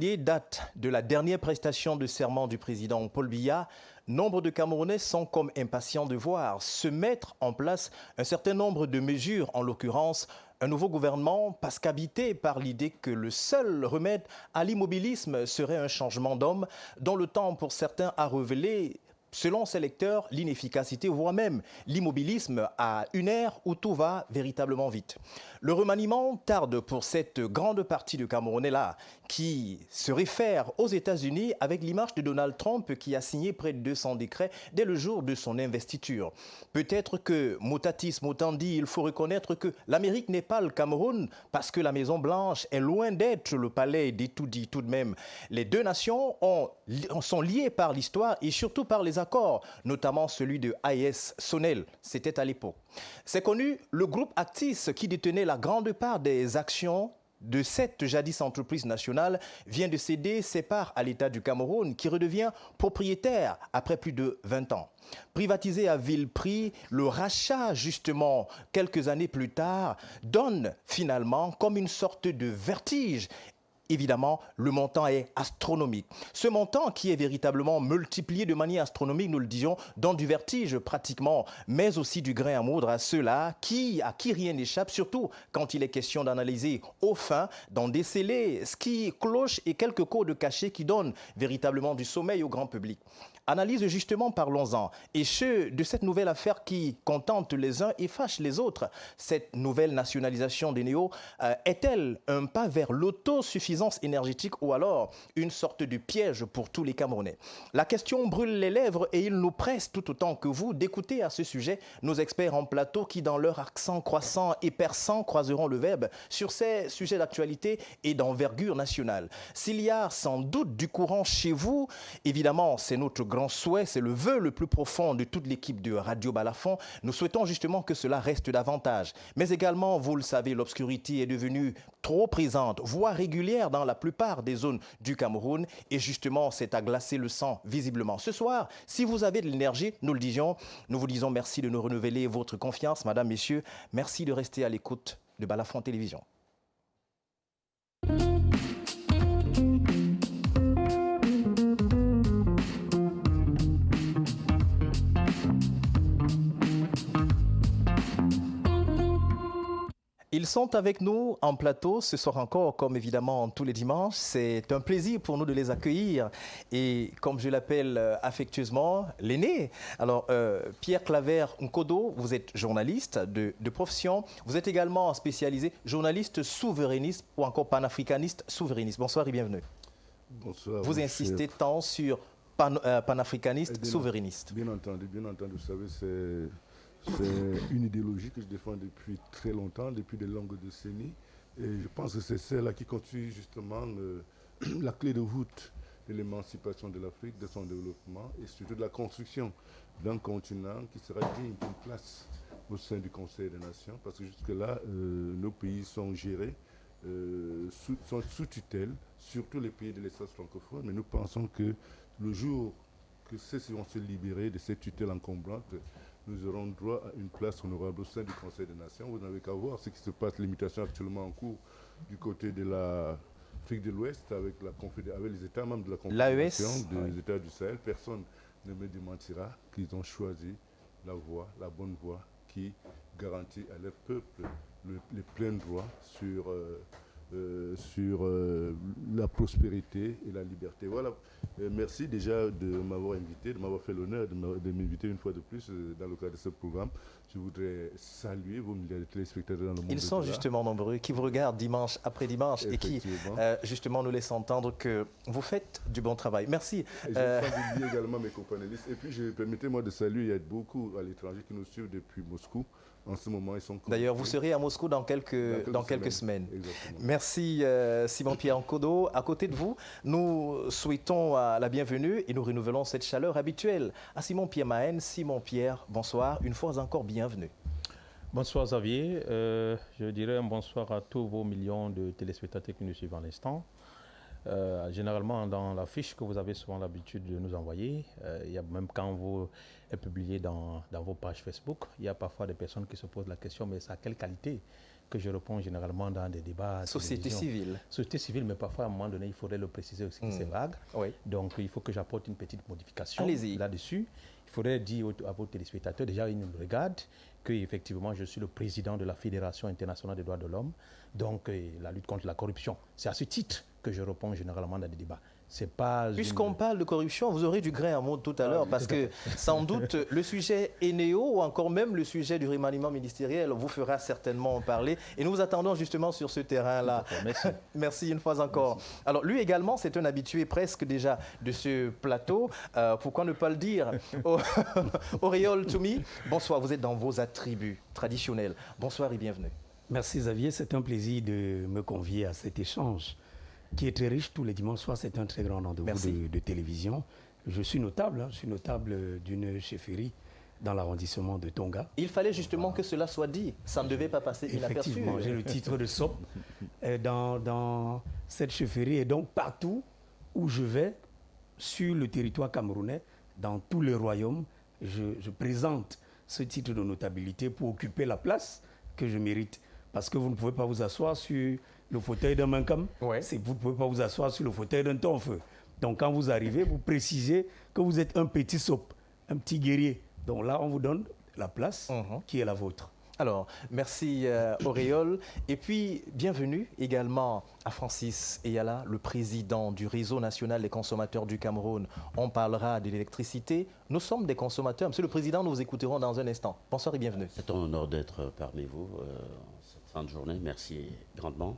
Date de la dernière prestation de serment du président Paul Biya, nombre de Camerounais sont comme impatients de voir se mettre en place un certain nombre de mesures, en l'occurrence un nouveau gouvernement, parce qu'habité par l'idée que le seul remède à l'immobilisme serait un changement d'homme dont le temps pour certains a révélé, selon ses lecteurs, l'inefficacité, voire même l'immobilisme à une ère où tout va véritablement vite. Le remaniement tarde pour cette grande partie de Camerounais-là qui se réfère aux États-Unis avec l'image de Donald Trump qui a signé près de 200 décrets dès le jour de son investiture. Peut-être que, mutatis mutandis, il faut reconnaître que l'Amérique n'est pas le Cameroun parce que la Maison-Blanche est loin d'être le palais des tout-dits tout de même. Les deux nations sont liées par l'histoire et surtout par les accords, notamment celui de A.S. Sonnel, c'était à l'époque. C'est connu, le groupe Actis, qui détenait la grande part des actions de cette jadis entreprise nationale, vient de céder ses parts à l'État du Cameroun, qui redevient propriétaire après plus de 20 ans. Privatisé à vil prix, le rachat, justement, quelques années plus tard, donne finalement comme une sorte de vertige. Évidemment, le montant est astronomique. Ce montant qui est véritablement multiplié de manière astronomique, nous le disions, donne du vertige pratiquement, mais aussi du grain à moudre à ceux-là à qui rien n'échappe, surtout quand il est question d'analyser au fin, d'en déceler ce qui cloche et quelques codes cachés qui donnent véritablement du sommeil au grand public. Analyse justement, parlons-en. Et de cette nouvelle affaire qui contente les uns et fâche les autres, cette nouvelle nationalisation des néos, est-elle un pas vers l'autosuffisance énergétique ou alors une sorte de piège pour tous les Camerounais? La question brûle les lèvres et il nous presse tout autant que vous d'écouter à ce sujet nos experts en plateau qui, dans leur accent croissant et perçant, croiseront le verbe sur ces sujets d'actualité et d'envergure nationale. S'il y a sans doute du courant chez vous, évidemment, c'est notre grand souhait, c'est le vœu le plus profond de toute l'équipe de Radio Balafon. Nous souhaitons justement que cela reste davantage. Mais également, vous le savez, l'obscurité est devenue trop présente, voire régulière dans la plupart des zones du Cameroun. Et justement, c'est à glacer le sang, visiblement. Ce soir, si vous avez de l'énergie, nous le disions, nous vous disons merci de nous renouveler votre confiance, madame, messieurs. Merci de rester à l'écoute de Balafon Télévision. Ils sont avec nous en plateau ce soir encore, comme évidemment tous les dimanches. C'est un plaisir pour nous de les accueillir. Et comme je l'appelle affectueusement, l'aîné. Alors, Pierre Claver Nkodo, vous êtes journaliste de profession. Vous êtes également spécialisé journaliste souverainiste ou encore panafricaniste souverainiste. Bonsoir et bienvenue. Bonsoir. Vous insistez tant sur panafricaniste souverainiste. Bien entendu, vous savez, c'est une idéologie que je défends depuis très longtemps, depuis de longues décennies. Et je pense que c'est celle-là qui constitue justement la clé de voûte de l'émancipation de l'Afrique, de son développement et surtout de la construction d'un continent qui sera digne d'une place au sein du Conseil des Nations. Parce que jusque-là, nos pays sont gérés, sont sous tutelle, surtout les pays de l'espace francophone. Mais nous pensons que le jour que ceux-ci vont se libérer de cette tutelle encombrante, nous aurons droit à une place honorable au sein du Conseil des Nations. Vous n'avez qu'à voir ce qui se passe, les mutations actuellement en cours du côté de l'Afrique de l'Ouest avec les États membres de la Confédération des États du Sahel. Personne ne me démentira qu'ils ont choisi la bonne voie qui garantit à leur peuple les pleins droits sur la prospérité et la liberté. Voilà. Merci déjà de m'avoir invité, de m'avoir fait l'honneur de m'inviter une fois de plus dans le cadre de ce programme. Je voudrais saluer vos milliers de téléspectateurs dans le monde. Ils sont justement nombreux, qui vous regardent dimanche après dimanche et qui justement nous laissent entendre que vous faites du bon travail. Merci. Et je salue également mes companélistes. Et puis permettez-moi de saluer, il y a beaucoup à l'étranger qui nous suivent depuis Moscou. En ce moment, ils sont connectés. D'ailleurs, vous serez à Moscou dans quelques semaines. Exactement. Merci Simon-Pierre Nkodo. À côté de vous, nous souhaitons la bienvenue et nous renouvelons cette chaleur habituelle à Simon-Pierre Mahen. Simon-Pierre, bonsoir. Une fois encore, bienvenue. Bonsoir Xavier. Je dirais un bonsoir à tous vos millions de téléspectateurs qui nous suivent à l'instant. Généralement, dans la fiche que vous avez souvent l'habitude de nous envoyer, il y a même quand vous est publié dans vos pages Facebook, il y a parfois des personnes qui se posent la question, mais c'est à quelle qualité que je réponds généralement dans des débats. Société civile. Société civile, mais parfois à un moment donné, il faudrait le préciser aussi que c'est vague. Oui. Donc il faut que j'apporte une petite modification là-dessus. Il faudrait dire à vos téléspectateurs, déjà ils nous regardent, que effectivement je suis le président de la Fédération internationale des droits de l'homme, donc la lutte contre la corruption. C'est à ce titre que je réponds généralement dans des débats. Puisqu'on parle de corruption, vous aurez du grain à moudre tout à l'heure, parce que sans doute le sujet Eneo ou encore même le sujet du remaniement ministériel vous fera certainement parler. Et nous vous attendons justement sur ce terrain-là. Merci. Merci une fois encore. Merci. Alors lui également, c'est un habitué presque déjà de ce plateau. Pourquoi ne pas le dire? Auréole Toumi, bonsoir, vous êtes dans vos attributs traditionnels. Bonsoir et bienvenue. Merci Xavier, c'est un plaisir de me convier à cet échange qui est très riche tous les dimanches soirs. C'est un très grand rendez-vous de télévision. Je suis notable d'une chefferie dans l'arrondissement de Tonga. Il fallait justement que cela soit dit. Ça ne devait pas passer inaperçu. Effectivement, j'ai le titre de SOP dans cette chefferie. Et donc, partout où je vais, sur le territoire camerounais, dans tous les royaumes, je présente ce titre de notabilité pour occuper la place que je mérite. Parce que vous ne pouvez pas vous asseoir sur le fauteuil d'un mancam, vous ne pouvez pas vous asseoir sur le fauteuil d'un tonfeu. Donc quand vous arrivez, vous précisez que vous êtes un petit sop, un petit guerrier. Donc là, on vous donne la place qui est la vôtre. Alors, merci Auréole. Et puis, bienvenue également à Francis Eyala, le président du Réseau national des consommateurs du Cameroun. On parlera de l'électricité. Nous sommes des consommateurs. Monsieur le Président, nous vous écouterons dans un instant. Bonsoir et bienvenue. C'est un honneur d'être parmi vous cette fin de journée. Merci grandement.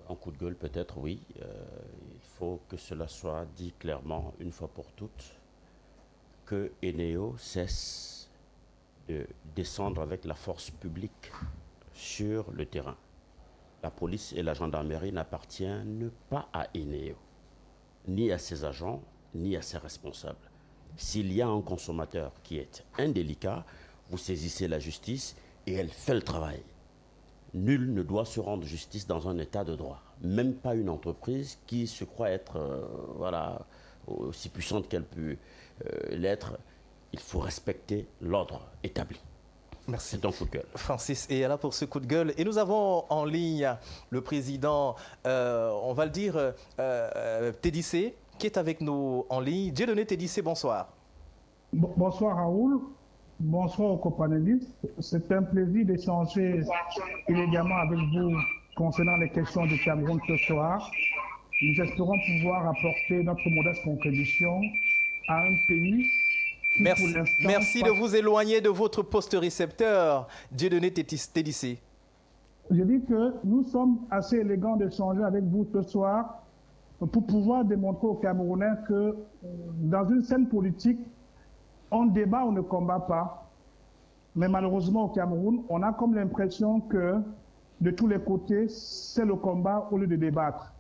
En coup de gueule peut-être, oui. Il faut que cela soit dit clairement, une fois pour toutes, que Eneo cesse de descendre avec la force publique sur le terrain. La police et la gendarmerie n'appartiennent pas à Eneo, ni à ses agents, ni à ses responsables. S'il y a un consommateur qui est indélicat, vous saisissez la justice et elle fait le travail. Nul ne doit se rendre justice dans un état de droit. Même pas une entreprise qui se croit être aussi puissante qu'elle peut l'être. Il faut respecter l'ordre établi. Merci. C'est un coup de gueule. Francis est là pour ce coup de gueule. Et nous avons en ligne le président, on va le dire, Tédissé, qui est avec nous en ligne. Dieudonné Tédissé, bonsoir. Bonsoir Raoul. Bonsoir aux copanélistes. C'est un plaisir d'échanger élégamment avec vous concernant les questions du Cameroun ce soir. Nous espérons pouvoir apporter notre modeste contribution à un pays qui, Merci de vous éloigner de votre poste récepteur, Dieudonné Tédissé. Je dis que nous sommes assez élégants d'échanger avec vous ce soir pour pouvoir démontrer aux Camerounais que dans une scène politique, on débat, on ne combat pas. Mais malheureusement, au Cameroun, on a comme l'impression que de tous les côtés, c'est le combat au lieu de débattre.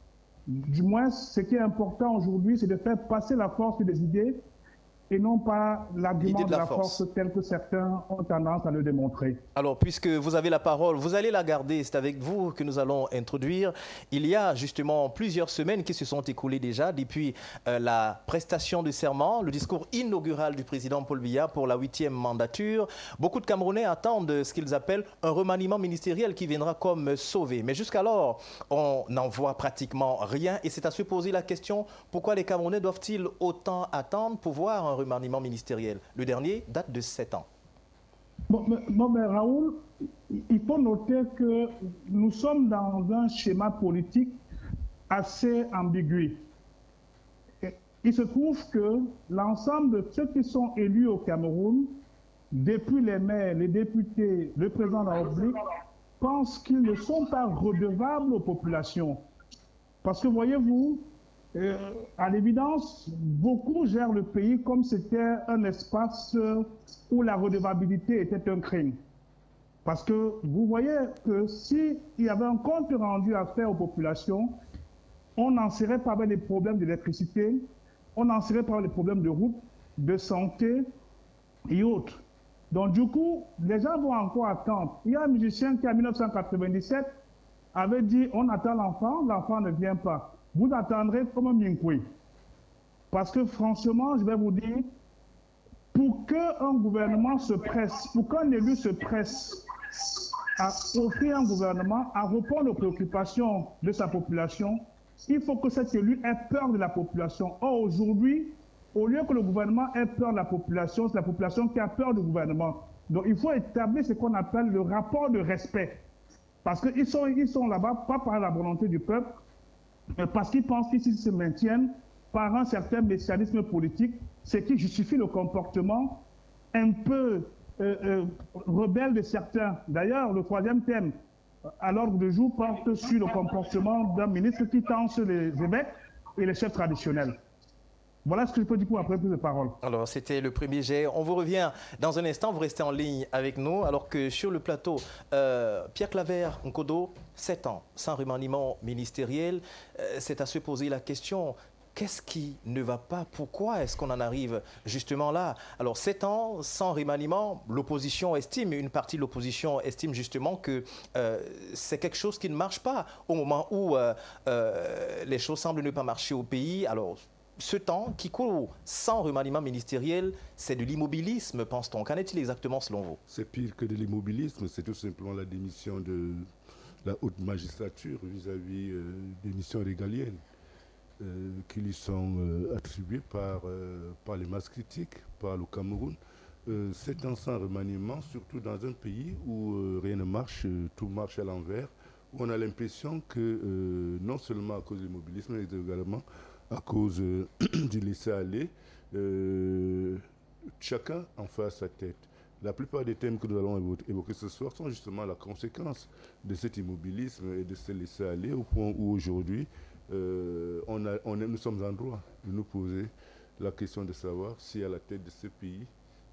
Du moins, ce qui est important aujourd'hui, c'est de faire passer la force des idées et non pas l'argument de la force tel que certains ont tendance à le démontrer. Alors, puisque vous avez la parole, vous allez la garder, c'est avec vous que nous allons introduire. Il y a justement plusieurs semaines qui se sont écoulées déjà depuis la prestation de serment, le discours inaugural du président Paul Biya pour la 8e mandature. Beaucoup de Camerounais attendent ce qu'ils appellent un remaniement ministériel qui viendra comme sauver. Mais jusqu'alors, on n'en voit pratiquement rien et c'est à se poser la question, pourquoi les Camerounais doivent-ils autant attendre pour voir un remaniement ministériel? Le dernier date de 7 ans. Non, mais Raoul, il faut noter que nous sommes dans un schéma politique assez ambigu. Il se trouve que l'ensemble de ceux qui sont élus au Cameroun, depuis les maires, les députés, le président de la République, pensent qu'ils ne sont pas redevables aux populations. Parce que voyez-vous, à l'évidence, beaucoup gèrent le pays comme c'était un espace où la redevabilité était un crime. Parce que vous voyez que s'il y avait un compte rendu à faire aux populations, on n'en serait pas avec les problèmes d'électricité, on n'en serait pas avec les problèmes de route, de santé et autres. Donc du coup, les gens vont encore attendre. Il y a un musicien qui en 1997 avait dit on attend l'enfant ne vient pas. Vous attendrez comme un minkwe. Parce que franchement, je vais vous dire, pour qu'un gouvernement se presse, pour qu'un élu se presse à offrir un gouvernement, à répondre aux préoccupations de sa population, il faut que cet élu ait peur de la population. Or, aujourd'hui, au lieu que le gouvernement ait peur de la population, c'est la population qui a peur du gouvernement. Donc, il faut établir ce qu'on appelle le rapport de respect. Parce qu'ils sont là-bas, pas par la volonté du peuple, mais parce qu'ils pensent qu'ils se maintiennent par un certain messianisme politique, ce qui justifie le comportement un peu rebelle de certains. D'ailleurs, le troisième thème à l'ordre du jour porte sur le comportement d'un ministre qui tend sur les évêques et les chefs traditionnels. Voilà ce que je peux dire pour après plus de paroles. Alors, c'était le premier jet. On vous revient dans un instant. Vous restez en ligne avec nous. Alors que sur le plateau, Pierre Claver Nkodo, 7 ans sans remaniement ministériel. C'est à se poser la question. Qu'est-ce qui ne va pas? Pourquoi est-ce qu'on en arrive justement là? Alors, 7 ans sans remaniement, l'opposition estime, une partie de l'opposition estime justement que c'est quelque chose qui ne marche pas au moment où les choses semblent ne pas marcher au pays. Alors, ce temps qui court sans remaniement ministériel, c'est de l'immobilisme, pense-t-on. Qu'en est-il exactement selon vous? C'est pire que de l'immobilisme, c'est tout simplement la démission de la haute magistrature vis-à-vis des missions régaliennes qui lui sont attribuées par les masses critiques, par le Cameroun. 7 ans sans remaniement, surtout dans un pays où rien ne marche, tout marche à l'envers, où on a l'impression que non seulement à cause de l'immobilisme, mais également à cause du laisser-aller, chacun en fait à sa tête. La plupart des thèmes que nous allons évoquer ce soir sont justement la conséquence de cet immobilisme et de ce laisser-aller, au point où aujourd'hui, nous sommes en droit de nous poser la question de savoir si à la tête de ce pays,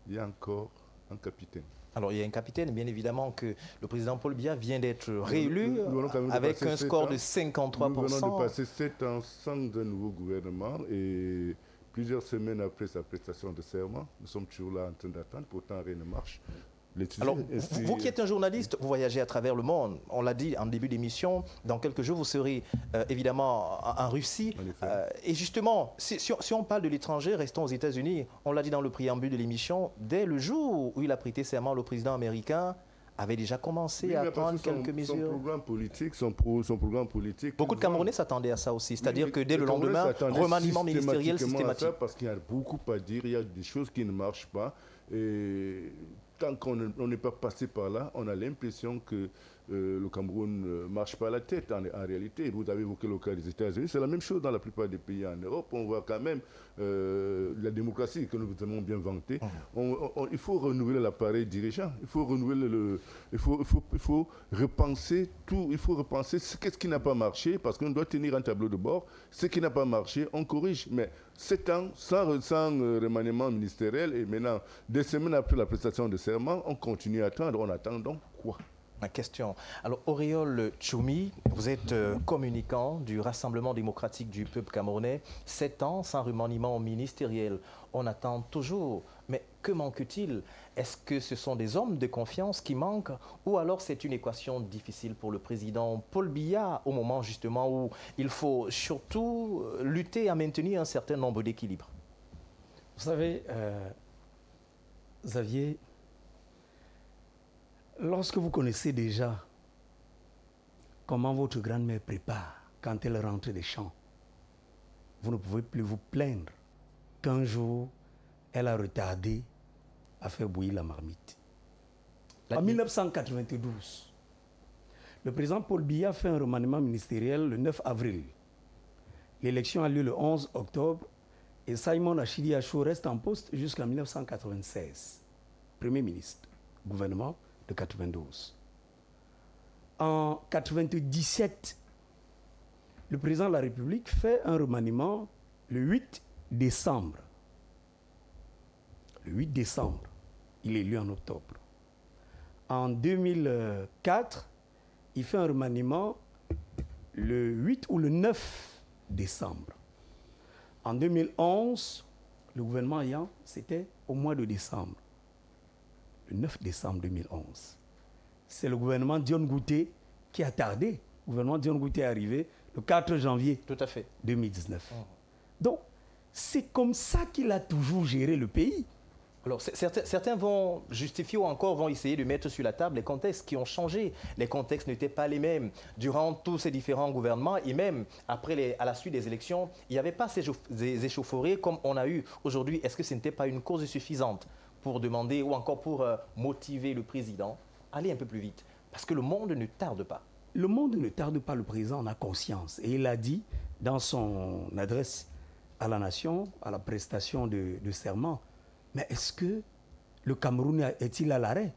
il y a encore un capitaine. Alors, il y a un capitaine, bien évidemment, que le président Paul Biya vient d'être réélu avec un score de 53%. Nous venons de passer 7 ans sans un nouveau gouvernement et plusieurs semaines après sa prestation de serment, nous sommes toujours là en train d'attendre, pourtant rien ne marche. Alors, vous qui êtes un journaliste, vous voyagez à travers le monde. On l'a dit en début d'émission, dans quelques jours, vous serez évidemment en Russie. Et justement, si on parle de l'étranger, restons aux États-Unis. On l'a dit dans le préambule de l'émission, dès le jour où il a prêté serment, le président américain avait déjà commencé à prendre quelques mesures. Son programme politique. Beaucoup de Camerounais s'attendaient à ça aussi. C'est-à-dire que dès le lendemain, remaniement ministériel systématique. Parce qu'il y a beaucoup à dire, il y a des choses qui ne marchent pas. Et tant qu'on n'est pas passé par là, on a l'impression que le Cameroun ne marche pas à la tête. En réalité, vous avez évoqué le cas des États-Unis, c'est la même chose dans la plupart des pays en Europe. On voit quand même la démocratie que nous avons bien vantée. Il faut renouveler l'appareil dirigeant. Il faut renouveler il faut repenser tout. Il faut repenser qu'est-ce qui n'a pas marché, parce qu'on doit tenir un tableau de bord. Ce qui n'a pas marché, on corrige. Mais 7 ans sans remaniement ministériel et maintenant, des semaines après la prestation de serment, on continue à attendre. On attend donc quoi? Ma question. Alors, Auriol Choumi, vous êtes communicant du Rassemblement démocratique du peuple camerounais. 7 ans sans remaniement ministériel. On attend toujours. Mais que manque-t-il? Est-ce que ce sont des hommes de confiance qui manquent? Ou alors c'est une équation difficile pour le président Paul Biya au moment justement où il faut surtout lutter à maintenir un certain nombre d'équilibres? Vous savez, Xavier, lorsque vous connaissez déjà comment votre grand-mère prépare quand elle rentre des champs, vous ne pouvez plus vous plaindre qu'un jour, elle a retardé à faire bouillir la marmite. En 1992, le président Paul Biya fait un remaniement ministériel le 9 avril. L'élection a lieu le 11 octobre et Simon Achidi Acho reste en poste jusqu'en 1996. Premier ministre, gouvernement de 92. En 1997, le président de la République fait un remaniement le 8 décembre. Le 8 décembre, il est élu en octobre. En 2004, il fait un remaniement le 8 ou le 9 décembre. En 2011, le gouvernement ayant, c'était au mois de décembre. Le 9 décembre 2011. C'est le gouvernement Dion Ngouté qui a tardé. Le gouvernement Dion Ngouté est arrivé le 4 janvier 2019. Donc, c'est comme ça qu'il a toujours géré le pays. Alors, certains vont justifier ou encore vont essayer de mettre sur la table les contextes qui ont changé. Les contextes n'étaient pas les mêmes. Durant tous ces différents gouvernements et même à la suite des élections, il n'y avait pas ces échauffourées comme on a eu aujourd'hui. Est-ce que ce n'était pas une cause suffisante pour demander ou encore pour motiver le président à aller un peu plus vite? Parce que le monde ne tarde pas. Le monde ne tarde pas, le président en a conscience. Et il a dit dans son adresse à la nation, à la prestation de serment, mais est-ce que le Cameroun est-il à l'arrêt?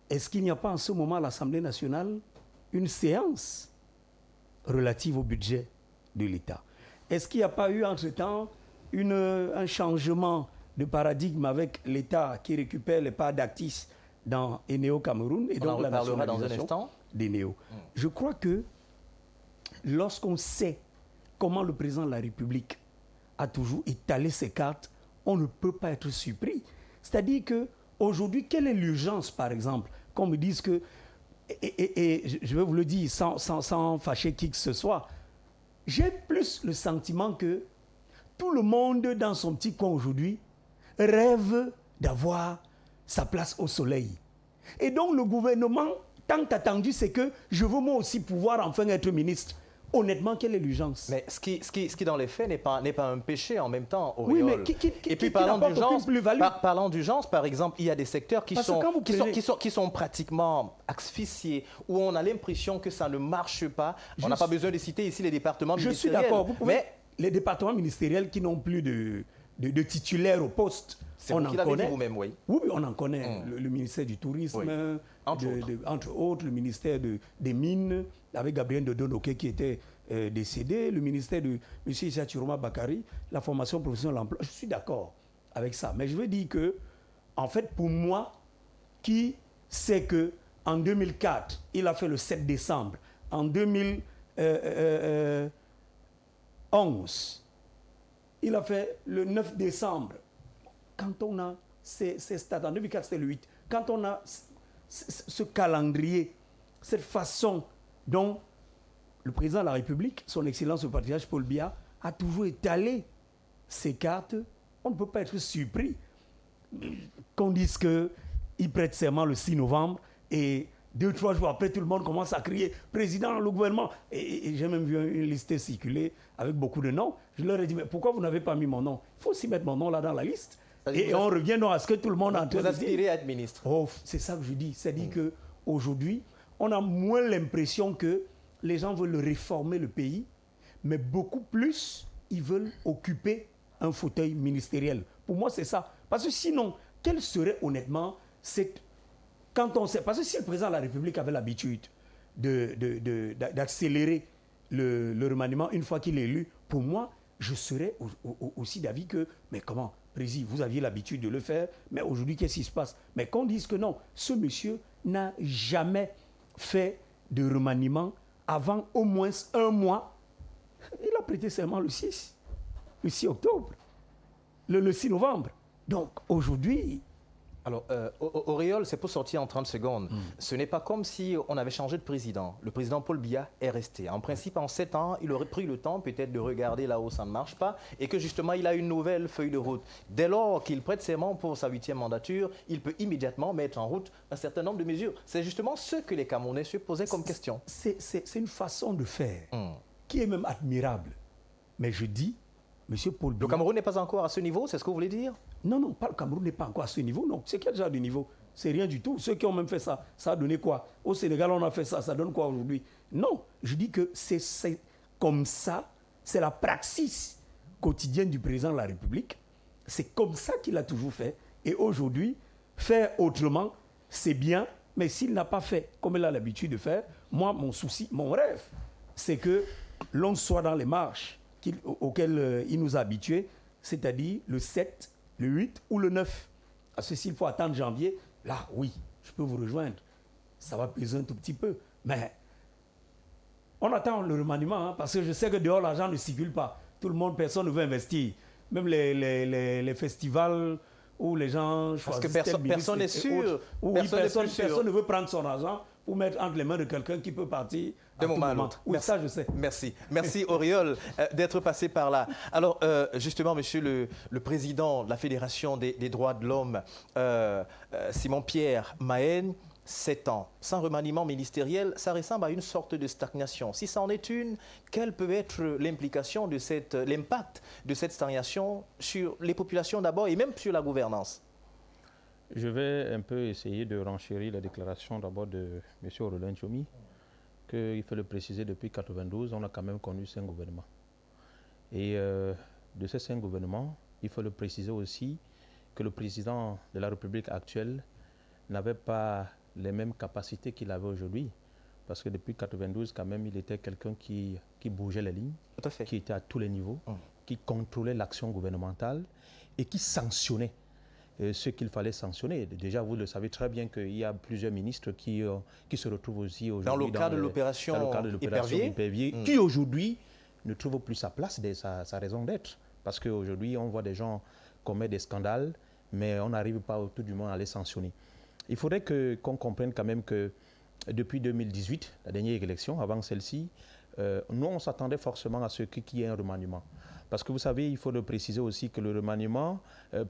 Est-ce qu'il n'y a pas en ce moment à l'Assemblée nationale une séance relative au budget de l'État? Est-ce qu'il n'y a pas eu entre-temps un changement de paradigme avec l'État qui récupère les parts d'Actis dans Eneo Cameroun et donc la nationalisation d'Eneo? Je crois que lorsqu'on sait comment le président de la République a toujours étalé ses cartes, on ne peut pas être surpris. C'est-à-dire qu'aujourd'hui, quelle est l'urgence, par exemple, qu'on me dise que, et je vais vous le dire sans fâcher qui que ce soit, j'ai plus le sentiment que tout le monde dans son petit coin aujourd'hui rêve d'avoir sa place au soleil. Et donc le gouvernement, tant attendu, c'est que je veux moi aussi pouvoir enfin être ministre. Honnêtement, quelle est l'urgence? Mais ce qui dans les faits n'est pas un péché en même temps, Oui, Auriol. mais et puis parlant d'urgence, par exemple, il y a des secteurs qui sont pratiquement asphyxiés, où on a l'impression que ça ne marche pas. On n'a pas besoin de citer ici les départements ministériels. Je suis d'accord. Mais les départements ministériels qui n'ont plus de titulaires au poste, on en connaît. Vous-même, oui. Oui, on en connaît. Le ministère du Tourisme, oui. Entre autres, le ministère des Mines, avec Gabriel Dodonoké qui était décédé, le ministère de M. Issa Chiroma Bakari, la formation professionnelle de l'emploi. Je suis d'accord avec ça. Mais je veux dire que, en fait, pour moi, qui sait qu'en 2004, il a fait le 7 décembre, en 2011, il a fait le 9 décembre. Quand on a ces stades, en 2004 c'était le 8, quand on a ce calendrier, cette façon dont le président de la République, son Excellence le patriarche Paul Biya, a toujours étalé ses cartes, on ne peut pas être surpris qu'on dise qu'il prête serment le 6 novembre et 2-3 jours après, tout le monde commence à crier « Président, le gouvernement ». Et j'ai même vu une liste circuler avec beaucoup de noms. Je leur ai dit « Mais pourquoi vous n'avez pas mis mon nom ?» Il faut aussi mettre mon nom là dans la liste. Et on revient donc à ce que tout le monde a en train de dire. Vous aspirez à être ministre. Oh, c'est ça que je dis. C'est-à-dire qu'aujourd'hui, on a moins l'impression que les gens veulent réformer le pays, mais beaucoup plus, ils veulent occuper un fauteuil ministériel. Pour moi, c'est ça. Parce que sinon, quelle serait honnêtement cette... Quand on sait... Parce que si le président de la République avait l'habitude d'accélérer le remaniement une fois qu'il est élu, pour moi, je serais aussi d'avis que... Mais comment, Président, vous aviez l'habitude de le faire, mais aujourd'hui, qu'est-ce qui se passe? Mais qu'on dise que non, ce monsieur n'a jamais fait de remaniement avant au moins un mois. Il a prêté serment le 6 octobre, le 6 novembre. Donc, aujourd'hui... Alors, Auriol, c'est pour sortir en 30 secondes. Ce n'est pas comme si on avait changé de président. Le président Paul Biya est resté. En principe, en 7 ans, il aurait pris le temps peut-être de regarder là où ça ne marche pas et que justement, il a une nouvelle feuille de route. Dès lors qu'il prête serment pour sa 8e mandature, il peut immédiatement mettre en route un certain nombre de mesures. C'est justement ce que les Camerounais se posaient comme question. C'est une façon de faire qui est même admirable. Mais je dis, M. Paul Biya... Le Cameroun n'est pas encore à ce niveau, c'est ce que vous voulez dire? Non, pas le Cameroun n'est pas encore à ce niveau. Non, c'est quel genre de niveau? C'est rien du tout. Ceux qui ont même fait ça, ça a donné quoi? Au Sénégal, on a fait ça, ça donne quoi aujourd'hui? Non, je dis que c'est comme ça, c'est la praxis quotidienne du président de la République. C'est comme ça qu'il a toujours fait. Et aujourd'hui, faire autrement, c'est bien, mais s'il n'a pas fait comme il a l'habitude de faire, moi, mon souci, mon rêve, c'est que l'on soit dans les marches auxquelles il nous a habitués, c'est-à-dire le 7, le 8 ou le 9. Parce que s'il faut attendre janvier, là, oui, je peux vous rejoindre. Ça va peser un tout petit peu. Mais on attend le remaniement, parce que je sais que dehors, l'argent ne circule pas. Tout le monde, personne ne veut investir. Même les festivals où les gens choisissent... Parce que personne n'est sûr. Personne ne veut prendre son argent ou mettre entre les mains de quelqu'un qui peut partir d'un moment à l'autre. Oui, ça je sais. Merci. Merci Auriol d'être passé par là. Alors justement, monsieur le président de la Fédération des droits de l'homme, Simon-Pierre Mahen, 7 ans sans remaniement ministériel, ça ressemble à une sorte de stagnation. Si ça en est une, quelle peut être l'implication de l'impact de cette stagnation sur les populations d'abord et même sur la gouvernance? Je vais un peu essayer de renchérir la déclaration d'abord de M. Aurélien Tchoumi, qu'il faut le préciser, depuis 1992, on a quand même connu 5 gouvernements. Et de ces 5 gouvernements, il faut le préciser aussi que le président de la République actuelle n'avait pas les mêmes capacités qu'il avait aujourd'hui. Parce que depuis 1992, quand même, il était quelqu'un qui bougeait les lignes, qui était à tous les niveaux, qui contrôlait l'action gouvernementale et qui sanctionnait ce qu'il fallait sanctionner. Déjà, vous le savez très bien qu'il y a plusieurs ministres qui se retrouvent aussi aujourd'hui dans le cadre de l'opération Épervier, qui aujourd'hui ne trouve plus sa place, sa raison d'être. Parce qu'aujourd'hui, on voit des gens commettre des scandales, mais on n'arrive pas tout du monde à les sanctionner. Il faudrait qu'on comprenne quand même que depuis 2018, la dernière élection, avant celle-ci, nous, on s'attendait forcément à ce qu'il y ait un remaniement. Parce que vous savez, il faut le préciser aussi que le remaniement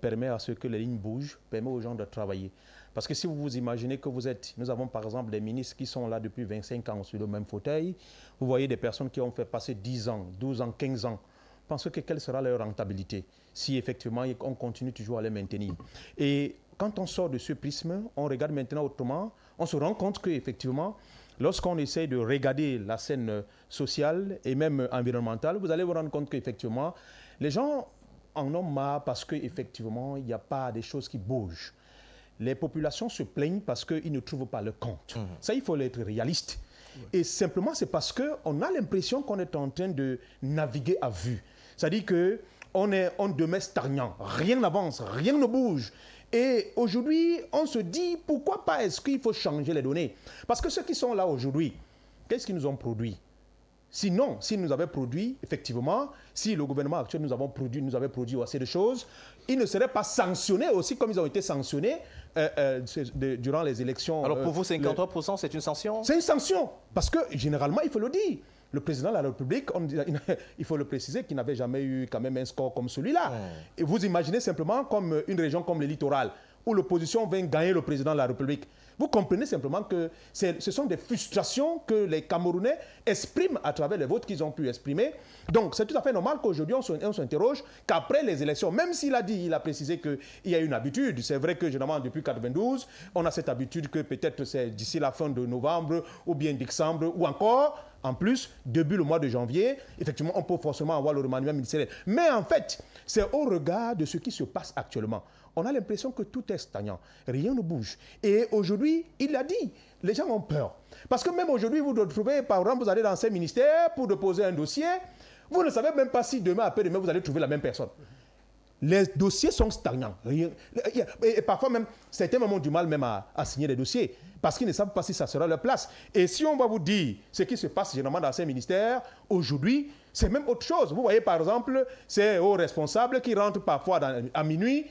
permet à ce que les lignes bougent, permet aux gens de travailler. Parce que si vous vous imaginez que nous avons par exemple des ministres qui sont là depuis 25 ans sur le même fauteuil, vous voyez des personnes qui ont fait passer 10 ans, 12 ans, 15 ans. Pensez que quelle sera leur rentabilité si effectivement on continue toujours à les maintenir. Et quand on sort de ce prisme, on regarde maintenant autrement, on se rend compte qu'effectivement, lorsqu'on essaie de regarder la scène sociale et même environnementale, vous allez vous rendre compte qu'effectivement, les gens en ont marre parce qu'effectivement, il n'y a pas des choses qui bougent. Les populations se plaignent parce qu'ils ne trouvent pas le compte. Ça, il faut être réaliste. Et simplement, c'est parce qu'on a l'impression qu'on est en train de naviguer à vue. C'est-à-dire qu'on demeure stagnant, rien n'avance, rien ne bouge. Et aujourd'hui, on se dit, pourquoi pas est-ce qu'il faut changer les données? Parce que ceux qui sont là aujourd'hui, qu'est-ce qu'ils nous ont produit? Sinon, s'ils nous avaient produit, effectivement, si le gouvernement actuel nous avait produit assez de choses, ils ne seraient pas sanctionnés aussi comme ils ont été sanctionnés durant les élections. Alors pour vous, 53%, c'est une sanction? C'est une sanction, parce que généralement, il faut le dire, le président de la République, il faut le préciser, qu'il n'avait jamais eu quand même un score comme celui-là. Et vous imaginez simplement comme une région comme le littoral, où l'opposition vient gagner le président de la République. Vous comprenez simplement que ce sont des frustrations que les Camerounais expriment à travers les votes qu'ils ont pu exprimer. Donc c'est tout à fait normal qu'aujourd'hui on s'interroge qu'après les élections, même s'il a précisé qu'il y a une habitude, c'est vrai que généralement depuis 1992, on a cette habitude que peut-être c'est d'ici la fin de novembre ou bien décembre ou encore, en plus, début le mois de janvier, effectivement on peut forcément avoir le remaniement ministériel. Mais en fait, c'est au regard de ce qui se passe actuellement. On a l'impression que tout est stagnant, rien ne bouge. Et aujourd'hui, il a dit, les gens ont peur. Parce que même aujourd'hui, vous retrouvez, par exemple, vous allez dans ces ministères pour déposer un dossier, vous ne savez même pas si demain, après-demain, vous allez trouver la même personne. Les dossiers sont stagnants. Et parfois même, certains ont du mal même à signer des dossiers parce qu'ils ne savent pas si ça sera leur place. Et si on va vous dire ce qui se passe généralement dans ces ministères, aujourd'hui, c'est même autre chose. Vous voyez par exemple, ces hauts responsables qui rentrent parfois à minuit.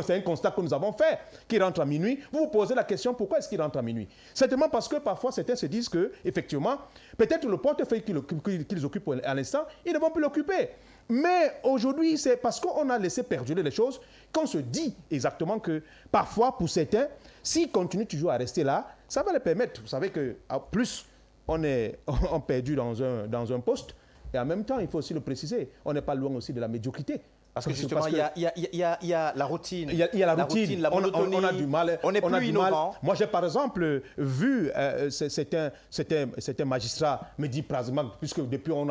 C'est un constat que nous avons fait, qui rentrent à minuit. Vous vous posez la question, pourquoi est-ce qu'ils rentrent à minuit? Certainement parce que parfois certains se disent que, effectivement, peut-être le portefeuille qu'ils occupent à l'instant, ils ne vont plus l'occuper. Mais aujourd'hui, c'est parce qu'on a laissé perdurer les choses qu'on se dit exactement que parfois, pour certains, s'ils continuent toujours à rester là, ça va les permettre. Vous savez que plus on perdu dans un poste, et en même temps, il faut aussi le préciser, on n'est pas loin aussi de la médiocrité. Parce que justement, il y a la routine. Il y a la routine, la monotonie. On a du mal. On n'est plus innovant. Moi, j'ai par exemple vu certains magistrats me dit pratiquement, puisque depuis on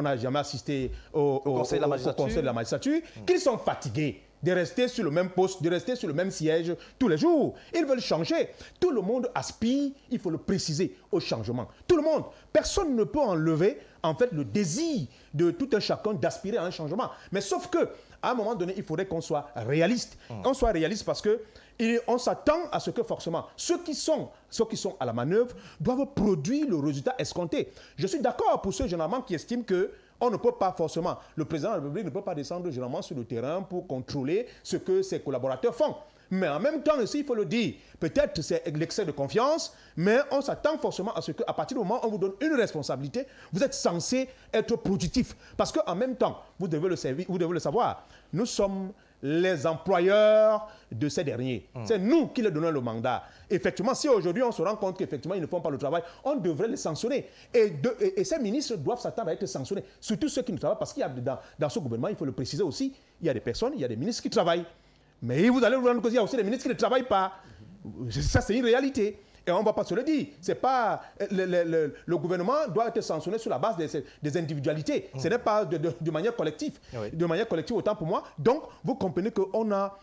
n'a jamais assisté au Conseil de la magistrature, qu'ils sont fatigués de rester sur le même poste, de rester sur le même siège tous les jours. Ils veulent changer. Tout le monde aspire, il faut le préciser, au changement. Tout le monde. Personne ne peut enlever, en fait, le désir de tout un chacun d'aspirer à un changement. Mais sauf que, à un moment donné, il faudrait qu'on soit réaliste. On soit réaliste parce que on s'attend à ce que forcément ceux qui sont à la manœuvre doivent produire le résultat escompté. Je suis d'accord pour ceux généralement qui estiment que on ne peut pas forcément, le président de la République ne peut pas descendre généralement sur le terrain pour contrôler ce que ses collaborateurs font. Mais en même temps aussi, il faut le dire, peut-être c'est l'excès de confiance, mais on s'attend forcément à ce qu'à partir du moment où on vous donne une responsabilité, vous êtes censé être productif. Parce qu'en même temps, vous devez le savoir, nous sommes les employeurs de ces derniers. C'est nous qui leur donnons le mandat. Effectivement, si aujourd'hui on se rend compte qu'effectivement ils ne font pas le travail, on devrait les sanctionner. Et ces ministres doivent s'attendre à être sanctionnés. Surtout ceux qui ne travaillent pas. Parce qu'il y a dans ce gouvernement, il faut le préciser aussi, il y a des personnes, il y a des ministres qui travaillent. Mais vous allez vous rendre compte qu'il y a aussi des ministres qui ne travaillent pas. Ça, c'est une réalité. Et on ne va pas se le dire. C'est pas, le gouvernement doit être sanctionné sur la base des individualités. Ce n'est pas de manière collective. Oui. De manière collective, autant pour moi. Donc, vous comprenez qu'on a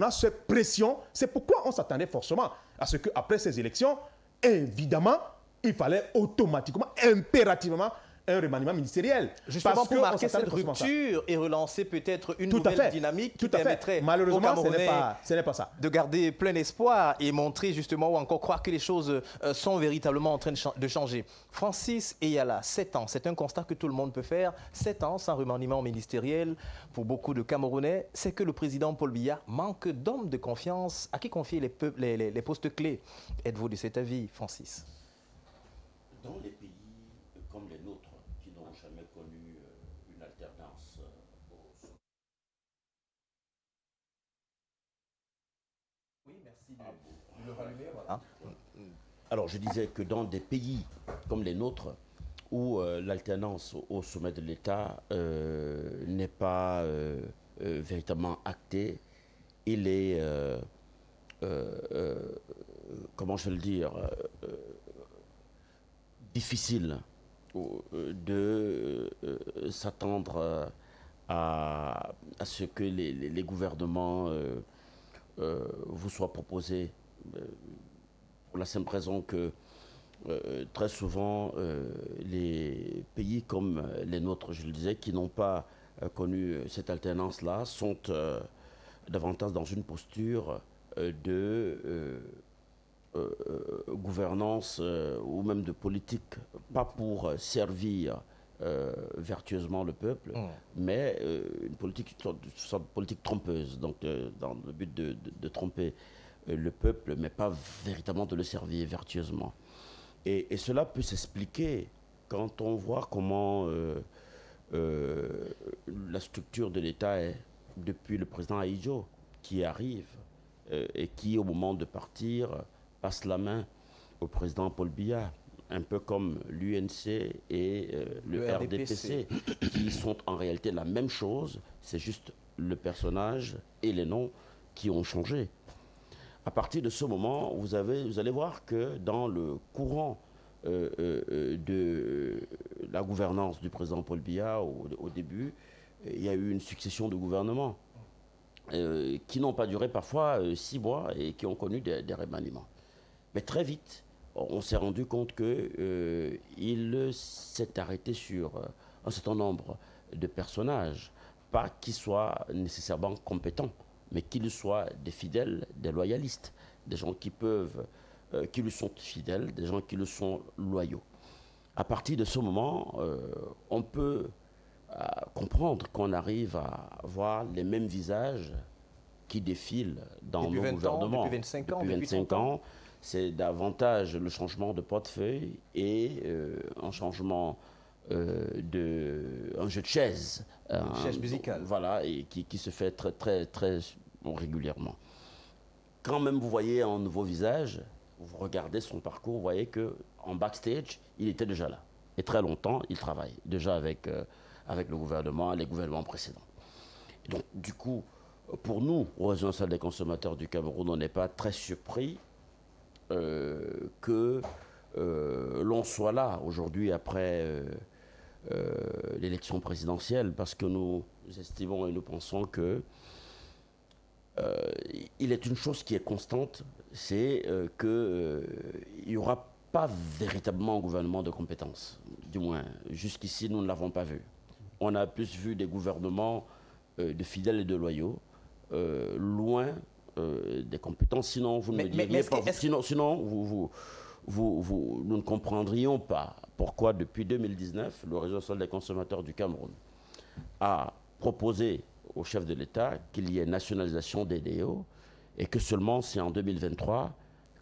cette pression. C'est pourquoi on s'attendait forcément à ce qu'après ces élections, évidemment, il fallait automatiquement, impérativement, un remaniement ministériel. Justement, Parce pour qu'on marquer s'attendait cette forcément à ça. rupture et relancer peut-être une Tout à nouvelle fait. dynamique qui Tout à fait. permettrait aux Malheureusement, Camerounais ce n'est pas ça. de garder plein espoir et montrer justement ou encore croire que les choses sont véritablement en train de changer. Francis Eyala, 7 ans, c'est un constat que tout le monde peut faire. 7 ans sans remaniement ministériel pour beaucoup de Camerounais, c'est que le président Paul Biya manque d'hommes de confiance à qui confier les postes clés. Êtes-vous de cet avis, Francis? Dans les pays comme les nôtres, qui n'ont jamais connu une alternance au sommet. Oui, merci de le rallumer. Voilà. Alors, je disais que dans des pays comme les nôtres, où l'alternance au sommet de l'État n'est pas véritablement actée, il est, comment je vais le dire, difficile de s'attendre à ce que les gouvernements vous soient proposés pour la simple raison que très souvent les pays comme les nôtres, je le disais, qui n'ont pas connu cette alternance-là, sont davantage dans une posture de gouvernance ou même de politique, pas pour servir vertueusement le peuple, mais une politique, une sorte de politique trompeuse, donc dans le but de tromper le peuple, mais pas véritablement de le servir vertueusement. Et cela peut s'expliquer quand on voit comment la structure de l'État est depuis le président Ahidjo, qui arrive et qui, au moment de partir, passe la main au président Paul Biya, un peu comme l'UNC et le RDPC, qui sont en réalité la même chose, c'est juste le personnage et les noms qui ont changé. À partir de ce moment, vous allez voir que dans le courant de la gouvernance du président Paul Biya, au début, il y a eu une succession de gouvernements qui n'ont pas duré parfois 6 mois et qui ont connu des remaniements. Mais très vite, on s'est rendu compte qu'il s'est arrêté sur un certain nombre de personnages, pas qu'ils soient nécessairement compétents, mais qu'ils soient des fidèles, des loyalistes, des gens qui lui sont fidèles, des gens qui le sont loyaux. À partir de ce moment, on peut comprendre qu'on arrive à voir les mêmes visages qui défilent dans nos gouvernements. Depuis 25 ans, depuis 25 ans. C'est davantage le changement de portefeuille et un changement un jeu de chaises. Une chaise musicale. Voilà, et qui se fait très régulièrement. Quand même vous voyez un nouveau visage, vous regardez son parcours, vous voyez qu'en backstage, il était déjà là. Et très longtemps, il travaille déjà avec le gouvernement, les gouvernements précédents. Et donc, du coup, pour nous, au Réseau national des consommateurs du Cameroun, on n'est pas très surpris que l'on soit là aujourd'hui après l'élection présidentielle, parce que nous estimons et nous pensons que il est une chose qui est constante, c'est qu'il n'y aura pas véritablement un gouvernement de compétences. Du moins, jusqu'ici, nous ne l'avons pas vu. On a plus vu des gouvernements de fidèles et de loyaux, loin des compétences. Sinon, vous ne me diriez pas. Sinon, nous ne comprendrions pas pourquoi, depuis 2019, le Réseau national des consommateurs du Cameroun a proposé au chef de l'État qu'il y ait nationalisation des DO et que seulement c'est en 2023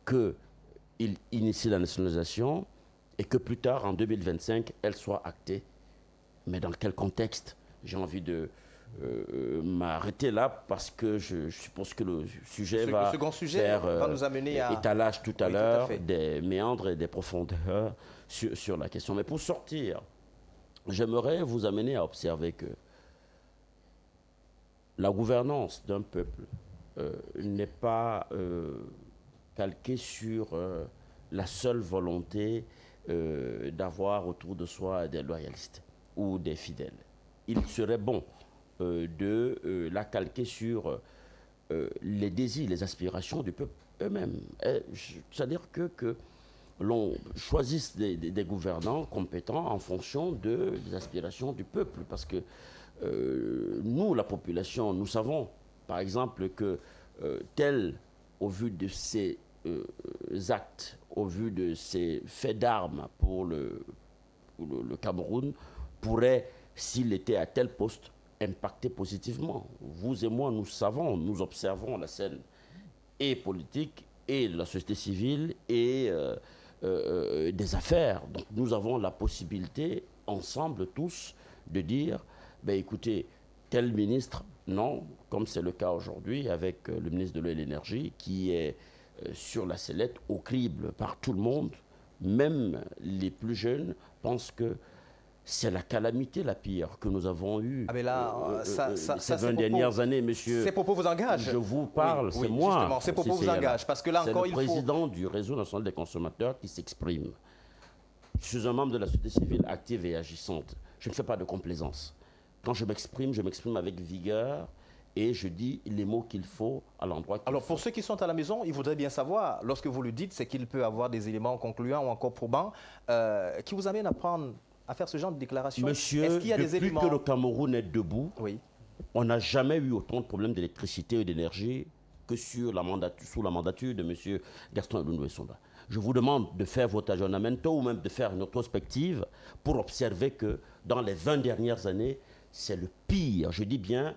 qu'il initie la nationalisation et que plus tard, en 2025, elle soit actée. Mais dans quel contexte? J'ai envie de m'arrêter là parce que je suppose que le sujet va nous amener à étalage tout à l'heure des méandres et des profondeurs sur la question. Mais pour sortir, j'aimerais vous amener à observer que la gouvernance d'un peuple n'est pas calquée sur la seule volonté d'avoir autour de soi des loyalistes ou des fidèles. Il serait bon de la calquer sur les désirs, les aspirations du peuple eux-mêmes. C'est-à-dire que l'on choisisse des gouvernants compétents en fonction des aspirations du peuple. Parce que nous, la population, nous savons, par exemple, que tel, au vu de ces actes, au vu de ces faits d'armes pour le Cameroun, pourrait, s'il était à tel poste, impacter positivement. Vous et moi, nous savons, nous observons la scène et politique et de la société civile et des affaires. Donc nous avons la possibilité, ensemble tous, de dire, ben écoutez, tel ministre, non, comme c'est le cas aujourd'hui avec le ministre de l'Eau et de l'Énergie, qui est sur la sellette, au crible par tout le monde, même les plus jeunes pensent que c'est la calamité la pire que nous avons eue ces 20 dernières années, monsieur. Ces propos vous engagent. Je vous parle, c'est moi. Justement, ces propos vous engagent, parce que là encore, il faut... C'est le président du Réseau national des consommateurs qui s'exprime. Je suis un membre de la société civile active et agissante. Je ne fais pas de complaisance. Quand je m'exprime avec vigueur et je dis les mots qu'il faut à l'endroit qu'il faut. Alors, pour ceux qui sont à la maison, ils voudraient bien savoir, lorsque vous le dites, c'est qu'il peut avoir des éléments concluants ou encore probants qui vous amènent à faire ce genre de déclaration. Monsieur, est-ce qu'il y a des éléments... que le Cameroun est debout, oui, on n'a jamais eu autant de problèmes d'électricité et d'énergie que sous la mandature de M. Gaston Elundu-Essonda. Je vous demande de faire votre aggiornamento ou même de faire une rétrospective pour observer que dans les 20 dernières années, c'est le pire, je dis bien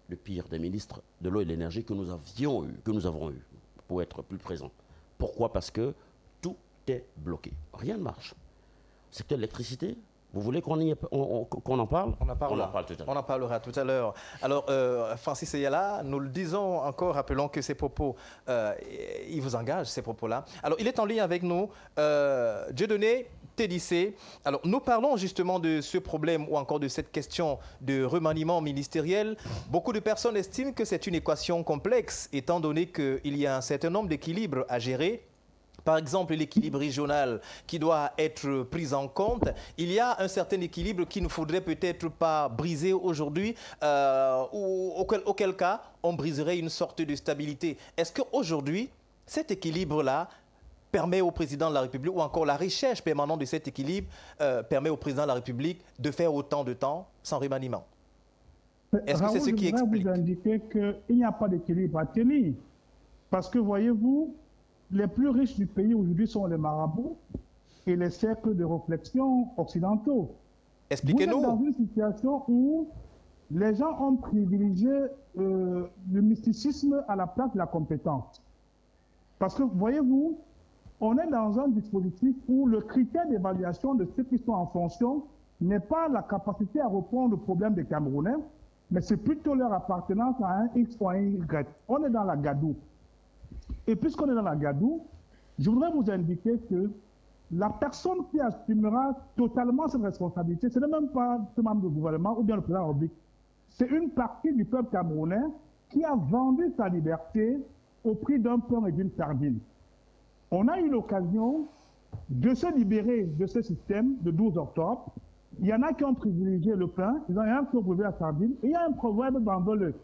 le pire des ministres de l'eau et de l'énergie que nous avons eu, pour être plus présent. Pourquoi? Parce que tout est bloqué. Rien ne marche. Secteur de l'électricité, vous voulez qu'on en parle? On en parlera tout à l'heure. Alors, Francis Eyala, nous le disons encore, rappelons que ces propos, ils vous engagent, ces propos-là. Alors, il est en ligne avec nous, Dieudonné Tédissé. Alors, nous parlons justement de ce problème ou encore de cette question de remaniement ministériel. Beaucoup de personnes estiment que c'est une équation complexe, étant donné qu'il y a un certain nombre d'équilibres à gérer. Par exemple, l'équilibre régional qui doit être pris en compte. Il y a un certain équilibre qu'il ne faudrait peut-être pas briser aujourd'hui, auquel cas on briserait une sorte de stabilité. Est-ce qu'aujourd'hui, cet équilibre-là permet au président de la République, ou encore la recherche permanente de cet équilibre, permet au président de la République de faire autant de temps sans remaniement? Est-ce que c'est ce qui explique? Je voudrais vous indiquer qu'il n'y a pas d'équilibre à tenir. Parce que, voyez-vous, les plus riches du pays aujourd'hui sont les marabouts et les cercles de réflexion occidentaux. Expliquez-nous. Vous êtes dans une situation où les gens ont privilégié le mysticisme à la place de la compétence. Parce que, voyez-vous, on est dans un dispositif où le critère d'évaluation de ceux qui sont en fonction n'est pas la capacité à répondre aux problèmes des Camerounais, mais c'est plutôt leur appartenance à un X ou un Y. On est dans la gadoue. Et puisqu'on est dans la gadoue, je voudrais vous indiquer que la personne qui assumera totalement cette responsabilité, ce n'est même pas ce membre du gouvernement ou bien le président de la République. C'est une partie du peuple camerounais qui a vendu sa liberté au prix d'un pain et d'une sardine. On a eu l'occasion de se libérer de ce système de 12 octobre. Il y en a qui ont privilégié le pain, il y en a qui ont privilégié la sardine. Et il y a un proverbe bamboleux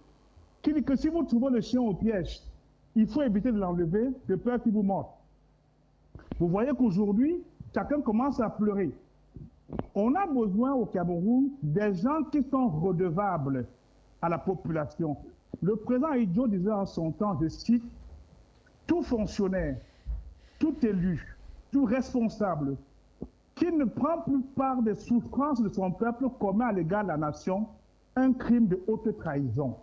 qui dit que si vous trouvez le chien au piège, il faut éviter de l'enlever de peur qu'il vous morde. Vous voyez qu'aujourd'hui, chacun commence à pleurer. On a besoin au Cameroun des gens qui sont redevables à la population. Le président Idjo disait en son temps, je cite, « Tout fonctionnaire, tout élu, tout responsable, qui ne prend plus part des souffrances de son peuple commet à l'égard de la nation un crime de haute trahison. »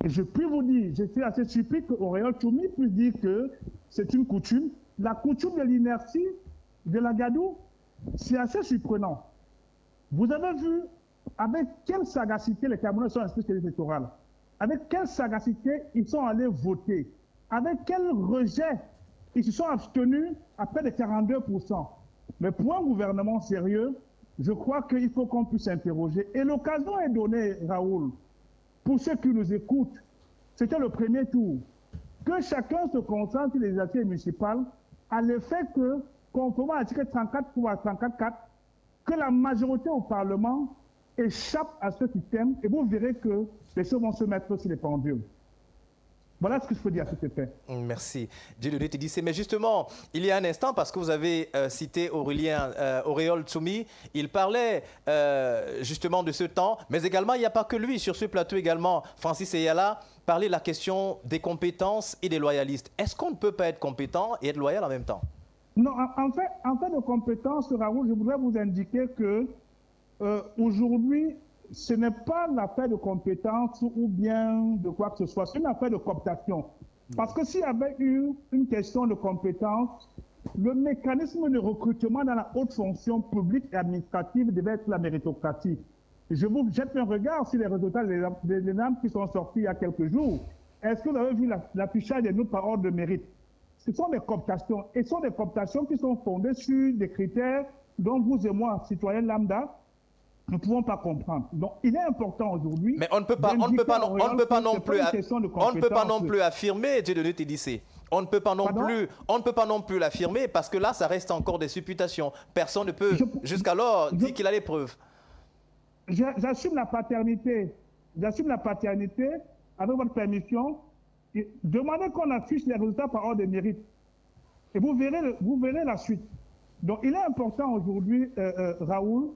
Et je puis vous dire, je suis assez surpris qu'Auréole Tchoumi puisse dire que c'est une coutume. La coutume de l'inertie de la Gadou, c'est assez surprenant. Vous avez vu avec quelle sagacité les Camerounais sont inscrits sur l'électoral, avec quelle sagacité ils sont allés voter, avec quel rejet ils se sont abstenus à près de 42%. Mais pour un gouvernement sérieux, je crois qu'il faut qu'on puisse s'interroger. Et l'occasion est donnée, Raoul, pour ceux qui nous écoutent. C'était le premier tour. Que chacun se concentre sur les élections municipales à l'effet que, conformément à l'article 34 ou à 34.4, que la majorité au Parlement échappe à ce système et vous verrez que les choses vont se mettre sur les pendules. Voilà ce que je peux dire à cet effet. Merci. Dieudonné Tédissé. Mais justement, il y a un instant, parce que vous avez cité Auréole Tchoumi, il parlait justement de ce temps, mais également, il n'y a pas que lui. Sur ce plateau également, Francis Eyala parlait de la question des compétences et des loyalistes. Est-ce qu'on ne peut pas être compétent et être loyal en même temps? Non, en fait de compétences, Raoul, je voudrais vous indiquer que aujourd'hui, ce n'est pas l'affaire de compétences ou bien de quoi que ce soit, c'est une affaire de cooptation. Parce que s'il y avait eu une question de compétences, le mécanisme de recrutement dans la haute fonction publique et administrative devait être la méritocratie. Je vous jette un regard sur les résultats des examens qui sont sortis il y a quelques jours. Est-ce que vous avez vu l'affichage des notes par ordre de mérite? Ce sont des cooptations, et ce sont des cooptations qui sont fondées sur des critères dont vous et moi, citoyens lambda, nous ne pouvons pas comprendre. Donc, il est important aujourd'hui. Mais on ne peut pas non plus affirmer, Dieudonné Tédissé. On ne peut pas non plus l'affirmer parce que là, ça reste encore des supputations. Personne ne peut jusqu'alors dire qu'il a les preuves. J'assume la paternité. J'assume la paternité avec votre permission. Demandez qu'on affiche les résultats par ordre de mérite. Et vous verrez la suite. Donc, il est important aujourd'hui, Raoul,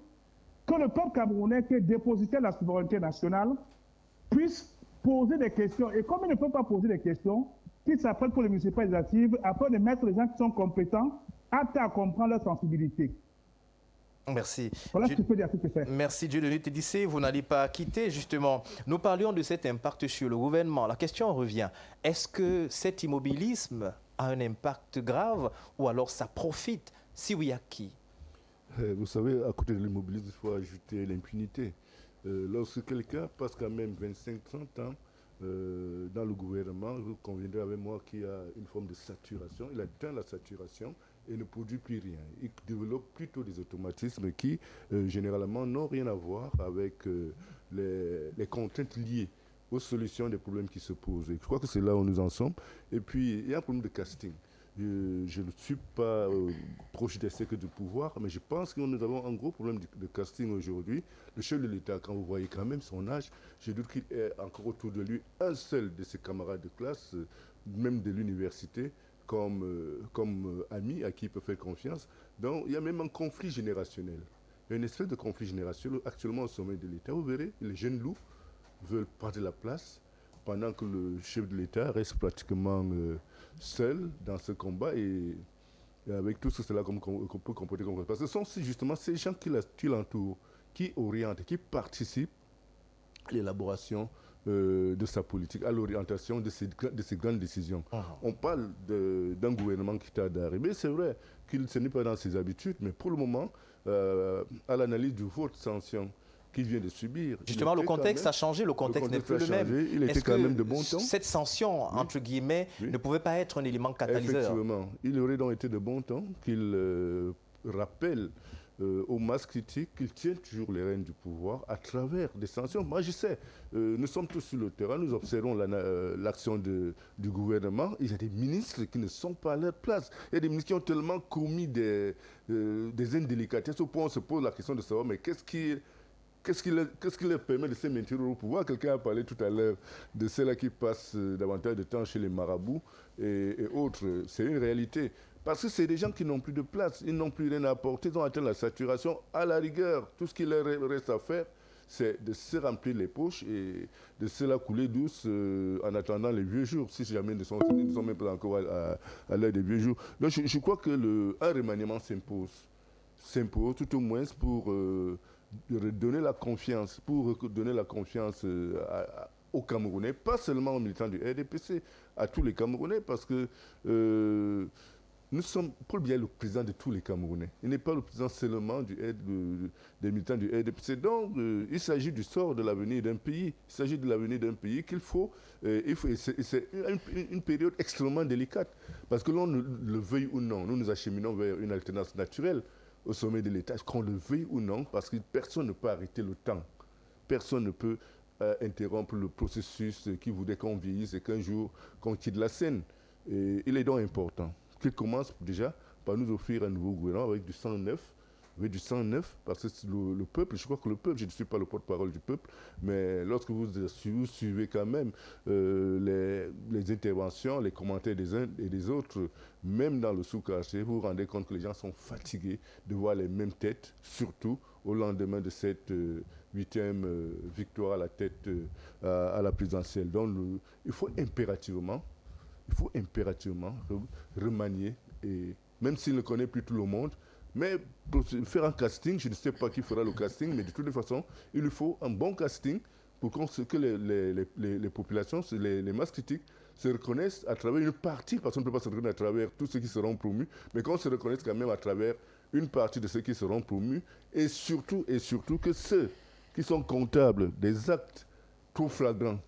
que le peuple camerounais qui est dépositaire de la souveraineté nationale puisse poser des questions. Et comme il ne peut pas poser des questions, qu'il s'appelle pour les municipales législatives afin de mettre les gens qui sont compétents, aptes à comprendre leur sensibilité. Merci. Voilà ce que je peux dire à cet effet. Merci Dieudonné Tédissé. Vous n'allez pas quitter justement. Nous parlions de cet impact sur le gouvernement. La question revient. Est-ce que cet immobilisme a un impact grave ou alors ça profite? Si oui, à qui? Vous savez, à côté de l'immobilisme, il faut ajouter l'impunité. Lorsque quelqu'un passe quand même 25-30 ans dans le gouvernement, vous conviendrez avec moi qu'il y a une forme de saturation. Il atteint la saturation et ne produit plus rien. Il développe plutôt des automatismes qui, généralement, n'ont rien à voir avec les contraintes liées aux solutions des problèmes qui se posent. Et je crois que c'est là où nous en sommes. Et puis, il y a un problème de casting. Je ne suis pas proche des cercles de pouvoir, mais je pense que nous avons un gros problème de casting aujourd'hui. Le chef de l'État, quand vous voyez quand même son âge, je doute qu'il ait encore autour de lui un seul de ses camarades de classe, même de l'université, comme ami à qui il peut faire confiance. Donc il y a même un conflit générationnel. Il y a une espèce de conflit générationnel actuellement au sommet de l'État. Vous verrez, les jeunes loups veulent prendre la place pendant que le chef de l'État reste pratiquement seul dans ce combat et avec tout cela qu'on peut comporter comme ça. Parce que ce sont justement ces gens qui l'entourent, qui orientent, qui participent à l'élaboration de sa politique, à l'orientation de ces grandes décisions. On parle d'un gouvernement qui tarde à arriver. C'est vrai qu'il ce n'est pas dans ses habitudes, mais pour le moment, à l'analyse du vote sanction qu'il vient de subir. Justement, le contexte a changé, le contexte n'est plus le même. Il était quand même de bon temps. Cette sanction, entre guillemets, ne pouvait pas être un élément catalyseur? Effectivement. Il aurait donc été de bon temps qu'il rappelle aux masses critiques qu'il tient toujours les rênes du pouvoir à travers des sanctions. Moi, je sais, nous sommes tous sur le terrain, nous observons l'action du gouvernement. Il y a des ministres qui ne sont pas à leur place. Il y a des ministres qui ont tellement commis des indélicatesses au point où on se pose la question de savoir, mais qu'est-ce qui leur permet de se maintenir au pouvoir? Quelqu'un a parlé tout à l'heure de ceux-là qui passent davantage de temps chez les marabouts et autres. C'est une réalité. Parce que c'est des gens qui n'ont plus de place, ils n'ont plus rien à apporter, ils ont atteint la saturation. À la rigueur, tout ce qu'il leur reste à faire, c'est de se remplir les poches et de se la couler douce en attendant les vieux jours, si jamais ils ne sont même pas encore à l'heure des vieux jours. Donc je crois que un remaniement s'impose, tout au moins pour donner la confiance, aux Camerounais, pas seulement aux militants du RDPC, à tous les Camerounais, parce que Paul Biya est le président de tous les Camerounais. Il n'est pas le président seulement des militants du RDPC. Donc, il s'agit du sort de l'avenir d'un pays. Il s'agit de l'avenir d'un pays qu'il faut. C'est une période extrêmement délicate. Parce que l'on le veuille ou non, nous nous acheminons vers une alternance naturelle au sommet de l'État, qu'on le veuille ou non, parce que personne ne peut arrêter le temps. Personne ne peut interrompre le processus qui voudrait qu'on vieillisse et qu'un jour, qu'on quitte la scène. Et il est donc important qu'il commence déjà par nous offrir un nouveau gouvernement avec du sang neuf, parce que le peuple, je crois que le peuple, je ne suis pas le porte-parole du peuple, mais lorsque vous suivez quand même les interventions, les commentaires des uns et des autres, même dans le sous-quartier, vous vous rendez compte que les gens sont fatigués de voir les mêmes têtes, surtout au lendemain de cette 8e victoire à la tête à la présidentielle. Donc il faut impérativement remanier, et même s'il ne connaît plus tout le monde, mais pour faire un casting, je ne sais pas qui fera le casting, mais de toute façon, il lui faut un bon casting pour que les populations, les masses critiques se reconnaissent à travers une partie, parce qu'on ne peut pas se reconnaître à travers tous ceux qui seront promus, mais qu'on se reconnaisse quand même à travers une partie de ceux qui seront promus, et surtout que ceux qui sont comptables des actes trop flagrants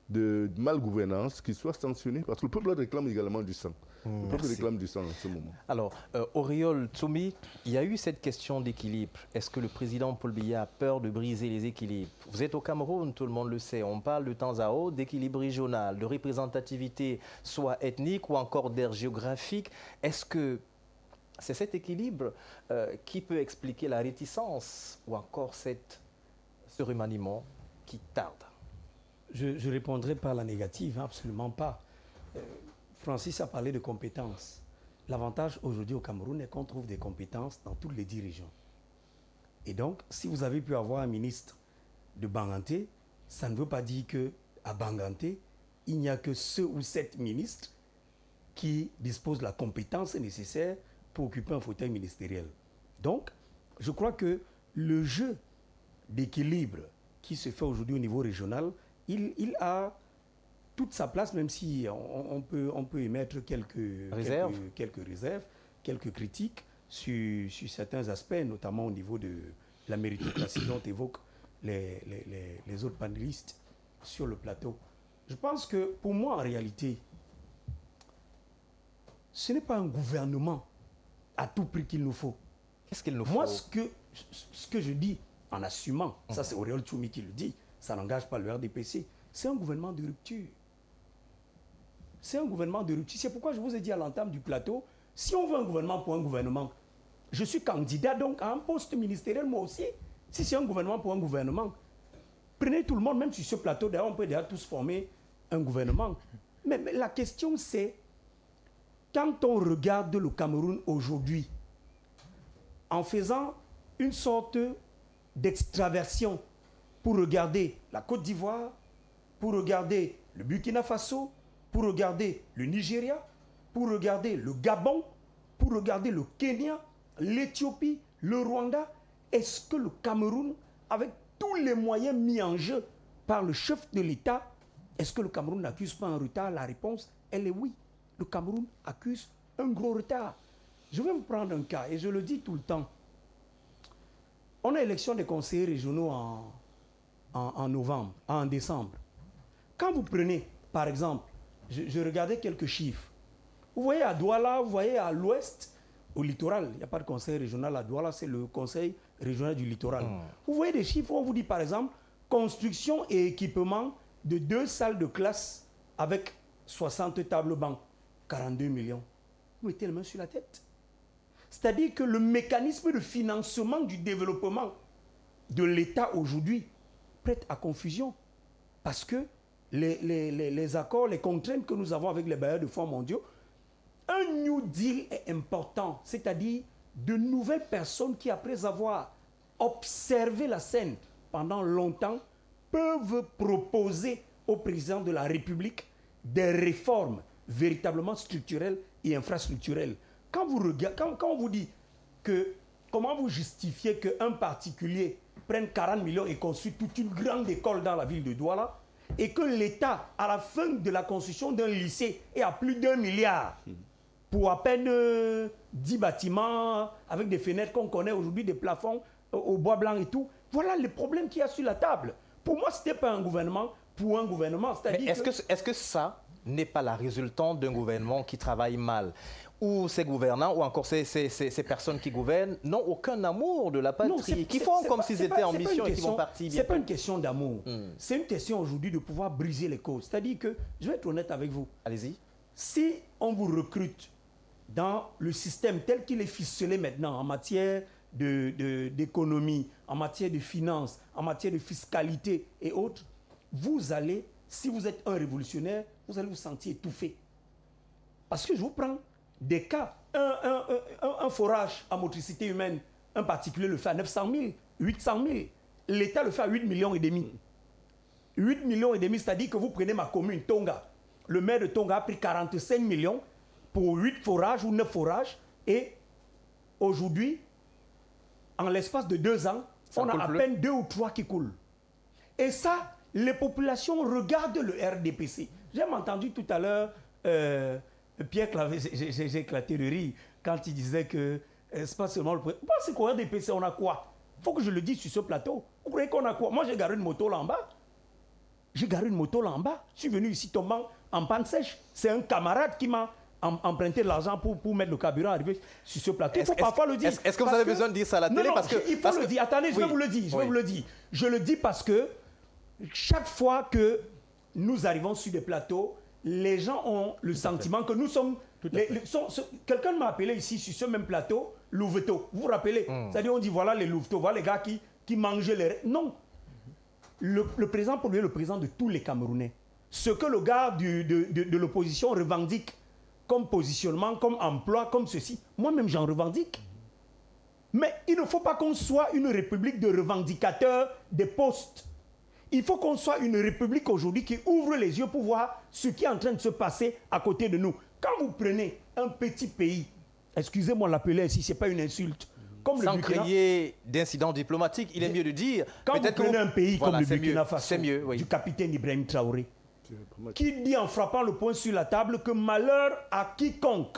de malgouvernance, qui soient sanctionnés, parce que le peuple réclame également du sang. Le peuple réclame du sang en ce moment. Alors, Auriol Tsoumi, il y a eu cette question d'équilibre. Est-ce que le président Paul Biya a peur de briser les équilibres? Vous êtes au Cameroun, tout le monde le sait. On parle de temps à autre d'équilibre régional, de représentativité, soit ethnique ou encore d'aire géographique. Est-ce que c'est cet équilibre qui peut expliquer la réticence ou encore ce remaniement qui tarde? Je répondrai par la négative, absolument pas. Francis a parlé de compétences. L'avantage aujourd'hui au Cameroun est qu'on trouve des compétences dans toutes les 10 régions. Et donc, si vous avez pu avoir un ministre de Banganté, ça ne veut pas dire qu'à Banganté, il n'y a que ce ou cette ministre qui dispose de la compétence nécessaire pour occuper un fauteuil ministériel. Donc, je crois que le jeu d'équilibre qui se fait aujourd'hui au niveau régional, il a toute sa place, même si on peut émettre quelques réserves, quelques critiques sur certains aspects, notamment au niveau de la méritocratie dont évoquent les autres panélistes sur le plateau. Je pense que pour moi, en réalité, ce n'est pas un gouvernement à tout prix qu'il nous faut. Qu'est-ce qu'il nous faut? Moi, ce que je dis, en assumant, ça c'est Auriol Tsoumi qui le dit, ça n'engage pas le RDPC, c'est un gouvernement de rupture. C'est un gouvernement de rupture. C'est pourquoi je vous ai dit à l'entame du plateau, si on veut un gouvernement pour un gouvernement, je suis candidat donc à un poste ministériel moi aussi. Si c'est un gouvernement pour un gouvernement, prenez tout le monde, même sur ce plateau, d'ailleurs on peut déjà tous former un gouvernement. Mais la question c'est, quand on regarde le Cameroun aujourd'hui, en faisant une sorte d'extraversion pour regarder la Côte d'Ivoire, pour regarder le Burkina Faso, pour regarder le Nigeria, pour regarder le Gabon, pour regarder le Kenya, l'Éthiopie, le Rwanda, est-ce que le Cameroun, avec tous les moyens mis en jeu par le chef de l'État, est-ce que le Cameroun n'accuse pas un retard? La réponse, elle est oui. Le Cameroun accuse un gros retard. Je vais vous prendre un cas, et je le dis tout le temps. On a élection des conseillers régionaux en décembre. Quand vous prenez, par exemple, je regardais quelques chiffres. Vous voyez à Douala, vous voyez à l'ouest, au littoral, il n'y a pas de conseil régional à Douala, c'est le conseil régional du littoral. Vous voyez des chiffres où on vous dit par exemple, construction et équipement de 2 salles de classe avec 60 tables bancs, 42 millions. Vous mettez les mains sur la tête. C'est-à-dire que le mécanisme de financement du développement de l'État aujourd'hui prête à confusion. Parce que les accords, les contraintes que nous avons avec les bailleurs de fonds mondiaux, un New Deal est important, c'est-à-dire de nouvelles personnes qui, après avoir observé la scène pendant longtemps, peuvent proposer au président de la République des réformes véritablement structurelles et infrastructurelles. Quand on vous dit que, comment vous justifiez qu'un particulier prenne 40 millions et construise toute une grande école dans la ville de Douala, et que l'État, à la fin de la construction d'un lycée, est à plus d'1 milliard pour à peine 10 bâtiments avec des fenêtres qu'on connaît aujourd'hui, des plafonds au bois blanc et tout. Voilà les problèmes qu'il y a sur la table. Pour moi, ce n'était pas un gouvernement pour un gouvernement. Mais est-ce que ça n'est pas la résultante d'un gouvernement qui travaille mal, où ces gouvernants ou encore ces personnes qui gouvernent n'ont aucun amour de la patrie, qui font comme s'ils étaient en mission et qui vont partir bientôt. Ce n'est pas une question d'amour. C'est une question aujourd'hui de pouvoir briser les causes. C'est-à-dire que, je vais être honnête avec vous. Allez-y. Si on vous recrute dans le système tel qu'il est ficelé maintenant en matière d'économie, en matière de finances, en matière de fiscalité et autres, vous allez, si vous êtes un révolutionnaire, vous allez vous sentir étouffé. Parce que je vous prends des cas. Un forage à motricité humaine, un particulier le fait à 900 000, 800 000. L'État le fait à 8,5 millions. 8,5 millions, c'est-à-dire que vous prenez ma commune, Tonga. Le maire de Tonga a pris 45 millions pour 8 forages ou 9 forages. Et aujourd'hui, en l'espace de 2 ans, on a à peine 2 ou 3 qui coulent. Et ça, les populations regardent le RDPC. J'ai entendu tout à l'heure Pierre Claver, j'ai éclaté de rire quand il disait que c'est pas seulement le président. C'est qu'au RDPC, on a quoi? Il faut que je le dise sur ce plateau. Vous croyez qu'on a quoi? Moi, j'ai garé une moto là en bas. Je suis venu ici tombant en panne sèche. C'est un camarade qui m'a emprunté de l'argent pour mettre le carburant arrivé sur ce plateau. Il faut parfois le dire. Est-ce que vous avez besoin de dire ça à la télé? Non, il faut le dire. Attendez, je vais vous le dire. Je le dis parce que chaque fois que nous arrivons sur des plateaux, les gens ont le sentiment que nous sommes... Quelqu'un m'a appelé ici sur ce même plateau, Louveteau. Vous vous rappelez? C'est-à-dire on dit voilà les Louveteaux, voilà les gars qui mangeaient les... Non. Le président, pour lui, est le président de tous les Camerounais. Ce que le gars de l'opposition revendique comme positionnement, comme emploi, comme ceci, moi-même j'en revendique. Mais il ne faut pas qu'on soit une république de revendicateurs des postes. Il faut qu'on soit une république aujourd'hui qui ouvre les yeux pour voir ce qui est en train de se passer à côté de nous. Quand vous prenez un petit pays, excusez-moi de l'appeler ainsi, ce n'est pas une insulte. Comme sans créer d'incidents diplomatiques, il est mieux de dire... Quand vous prenez un pays comme le Burkina Faso, oui, du capitaine Ibrahim Traoré, qui dit en frappant le poing sur la table que malheur à quiconque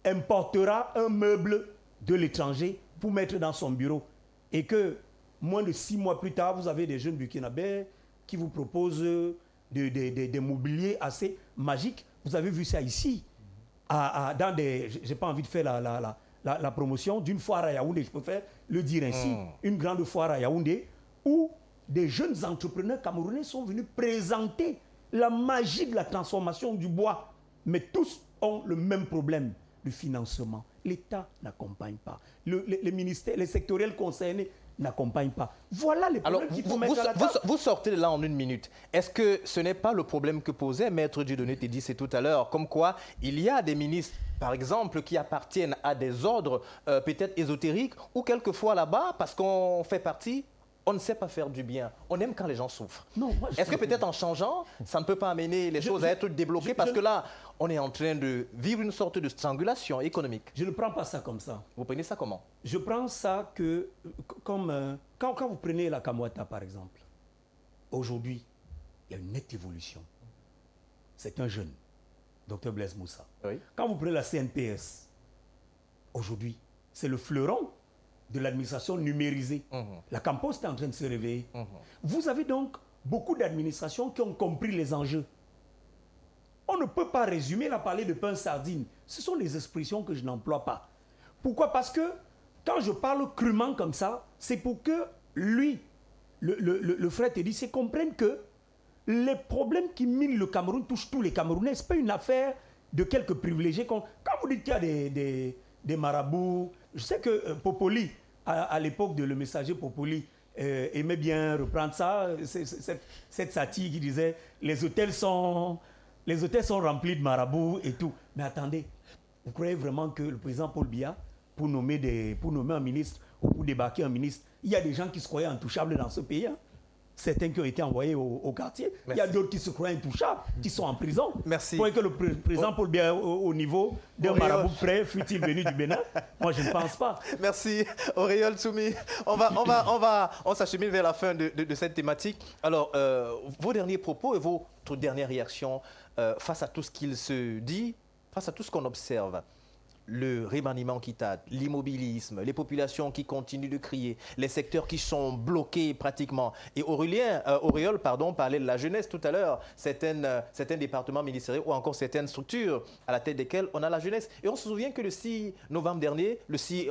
importera un meuble de l'étranger pour mettre dans son bureau. Et que moins de 6 mois plus tard, vous avez des jeunes burkinabés qui vous proposent des mobiliers assez magiques. Vous avez vu ça ici. Dans des, je n'ai pas envie de faire la promotion d'une foire à Yaoundé, je préfère le dire ainsi. Une grande foire à Yaoundé où des jeunes entrepreneurs camerounais sont venus présenter la magie de la transformation du bois. Mais tous ont le même problème, le financement. L'État n'accompagne pas. Les ministères, les sectoriels concernés n'accompagnent pas. Voilà les problèmes qu'il faut mettre à la table. Vous sortez de là en 1 minute. Est-ce que ce n'est pas le problème que posait Maître Dieudonné Tédissé tout à l'heure, comme quoi il y a des ministres, par exemple, qui appartiennent à des ordres peut-être ésotériques, ou quelquefois là-bas, parce qu'on fait partie, on ne sait pas faire du bien. On aime quand les gens souffrent. Est-ce que peut-être en changeant, ça ne peut pas amener les choses à être débloquées? Parce que là, on est en train de vivre une sorte de strangulation économique. Je ne prends pas ça comme ça. Vous prenez ça comment? Je prends ça comme... Quand vous prenez la Kamwata, par exemple, aujourd'hui, il y a une nette évolution. C'est un jeune, Dr Blaise Moussa. Oui. Quand vous prenez la CNPS, aujourd'hui, c'est le fleuron de l'administration numérisée. La Campost est en train de se réveiller. Vous avez donc beaucoup d'administrations qui ont compris les enjeux. On ne peut pas résumer la parler de pain sardine. Ce sont des expressions que je n'emploie pas. Pourquoi? Parce que quand je parle crûment comme ça, c'est pour que lui, le frère Tédissé, comprenne que les problèmes qui minent le Cameroun touchent tous les Camerounais. Ce n'est pas une affaire de quelques privilégiés. Quand vous dites qu'il y a des marabouts, je sais que Popoli, à l'époque de Le Messager, Popoli aimait bien reprendre ça, cette satire qui disait les hôtels sont remplis de marabouts et tout. Mais attendez, vous croyez vraiment que le président Paul Biya, pour nommer un ministre ou pour débarquer un ministre, il y a des gens qui se croyaient intouchables dans ce pays, hein? certains qui ont été envoyés au quartier. Il y a d'autres qui se croient intouchables, qui sont en prison. Merci. Pour que le président Paul Biya au niveau d'un marabout près, fut-il venu du Bénin? Moi, je ne pense pas. Merci, Auréole Soumi. On s'achemine vers la fin de cette thématique. Alors, vos derniers propos et votre dernière réaction face à tout ce qu'il se dit, face à tout ce qu'on observe. Le remaniement qui tarde, l'immobilisme, les populations qui continuent de crier, les secteurs qui sont bloqués pratiquement. Et Auréole parlait de la jeunesse tout à l'heure, certains départements ministériels ou encore certaines structures à la tête desquelles on a la jeunesse. Et on se souvient que le 6 novembre dernier, le 6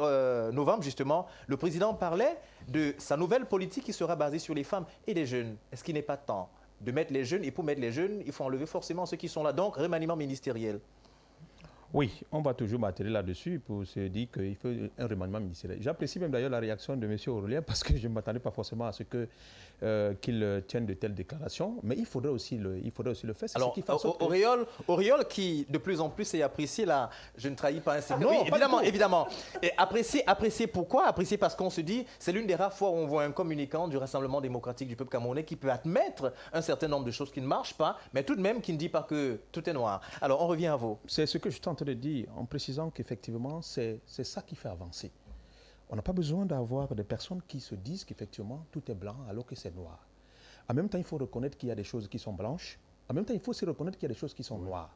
novembre justement, le président parlait de sa nouvelle politique qui sera basée sur les femmes et les jeunes. Est-ce qu'il n'est pas temps de mettre les jeunes? Et pour mettre les jeunes, il faut enlever forcément ceux qui sont là. Donc, remaniement ministériel. Oui, on va toujours m'atterrir là-dessus pour se dire qu'il faut un remaniement ministériel. J'apprécie même d'ailleurs la réaction de M. Aurélien parce que je ne m'attendais pas forcément à ce qu'il tienne de telles déclarations, mais il faudrait aussi le faire. Alors, Auréole qui de plus en plus est apprécié là, je ne trahis pas un secret. Non, Oui, évidemment. Et apprécié pourquoi? Apprécié parce qu'on se dit, c'est l'une des rares fois où on voit un communicant du Rassemblement démocratique du peuple camerounais qui peut admettre un certain nombre de choses qui ne marchent pas, mais tout de même qui ne dit pas que tout est noir. Alors, on revient à vous. C'est ce que je suis en train de dire, en précisant qu'effectivement, c'est ça qui fait avancer. On n'a pas besoin d'avoir des personnes qui se disent qu'effectivement, tout est blanc alors que c'est noir. En même temps, il faut reconnaître qu'il y a des choses qui sont blanches. En même temps, il faut aussi reconnaître qu'il y a des choses qui sont noires.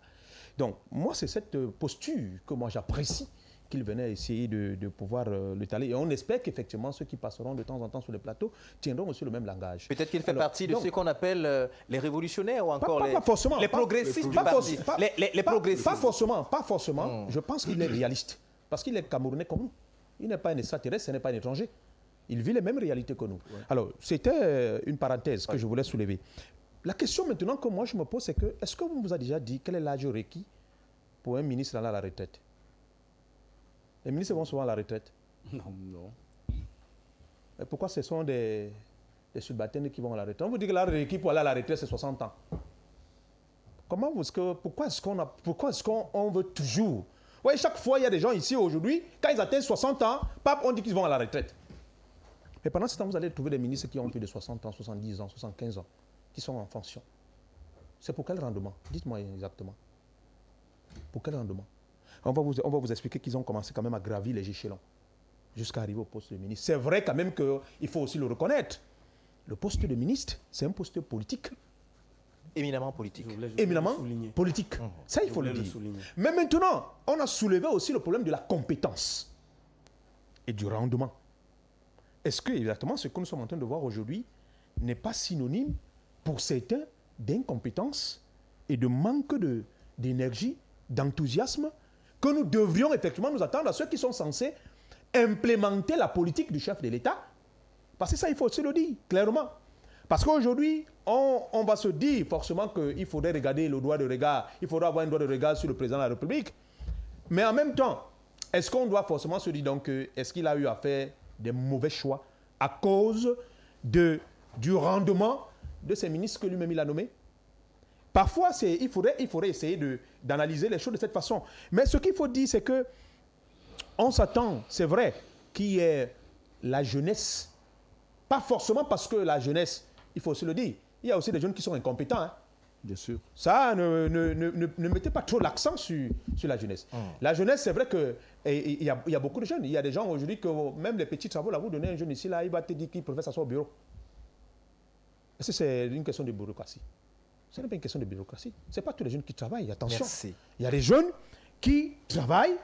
Donc, moi, c'est cette posture que moi j'apprécie qu'il venait essayer de pouvoir l'étaler. Et on espère qu'effectivement, ceux qui passeront de temps en temps sur le plateau tiendront aussi le même langage. Peut-être qu'il fait partie de ceux qu'on appelle les révolutionnaires ou encore pas forcément, les progressistes du parti. Les progressistes. Pas forcément. Je pense qu'il est réaliste. Parce qu'il est Camerounais comme nous. Il n'est pas un extraterrestre, ce n'est pas un étranger. Il vit les mêmes réalités que nous. Ouais. Alors, c'était une parenthèse que je voulais soulever. La question maintenant que moi je me pose, c'est que, est-ce qu'on vous a déjà dit quel est l'âge requis pour un ministre aller à la retraite? Les ministres vont souvent à la retraite. Non. Et pourquoi ce sont des subalternes qui vont à la retraite? On vous dit que l'âge requis pour aller à la retraite, c'est 60 ans. Pourquoi est-ce qu'on veut toujours... Oui, chaque fois, il y a des gens ici aujourd'hui, quand ils atteignent 60 ans, on dit qu'ils vont à la retraite. Mais pendant ce temps, vous allez trouver des ministres qui ont plus de 60 ans, 70 ans, 75 ans, qui sont en fonction. C'est pour quel rendement? Dites-moi exactement. Pour quel rendement? On va vous expliquer qu'ils ont commencé quand même à gravir les échelons jusqu'à arriver au poste de ministre. C'est vrai quand même qu'il faut aussi le reconnaître. Le poste de ministre, c'est un poste politique. Éminemment politique. Éminemment politique. Ça, il faut le dire. Mais maintenant, on a soulevé aussi le problème de la compétence et du rendement. Est-ce que exactement ce que nous sommes en train de voir aujourd'hui n'est pas synonyme pour certains d'incompétence et de manque d'énergie, d'enthousiasme, que nous devrions effectivement nous attendre à ceux qui sont censés implémenter la politique du chef de l'État? Parce que ça, il faut aussi le dire clairement. Parce qu'aujourd'hui, on va se dire forcément qu'il faudrait regarder le droit de regard, il faudra avoir un droit de regard sur le président de la République. Mais en même temps, est-ce qu'on doit forcément se dire donc est-ce qu'il a eu à faire des mauvais choix à cause du rendement de ces ministres que lui-même il a nommés? Parfois, il faudrait essayer d'analyser les choses de cette façon. Mais ce qu'il faut dire, c'est que on s'attend, c'est vrai, qu'il y ait la jeunesse. Pas forcément parce que la jeunesse, il faut aussi le dire, il y a aussi des jeunes qui sont incompétents. Hein. Bien sûr. Ça, ne mettez pas trop l'accent sur la jeunesse. La jeunesse, c'est vrai qu'il y a beaucoup de jeunes. Il y a des gens aujourd'hui que même les petits travaux, là, vous donnez un jeune ici, là, il va te dire qu'il préfère s'asseoir au bureau. Est-ce que c'est une question de bureaucratie? Ce n'est pas une question de bureaucratie. Ce n'est pas tous les jeunes qui travaillent, attention. Merci. Il y a des jeunes qui travaillent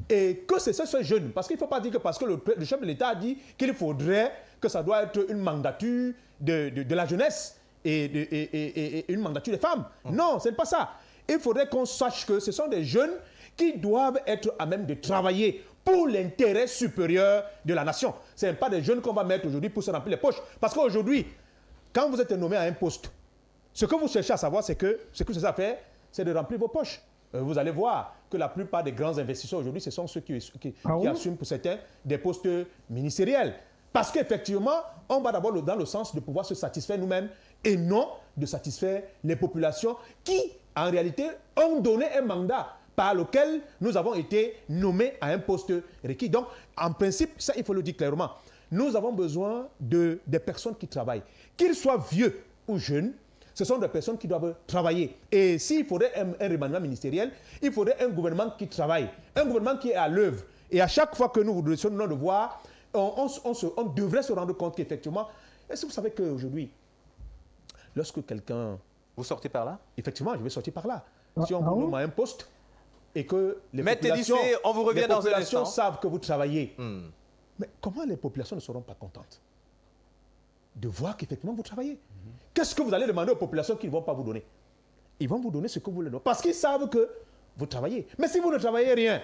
et que c'est ce jeune. Parce qu'il ne faut pas dire que parce que le chef de l'État a dit qu'il faudrait que ça doit être une mandature de la jeunesse et une mandature des femmes. Non, ce n'est pas ça. Il faudrait qu'on sache que ce sont des jeunes qui doivent être à même de travailler pour l'intérêt supérieur de la nation. Ce n'est pas des jeunes qu'on va mettre aujourd'hui pour se remplir les poches. Parce qu'aujourd'hui, quand vous êtes nommé à un poste, ce que vous cherchez à savoir, c'est que ce que ça fait, c'est de remplir vos poches. Vous allez voir que la plupart des grands investisseurs aujourd'hui, ce sont ceux qui assument pour certains des postes ministériels. Parce qu'effectivement, on va d'abord dans le sens de pouvoir se satisfaire nous-mêmes et non de satisfaire les populations qui, en réalité, ont donné un mandat par lequel nous avons été nommés à un poste requis. Donc, en principe, ça, il faut le dire clairement. Nous avons besoin des personnes qui travaillent. Qu'ils soient vieux ou jeunes, ce sont des personnes qui doivent travailler. Et s'il faudrait un remaniement ministériel, il faudrait un gouvernement qui travaille, un gouvernement qui est à l'œuvre. Et à chaque fois que nous vous donnons de voir, on devrait se rendre compte qu'effectivement, est-ce que vous savez qu'aujourd'hui, lorsque quelqu'un... Vous sortez par là? Effectivement, je vais sortir par là. Si on vous nomme à un poste et que les Maître populations, Teddyssé, on vous revient les dans un populations instant. savent que vous travaillez, mais comment les populations ne seront pas contentes de voir qu'effectivement vous travaillez? Qu'est-ce que vous allez demander aux populations qu'ils ne vont pas vous donner? Ils vont vous donner ce que vous leur donnez. Parce qu'ils savent que vous travaillez. Mais si vous ne travaillez rien,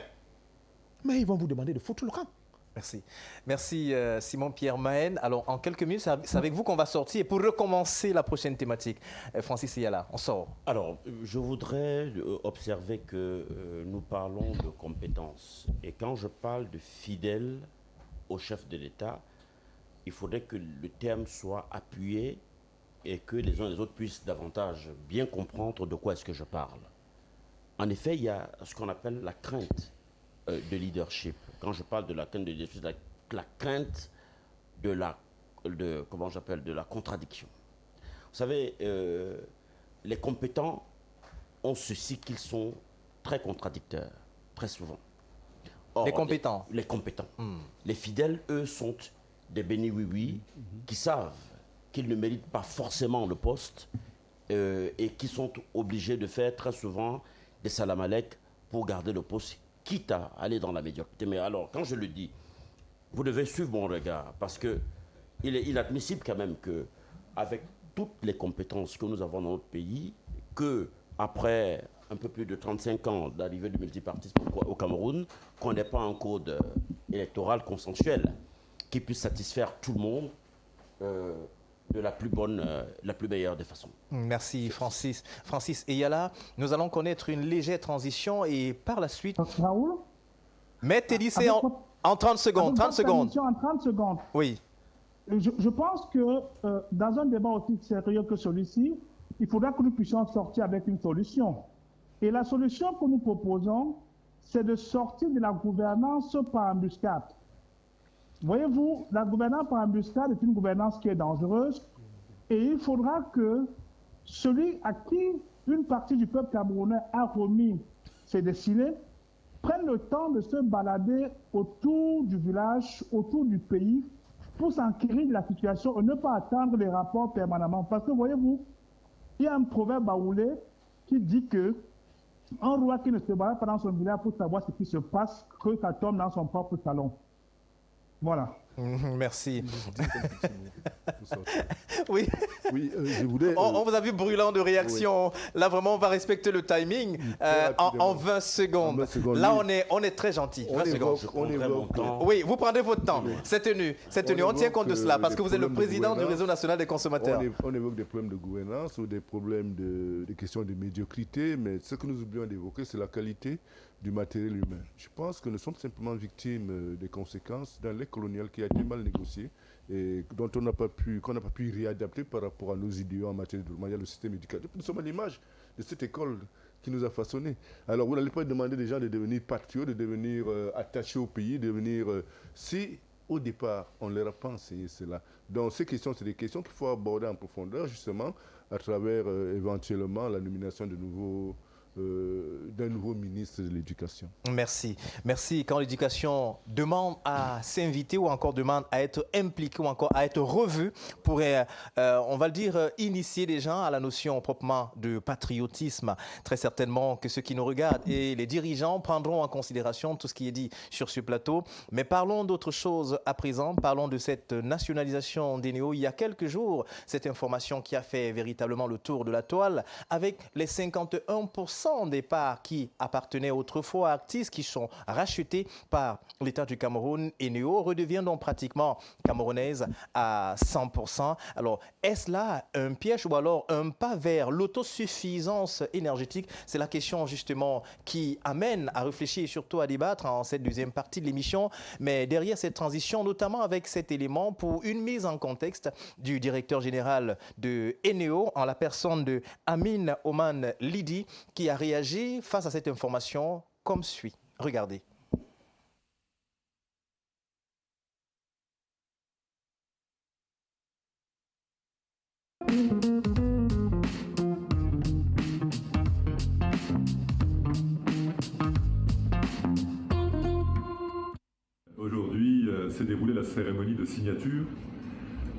mais ils vont vous demander de foutre le camp. Merci. Merci Simon-Pierre Mahen. Alors, en quelques minutes, c'est avec vous qu'on va sortir. Et pour recommencer la prochaine thématique, Francis Eyala, on sort. Alors, je voudrais observer que nous parlons de compétences. Et quand je parle de fidèle au chef de l'État, il faudrait que le terme soit appuyé et que les uns et les autres puissent davantage bien comprendre de quoi est-ce que je parle. En effet, il y a ce qu'on appelle la crainte de leadership. Quand je parle de la crainte de leadership, la crainte de la contradiction. Vous savez, les compétents ont ceci qu'ils sont très contradicteurs, très souvent. Or, les compétents. Les compétents. Les fidèles, eux, sont des bénis oui-oui qui savent qu'ils ne méritent pas forcément le poste et qui sont obligés de faire très souvent des salamalek pour garder le poste, quitte à aller dans la médiocrité. Mais alors, quand je le dis, vous devez suivre mon regard, parce qu'il est inadmissible quand même qu'avec toutes les compétences que nous avons dans notre pays, qu'après un peu plus de 35 ans d'arrivée du multipartisme au Cameroun, qu'on n'ait pas un code électoral consensuel qui puisse satisfaire tout le monde de la plus meilleure des façons. Merci Francis. Francis Eyala, nous allons connaître une légère transition et par la suite... Raoul, Maître Teddyssé en 30 secondes. 30 secondes. En 30 secondes. Oui. Je pense que dans un débat aussi sérieux que celui-ci, il faudra que nous puissions sortir avec une solution. Et la solution que nous proposons, c'est de sortir de la gouvernance par embuscade. Voyez-vous, la gouvernance par embuscade est une gouvernance qui est dangereuse et il faudra que celui à qui une partie du peuple camerounais a remis ses destinées prenne le temps de se balader autour du village, autour du pays, pour s'enquérir de la situation et ne pas attendre les rapports permanemment. Parce que, voyez-vous, il y a un proverbe baoulé qui dit que un roi qui ne se balade pas dans son village pour savoir ce qui se passe, que ça tombe dans son propre salon. Voilà. Merci. Oui. Oui, je voulais... On vous a vu brûlant de réaction. Oui. Là, vraiment, on va respecter le timing en 20 secondes. Là, on est très gentil. 20 secondes. Oui, vous prenez votre temps. Oui. C'est tenu. On tient compte de cela parce que vous êtes le président du Réseau national des consommateurs. On évoque des problèmes de gouvernance ou des problèmes des questions de médiocrité, mais ce que nous oublions d'évoquer, c'est la qualité du matériel humain. Je pense que nous sommes simplement victimes des conséquences d'un lait colonial qui a été mal négocié et dont qu'on n'a pas pu réadapter par rapport à nos idéaux en matière de développement. Il y a le système éducatif. Nous sommes à l'image de cette école qui nous a façonnés. Alors, vous n'allez pas demander des gens de devenir patriotes, de devenir attachés au pays, de devenir... si, au départ, on ne leur a pas enseigné cela. Donc, ces questions, c'est des questions qu'il faut aborder en profondeur, justement, à travers éventuellement la nomination d'un nouveau ministre de l'Éducation. Merci. Merci. Quand l'éducation demande à s'inviter ou encore demande à être impliquée ou encore à être revue pour, on va le dire, initier les gens à la notion proprement de patriotisme, très certainement que ceux qui nous regardent et les dirigeants prendront en considération tout ce qui est dit sur ce plateau. Mais parlons d'autre chose à présent. Parlons de cette nationalisation d'Eneo. Il y a quelques jours, cette information qui a fait véritablement le tour de la toile avec les 51% des parts qui appartenaient autrefois à Actis, qui sont rachetés par l'État du Cameroun. Eneo redevient donc pratiquement camerounaise à 100%. Alors, est-ce là un piège ou alors un pas vers l'autosuffisance énergétique? C'est la question justement qui amène à réfléchir et surtout à débattre en cette deuxième partie de l'émission. Mais derrière cette transition, notamment avec cet élément pour une mise en contexte du directeur général de Eneo en la personne de Amin Oman Lidi, qui a réagi face à cette information comme suit. Regardez. Aujourd'hui s'est déroulée la cérémonie de signature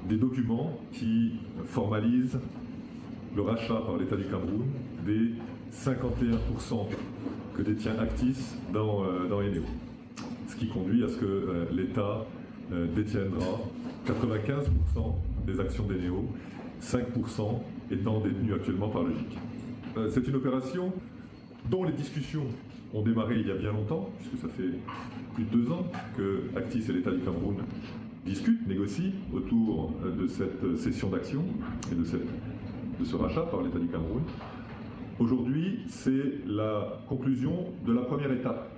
des documents qui formalisent le rachat par l'État du Cameroun des 51% que détient Actis dans Eneo. Ce qui conduit à ce que l'État détiendra 95% des actions d'Eneo, 5% étant détenues actuellement par le GIC. C'est une opération dont les discussions ont démarré il y a bien longtemps, puisque ça fait plus de 2 ans que Actis et l'État du Cameroun discutent, négocient autour de cette cession d'actions et de ce rachat par l'État du Cameroun. Aujourd'hui, c'est la conclusion de la première étape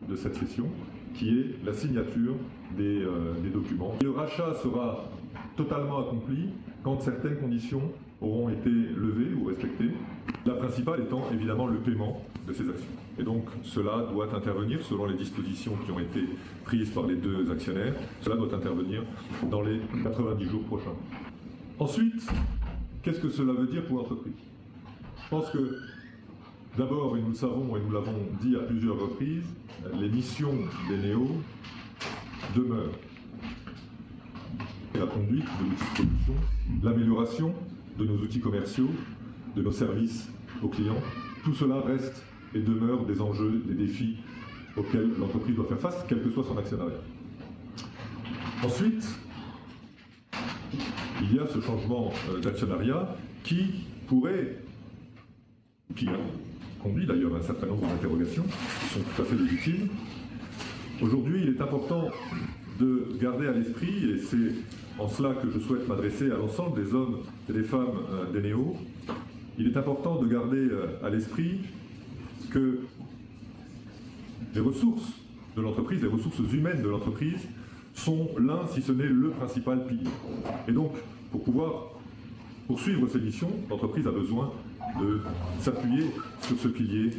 de cette cession, qui est la signature des documents. Le rachat sera totalement accompli quand certaines conditions auront été levées ou respectées, la principale étant évidemment le paiement de ces actions. Et donc cela doit intervenir selon les dispositions qui ont été prises par les 2 actionnaires, cela doit intervenir dans les 90 jours prochains. Ensuite, qu'est-ce que cela veut dire pour l'entreprise? Je pense que d'abord, et nous le savons et nous l'avons dit à plusieurs reprises, les missions d'Eneo demeurent. La conduite de l'outil de production, l'amélioration de nos outils commerciaux, de nos services aux clients, tout cela reste et demeure des enjeux, des défis auxquels l'entreprise doit faire face, quel que soit son actionnariat. Ensuite, il y a ce changement d'actionnariat qui pourrait, qui conduit d'ailleurs à un certain nombre d'interrogations qui sont tout à fait légitimes. Aujourd'hui, il est important de garder à l'esprit, et c'est en cela que je souhaite m'adresser à l'ensemble des hommes et des femmes d'Eneo, il est important de garder à l'esprit que les ressources de l'entreprise, les ressources humaines de l'entreprise, sont l'un, si ce n'est le principal pilier. Et donc, pour pouvoir poursuivre ces missions, l'entreprise a besoin de s'appuyer sur ce pilier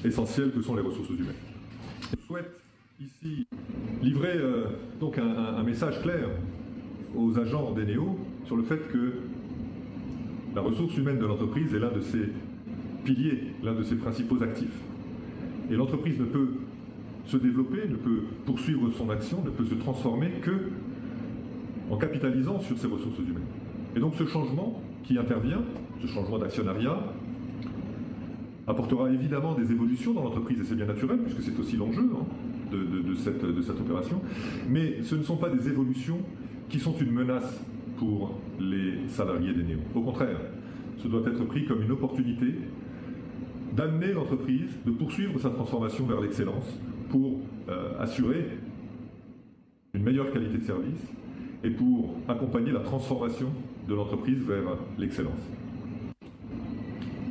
essentiel que sont les ressources humaines. Je souhaite ici livrer donc un message clair aux agents d'Eneo sur le fait que la ressource humaine de l'entreprise est l'un de ses piliers, l'un de ses principaux actifs. Et l'entreprise ne peut se développer, ne peut poursuivre son action, ne peut se transformer que en capitalisant sur ces ressources humaines. Et donc ce changement qui intervient, ce changement d'actionnariat, apportera évidemment des évolutions dans l'entreprise, et c'est bien naturel, puisque c'est aussi l'enjeu de cette opération, mais ce ne sont pas des évolutions qui sont une menace pour les salariés d'Eneo. Au contraire, ce doit être pris comme une opportunité d'amener l'entreprise, de poursuivre sa transformation vers l'excellence pour assurer une meilleure qualité de service et pour accompagner la transformation de l'entreprise vers l'excellence.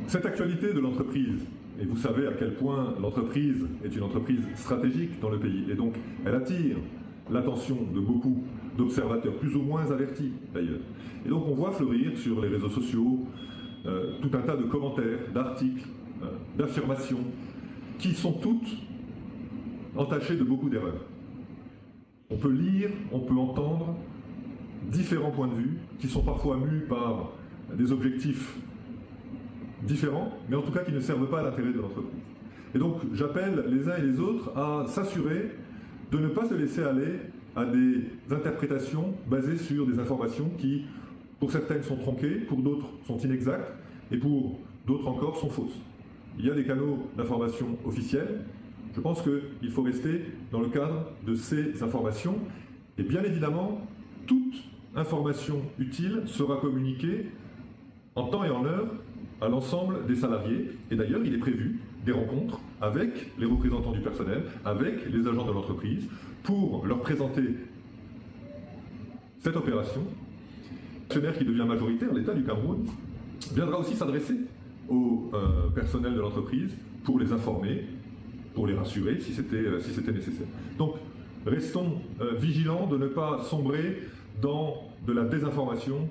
Cette actualité de l'entreprise, et vous savez à quel point l'entreprise est une entreprise stratégique dans le pays, et donc elle attire l'attention de beaucoup d'observateurs, plus ou moins avertis d'ailleurs. Et donc on voit fleurir sur les réseaux sociaux tout un tas de commentaires, d'articles, d'affirmations, qui sont toutes entachées de beaucoup d'erreurs. On peut lire, on peut entendre différents points de vue, qui sont parfois mus par des objectifs différents, mais en tout cas qui ne servent pas à l'intérêt de l'entreprise. Et donc j'appelle les uns et les autres à s'assurer de ne pas se laisser aller à des interprétations basées sur des informations qui, pour certaines, sont tronquées, pour d'autres sont inexactes, et pour d'autres encore sont fausses. Il y a des canaux d'information officiels. Je pense qu'il faut rester dans le cadre de ces informations, et bien évidemment, toute information utile sera communiquée en temps et en heure à l'ensemble des salariés, et d'ailleurs il est prévu des rencontres avec les représentants du personnel, avec les agents de l'entreprise, pour leur présenter cette opération. L'actionnaire qui devient majoritaire, l'État du Cameroun, viendra aussi s'adresser au personnel de l'entreprise pour les informer, pour les rassurer si c'était nécessaire. Donc restons vigilants de ne pas sombrer dans de la désinformation.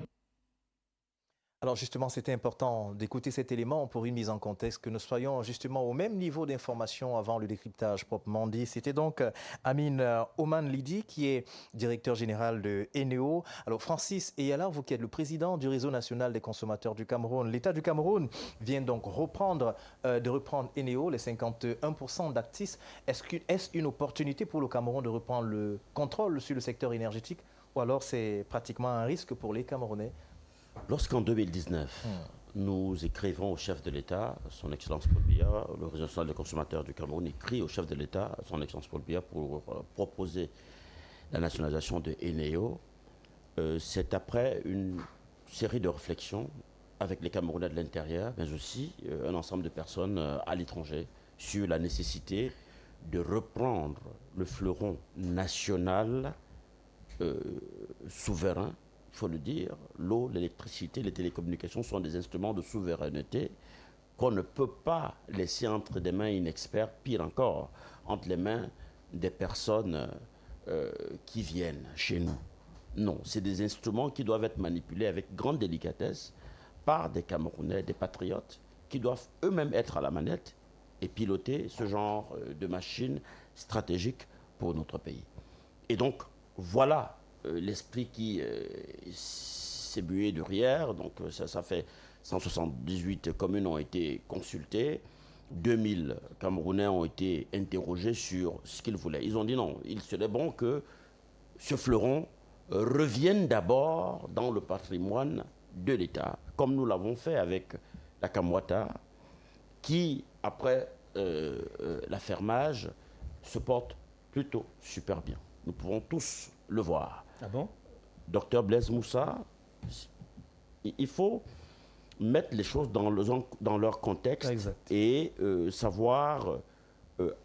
Alors justement, c'était important d'écouter cet élément pour une mise en contexte, que nous soyons justement au même niveau d'information avant le décryptage proprement dit. C'était donc Amin Oman Lidi, qui est directeur général de Eneo. Alors Francis Eyala, vous qui êtes le président du réseau national des consommateurs du Cameroun. L'État du Cameroun vient donc de reprendre Eneo, les 51% d'actifs. Est-ce une opportunité pour le Cameroun de reprendre le contrôle sur le secteur énergétique, ou alors c'est pratiquement un risque pour les Camerounais? Lorsqu'en 2019, nous écrivons au chef de l'État, son Excellence Paul Biya, le réseau national des consommateurs du Cameroun écrit au chef de l'État, son Excellence Paul Biya, pour proposer la nationalisation de Eneo, c'est après une série de réflexions avec les Camerounais de l'intérieur, mais aussi un ensemble de personnes à l'étranger, sur la nécessité de reprendre le fleuron national souverain. Il faut le dire, l'eau, l'électricité, les télécommunications sont des instruments de souveraineté qu'on ne peut pas laisser entre des mains inexpertes, pire encore, entre les mains des personnes qui viennent chez nous. Non, c'est des instruments qui doivent être manipulés avec grande délicatesse par des Camerounais, des patriotes, qui doivent eux-mêmes être à la manette et piloter ce genre de machine stratégique pour notre pays. Et donc, voilà l'esprit qui s'est bué derrière. Donc ça fait 178 communes ont été consultées, 2000 Camerounais ont été interrogés sur ce qu'ils voulaient. Ils ont dit non, il serait bon que ce fleuron revienne d'abord dans le patrimoine de l'État, comme nous l'avons fait avec la Camouata, qui, après l'affermage, se porte plutôt super bien. Nous pouvons tous le voir. Ah bon? Docteur Blaise Moussa, il faut mettre les choses dans leur contexte et savoir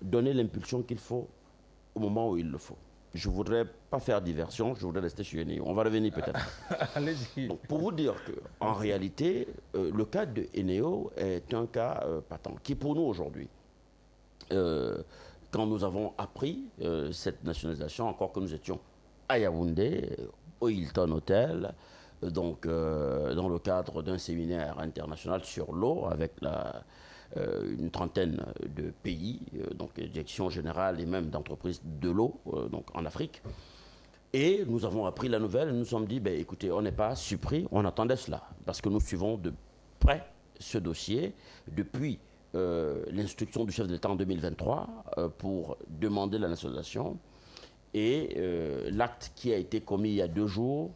donner l'impulsion qu'il faut au moment où il le faut. Je ne voudrais pas faire diversion, je voudrais rester sur Eneo. On va revenir peut-être. Allez-y. Donc, pour vous dire qu'en réalité, le cas de Eneo est un cas patent, qui pour nous aujourd'hui, quand nous avons appris cette nationalisation, encore que nous étions à Yaoundé, au Hilton Hotel, donc dans le cadre d'un séminaire international sur l'eau avec une trentaine de pays, donc direction générale et même d'entreprises de l'eau donc en Afrique. Et nous avons appris la nouvelle et nous nous sommes dit, ben, écoutez, on n'est pas surpris, on attendait cela, parce que nous suivons de près ce dossier depuis l'instruction du chef de l'État en 2023 pour demander la nationalisation. Et l'acte qui a été commis il y a 2 jours,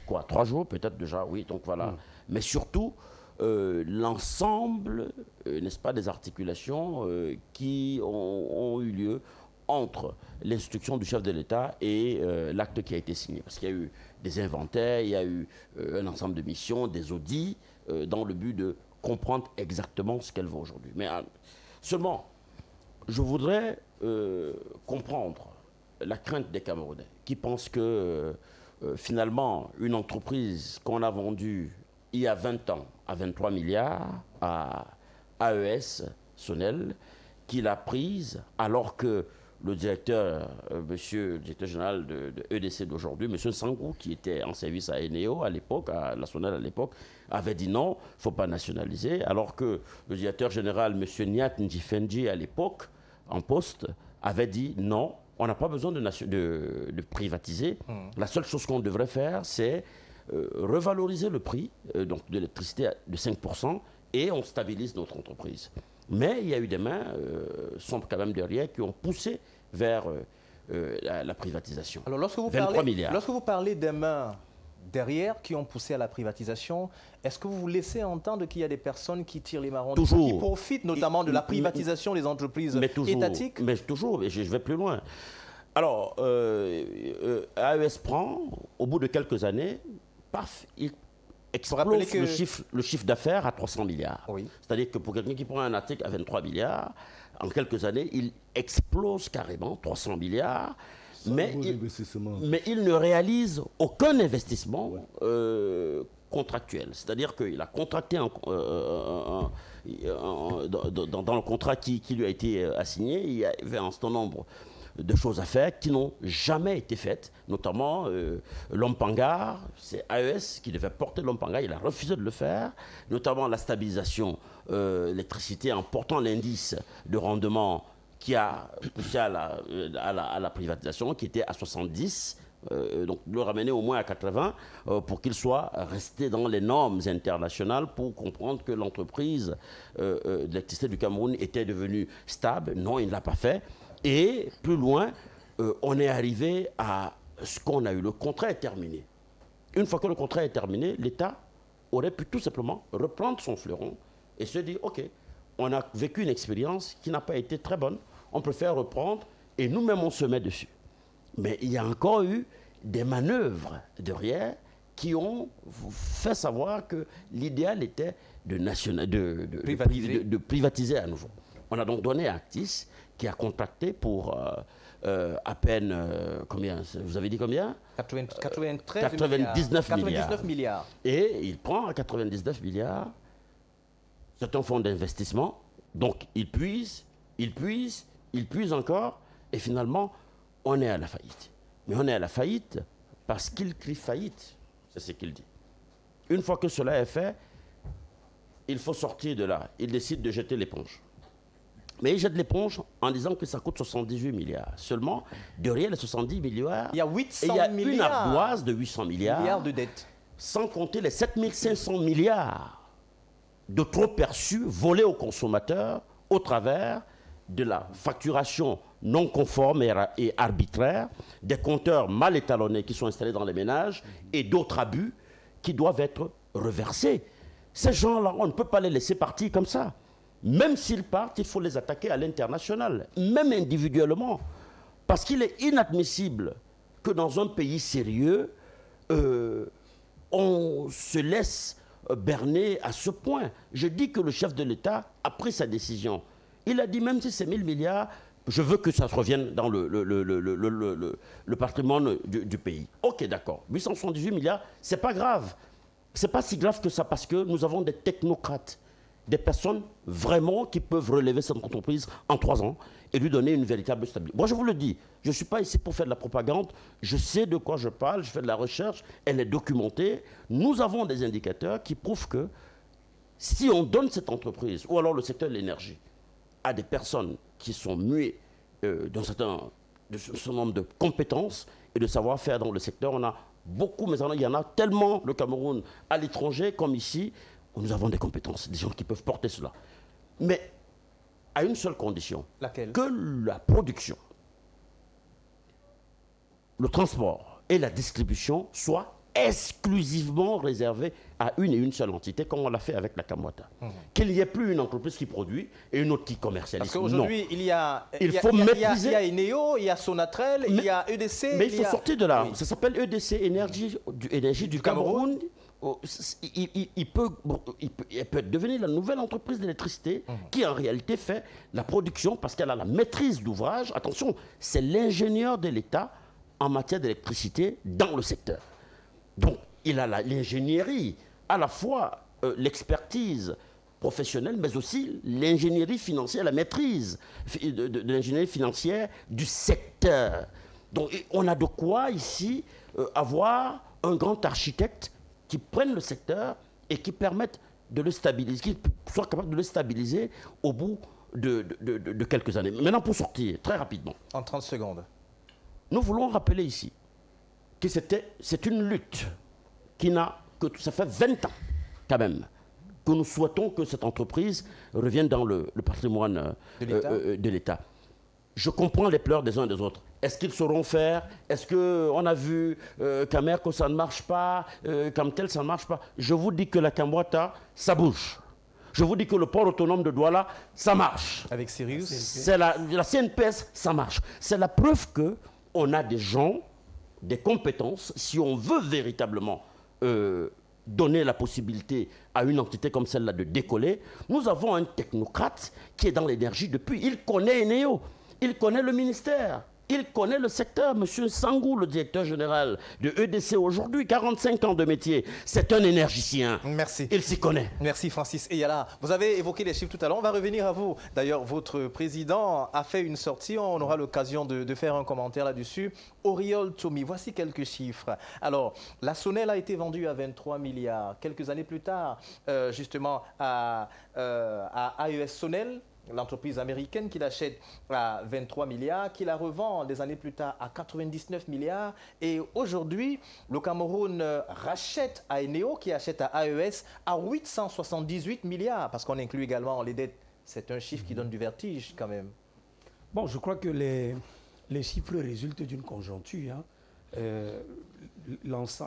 3 jours peut-être déjà, oui, donc voilà. Mais surtout, l'ensemble, n'est-ce pas, des articulations qui ont eu lieu entre l'instruction du chef de l'État et l'acte qui a été signé. Parce qu'il y a eu des inventaires, il y a eu un ensemble de missions, des audits, dans le but de comprendre exactement ce qu'elle vaut aujourd'hui. Mais seulement, je voudrais comprendre la crainte des Camerounais qui pensent que finalement une entreprise qu'on a vendue il y a 20 ans à 23 milliards à AES Sonel, qu'il a prise alors que le directeur, monsieur le directeur général de EDC d'aujourd'hui, monsieur Sangou, qui était en service à Eneo à l'époque, à la Sonel à l'époque, avait dit non, il ne faut pas nationaliser, alors que le directeur général, monsieur Niat Ndjifendji à l'époque, en poste, avait dit non, on n'a pas besoin de privatiser. La seule chose qu'on devrait faire, c'est revaloriser le prix donc de l'électricité de 5% et on stabilise notre entreprise. Mais il y a eu des mains, sont quand même derrière, qui ont poussé vers la privatisation. Alors lorsque vous parlez des mains derrière qui ont poussé à la privatisation, est-ce que vous laissez entendre qu'il y a des personnes qui tirent les marrons, qui profitent notamment de la privatisation des entreprises étatiques? Mais toujours, et je vais plus loin. Alors, AES prend, au bout de quelques années, paf, il explose le chiffre d'affaires à 300 milliards. Oui. C'est-à-dire que pour quelqu'un qui prend un article à 23 milliards, en quelques années, il explose carrément 300 milliards. Mais il ne réalise aucun investissement contractuel. C'est-à-dire qu'il a contracté dans le contrat qui lui a été assigné, il y avait un certain nombre de choses à faire qui n'ont jamais été faites, notamment l'Ompangar, c'est AES qui devait porter l'Ompangar, il a refusé de le faire, notamment la stabilisation électricité en portant l'indice de rendement qui a poussé à la privatisation, qui était à 70, donc le ramener au moins à 80 pour qu'il soit resté dans les normes internationales pour comprendre que l'entreprise d'électricité du Cameroun était devenue stable. Non, il ne l'a pas fait. Et plus loin, on est arrivé à ce qu'on a eu. Le contrat est terminé. Une fois que le contrat est terminé, l'État aurait pu tout simplement reprendre son fleuron et se dire, OK, on a vécu une expérience qui n'a pas été très bonne, on préfère reprendre et nous-mêmes on se met dessus. Mais il y a encore eu des manœuvres derrière qui ont fait savoir que l'idéal était de privatiser à nouveau. On a donc donné à Actis qui a contracté pour à peine, combien, vous avez dit combien ? 99 milliards. Et il prend à 99 milliards, c'est un fonds d'investissement, donc il puise encore, et finalement, on est à la faillite. Mais on est à la faillite parce qu'il crie faillite, c'est ce qu'il dit. Une fois que cela est fait, il faut sortir de là. Il décide de jeter l'éponge. Mais il jette l'éponge en disant que ça coûte 78 milliards. Seulement, derrière les 70 milliards, il y a 800 milliards. Une ardoise de 800 milliards de dettes. Sans compter les 7500 milliards de trop perçus, volés aux consommateurs au travers de la facturation non conforme et arbitraire, des compteurs mal étalonnés qui sont installés dans les ménages et d'autres abus qui doivent être reversés. Ces gens-là, on ne peut pas les laisser partir comme ça. Même s'ils partent, il faut les attaquer à l'international, même individuellement. Parce qu'il est inadmissible que dans un pays sérieux, on se laisse berner à ce point. Je dis que le chef de l'État a pris sa décision. Il a dit, même si c'est 1000 milliards, je veux que ça revienne dans le patrimoine du pays. Ok, d'accord. 878 milliards, c'est pas grave. C'est pas si grave que ça parce que nous avons des technocrates, des personnes vraiment qui peuvent relever cette entreprise en 3 ans et lui donner une véritable stabilité. Moi, je vous le dis, je ne suis pas ici pour faire de la propagande. Je sais de quoi je parle, je fais de la recherche, elle est documentée. Nous avons des indicateurs qui prouvent que si on donne cette entreprise, ou alors le secteur de l'énergie, à des personnes qui sont muées d'un certain nombre de compétences et de savoir-faire dans le secteur, on a beaucoup, mais il y en a tellement, le Cameroun, à l'étranger comme ici, où nous avons des compétences, des gens qui peuvent porter cela. Mais à une seule condition. Laquelle ? Que la production, le transport et la distribution soient exclusivement réservés à une seule entité, comme on l'a fait avec la Camboita. Qu'il n'y ait plus une entreprise qui produit et une autre qui commercialise. Parce qu'aujourd'hui, il y a Eneo, il y a Sonatrel, il y a EDC. Mais il faut sortir de là. Oui. Ça s'appelle EDC, Énergie du Cameroun. Il peut devenir la nouvelle entreprise d'électricité qui en réalité fait la production parce qu'elle a la maîtrise d'ouvrage. Attention, c'est l'ingénieur de l'État en matière d'électricité dans le secteur. Donc, il a l'ingénierie, à la fois l'expertise professionnelle, mais aussi l'ingénierie financière, la maîtrise de l'ingénierie financière du secteur. Donc, on a de quoi ici avoir un grand architecte qui prenne le secteur et qui permette de le stabiliser, qui soit capable de le stabiliser au bout de quelques années. Maintenant, pour sortir, très rapidement. En 30 secondes. Nous voulons rappeler ici que c'est une lutte que ça fait 20 ans, quand même, que nous souhaitons que cette entreprise revienne dans le patrimoine de l'État. Je comprends les pleurs des uns et des autres. Est-ce qu'ils sauront faire? Est-ce qu'on a vu Camerco, ça ne marche pas, Camtel, ça ne marche pas? Je vous dis que la Camboita, ça bouge. Je vous dis que le port autonome de Douala, ça marche. Avec Sirius? C'est la CNPS, ça marche. C'est la preuve qu'on a des gens, des compétences, si on veut véritablement donner la possibilité à une entité comme celle-là de décoller. Nous avons un technocrate qui est dans l'énergie depuis. Il connaît Eneo, il connaît le ministère. Il connaît le secteur. Monsieur Sangou, le directeur général de EDC aujourd'hui, 45 ans de métier. C'est un énergicien. Merci. Il s'y connaît. Merci Francis Eyala. Vous avez évoqué les chiffres tout à l'heure. On va revenir à vous. D'ailleurs, votre président a fait une sortie. On aura l'occasion de faire un commentaire là-dessus. Auriol Tomi, voici quelques chiffres. Alors, la Sonel a été vendue à 23 milliards. Quelques années plus tard, justement, à AES Sonel, l'entreprise américaine qui l'achète à 23 milliards, qui la revend des années plus tard à 99 milliards. Et aujourd'hui, le Cameroun rachète à Eneo, qui achète à AES, à 878 milliards, parce qu'on inclut également les dettes. C'est un chiffre qui donne du vertige quand même. Bon, je crois que les chiffres résultent d'une conjoncture. Hein.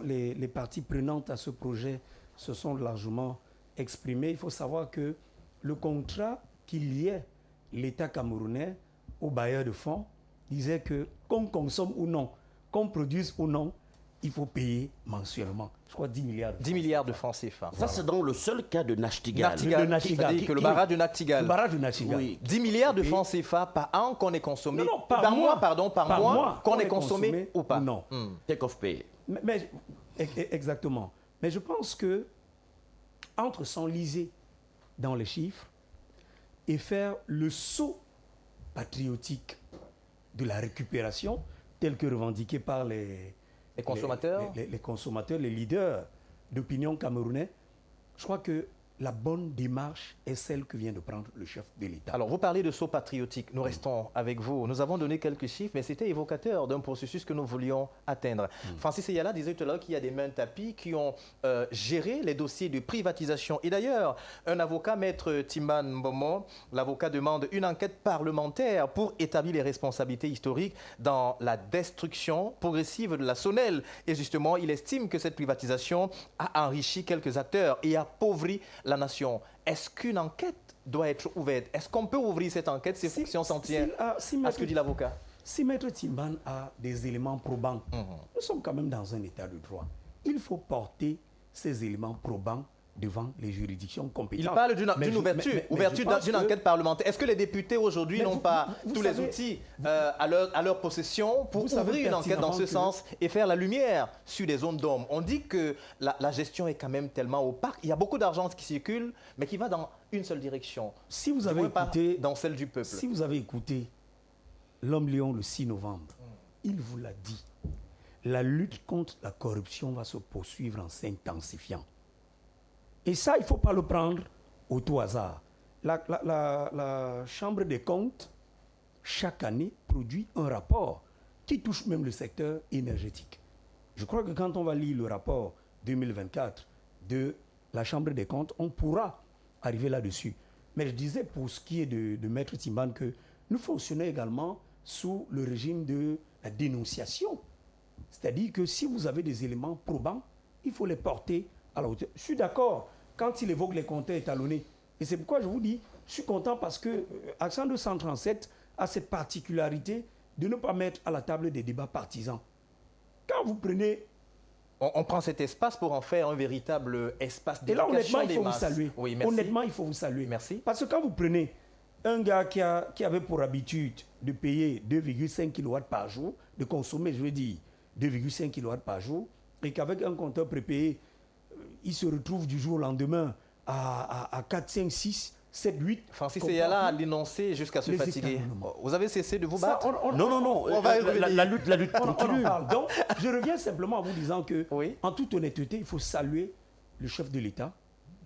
Les parties prenantes à ce projet se sont largement exprimées. Il faut savoir que le contrat qu'il liait l'État camerounais au bailleur de fonds disait que qu'on consomme ou non, qu'on produise ou non, il faut payer mensuellement. Je crois 10 milliards. 10 milliards de francs CFA. Ça, c'est dans le seul cas de Nachtigal. C'est-à-dire que le barrage de Nachtigal. Le barrage de Nachtigal. Oui. 10 milliards de francs CFA par an qu'on est consommé. Non, par mois, par mois qu'on est consommé ou pas. Non. Take off pay. Mais, exactement. Mais je pense que entre s'enliser dans les chiffres et faire le saut patriotique de la récupération, tel que revendiqué par les consommateurs, les consommateurs, les leaders d'opinion camerounais, je crois que la bonne démarche est celle que vient de prendre le chef de l'État. Alors, vous parlez de saut patriotique. Nous restons avec vous. Nous avons donné quelques chiffres, mais c'était évocateur d'un processus que nous voulions atteindre. Francis Eyala disait tout à l'heure qu'il y a des mains tapis qui ont géré les dossiers de privatisation. Et d'ailleurs, un avocat, maître Timban Mbomo, l'avocat demande une enquête parlementaire pour établir les responsabilités historiques dans la destruction progressive de la Sonel. Et justement, il estime que cette privatisation a enrichi quelques acteurs et appauvri la nation. Est-ce qu'une enquête doit être ouverte? Est-ce qu'on peut ouvrir cette enquête si on s'en tient à ce que dit l'avocat? Si Maître Timban a des éléments probants, nous sommes quand même dans un état de droit. Il faut porter ces éléments probants devant les juridictions compétentes. Il parle d'une ouverture d'une enquête parlementaire. Est-ce que les députés aujourd'hui n'ont pas tous les outils à leur possession pour ouvrir une enquête dans ce sens et faire la lumière sur les zones d'ombre? On dit que la gestion est quand même tellement opaque. Il y a beaucoup d'argent qui circule, mais qui va dans une seule direction. Si vous avez écouté, dans celle du peuple. Si vous avez écouté l'Homme Lion le 6 novembre, il vous l'a dit. La lutte contre la corruption va se poursuivre en s'intensifiant. Et ça, il ne faut pas le prendre au tout hasard. La Chambre des comptes, chaque année, produit un rapport qui touche même le secteur énergétique. Je crois que quand on va lire le rapport 2024 de la Chambre des comptes, on pourra arriver là-dessus. Mais je disais pour ce qui est de Maître Timban que nous fonctionnons également sous le régime de la dénonciation. C'est-à-dire que si vous avez des éléments probants, il faut les porter à la hauteur. Je suis d'accord quand il évoque les compteurs étalonnés. Et c'est pourquoi je vous dis, je suis content parce que Accent 237 a cette particularité de ne pas mettre à la table des débats partisans. Quand vous prenez... On prend cet espace pour en faire un véritable espace d'éducation des masses. Oui, merci. Honnêtement, il faut vous saluer. Merci. Parce que quand vous prenez un gars qui avait pour habitude de payer 2,5 kW par jour, de consommer, je veux dire, 2,5 kW par jour, et qu'avec un compteur prépayé, il se retrouve du jour au lendemain à 4, 5, 6, 7, 8. Francis Eyala a l'énoncé jusqu'à se fatiguer. Vous avez cessé de vous battre? Non. La lutte continue. On en parle. Donc, je reviens simplement en vous disant que, en toute honnêteté, il faut saluer le chef de l'État,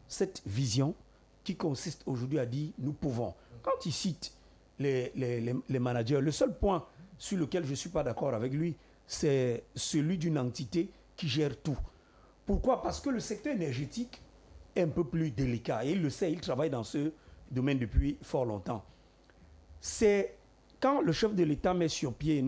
cette vision qui consiste aujourd'hui à dire nous pouvons. Quand il cite les managers, le seul point sur lequel je ne suis pas d'accord avec lui, c'est celui d'une entité qui gère tout. Pourquoi? Parce que le secteur énergétique est un peu plus délicat. Et il le sait, il travaille dans ce domaine depuis fort longtemps. C'est quand le chef de l'État met sur pied,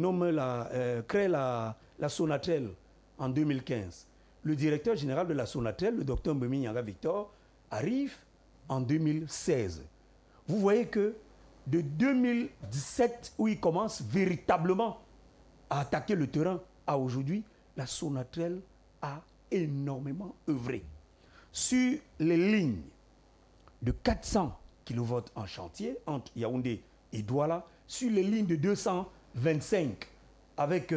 crée la Sonatrel en 2015. Le directeur général de la Sonatrel, le docteur Mbemi Nyanga Victor, arrive en 2016. Vous voyez que de 2017, où il commence véritablement à attaquer le terrain, à aujourd'hui, la Sonatrel a énormément œuvré. Sur les lignes de 400 kV en chantier, entre Yaoundé et Douala, sur les lignes de 225 avec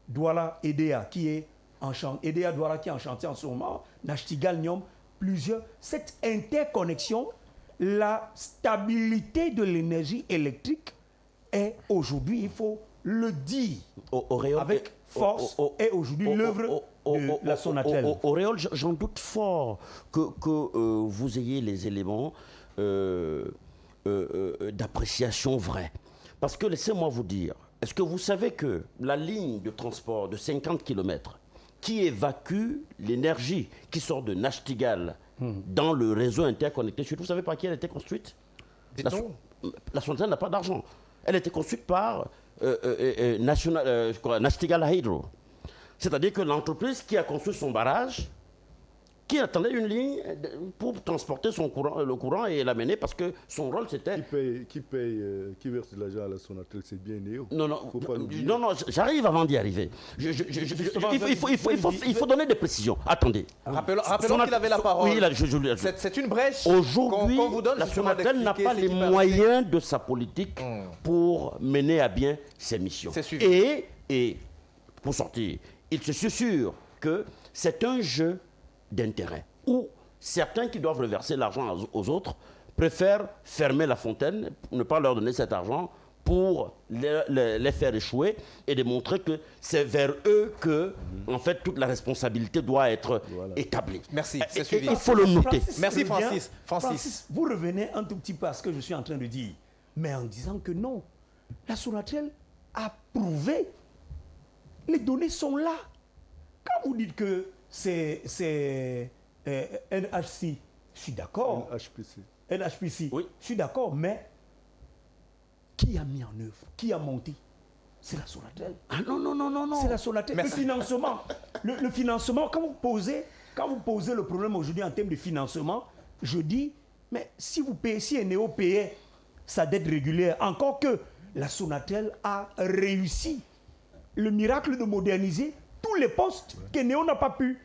Douala Edea qui est en chantier, Edea Douala qui est en chantier en ce moment, Nachtigal Nyom, plusieurs. Cette interconnexion, la stabilité de l'énergie électrique est aujourd'hui, il faut le dire, avec force, est aujourd'hui l'œuvre de la Sonatel. Auréole, j'en doute fort que vous ayez les éléments d'appréciation vrais. Parce que laissez-moi vous dire, est-ce que vous savez que la ligne de transport de 50 km qui évacue l'énergie qui sort de Nachtigal dans le réseau interconnecté, vous savez par qui elle a été construite? La Sonatel n'a pas d'argent. Elle a été construite par Nachtigal Hydro. C'est-à-dire que l'entreprise qui a construit son barrage, qui attendait une ligne pour transporter le courant et l'amener parce que son rôle c'était... Qui verse de l'argent à la Sonatel, c'est bien Néo. Non, j'arrive avant d'y arriver. Il faut donner des précisions. Attendez. Rappelons qu'il avait la parole. Oui, c'est une brèche aujourd'hui, qu'on vous donne. La Sonatel n'a pas les moyens de sa politique pour mener à bien ses missions. Et pour sortir, il se sûr que c'est un jeu d'intérêt, où certains qui doivent reverser l'argent aux autres préfèrent fermer la fontaine, ne pas leur donner cet argent pour les faire échouer et démontrer que c'est vers eux que, en fait, toute la responsabilité doit être établie. Merci, c'est suivi. Il faut le noter. Merci Francis. Vous revenez un tout petit peu à ce que je suis en train de dire, mais en disant que non, la Sonatel a prouvé, les données sont là. Quand vous dites que c'est NHC, je suis d'accord. NHPC, oui. Je suis d'accord, mais qui a mis en œuvre, qui a monté? C'est la Sonatel. Ah non. C'est la Sonatel. Merci. Le financement, quand vous posez le problème aujourd'hui en termes de financement, je dis, mais si Eneo payait sa dette régulière, encore que la Sonatel a réussi le miracle de moderniser tous les postes qu'Eneo n'a pas pu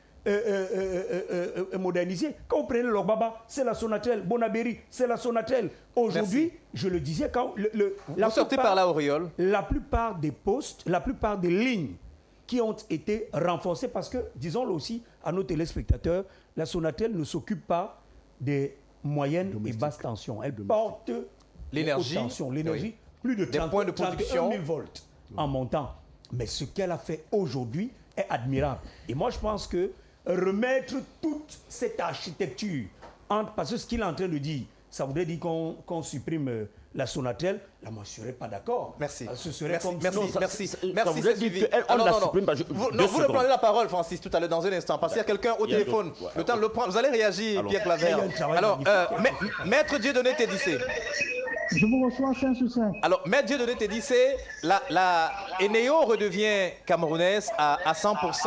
moderniser. Quand vous prenez Logbaba, c'est la Sonatel. Bonabéry, c'est la Sonatel. Aujourd'hui, je le disais, quand vous sortez par là, Auréole. La plupart des postes, la plupart des lignes qui ont été renforcées, parce que, disons-le aussi à nos téléspectateurs, la Sonatel ne s'occupe pas des moyennes et basses tensions. Elle porte l'énergie, plus de 30, points de production 31 000 volts en montant. Mais ce qu'elle a fait aujourd'hui est admirable. Et moi, je pense que remettre toute cette architecture, parce que ce qu'il est en train de dire, ça voudrait dire qu'on supprime la Sonatel. Là, moi, je ne serais pas d'accord. Merci. Ce serait Merci, c'est suivi. Vous ne prenez la parole, Francis, tout à l'heure, dans un instant, parce qu'il y a quelqu'un au téléphone. Le temps de le prendre. Vous allez réagir, Pierre Claver. Alors, Maître Dieudonné Tédissé. Je vous reçois 5 sur 5. Alors, Maître Dieudonné Tédissé, la Eneo redevient camerounaise à 100%.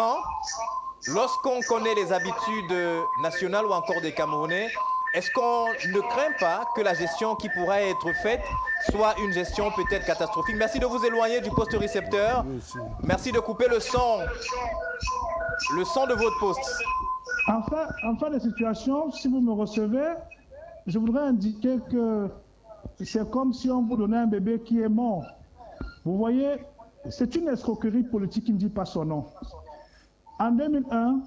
Lorsqu'on connaît les habitudes nationales ou encore des Camerounais, est-ce qu'on ne craint pas que la gestion qui pourrait être faite soit une gestion peut-être catastrophique? Merci de vous éloigner du poste récepteur. Merci de couper le son de votre poste. En fin de situation, si vous me recevez, je voudrais indiquer que c'est comme si on vous donnait un bébé qui est mort. Vous voyez, c'est une escroquerie politique qui ne dit pas son nom. En 2001,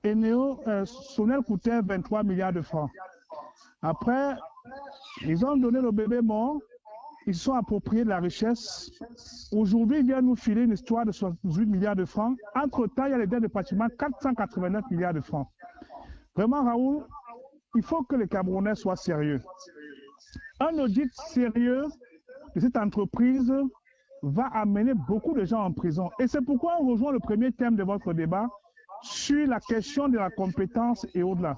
Eneo, Sonel coûtait 23 milliards de francs. Après, ils ont donné le bébé mort, ils se sont appropriés de la richesse. Aujourd'hui, ils viennent nous filer une histoire de 78 milliards de francs. Entre-temps, il y a les dettes de patrimoine, 489 milliards de francs. Vraiment, Raoul, il faut que les Camerounais soient sérieux. Un audit sérieux de cette entreprise va amener beaucoup de gens en prison. Et c'est pourquoi on rejoint le premier thème de votre débat sur la question de la compétence et au-delà.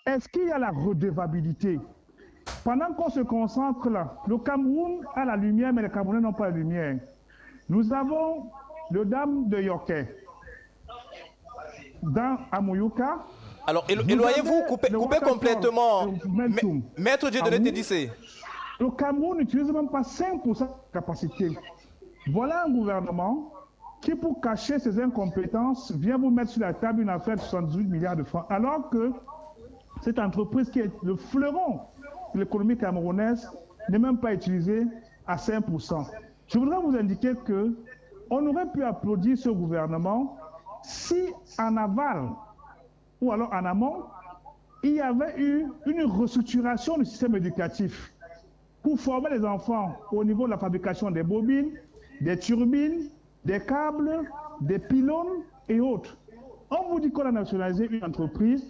Est-ce qu'il y a la redevabilité? Pendant qu'on se concentre là, le Cameroun a la lumière, mais les Camerounais n'ont pas la lumière. Nous avons le dam de Yoké dans Amouyouka. Alors, éloignez-vous, coupez complètement. Maître Dieudonné Tédissé. Le Cameroun n'utilise même pas 5% de capacité. Voilà un gouvernement qui, pour cacher ses incompétences, vient vous mettre sur la table une affaire de 78 milliards de francs, alors que cette entreprise qui est le fleuron de l'économie camerounaise n'est même pas utilisée à 5%. Je voudrais vous indiquer que On aurait pu applaudir ce gouvernement si en aval ou alors en amont, il y avait eu une restructuration du système éducatif pour former les enfants au niveau de la fabrication des bobines, des turbines, des câbles, des pylônes et autres. On vous dit qu'on a nationalisé une entreprise,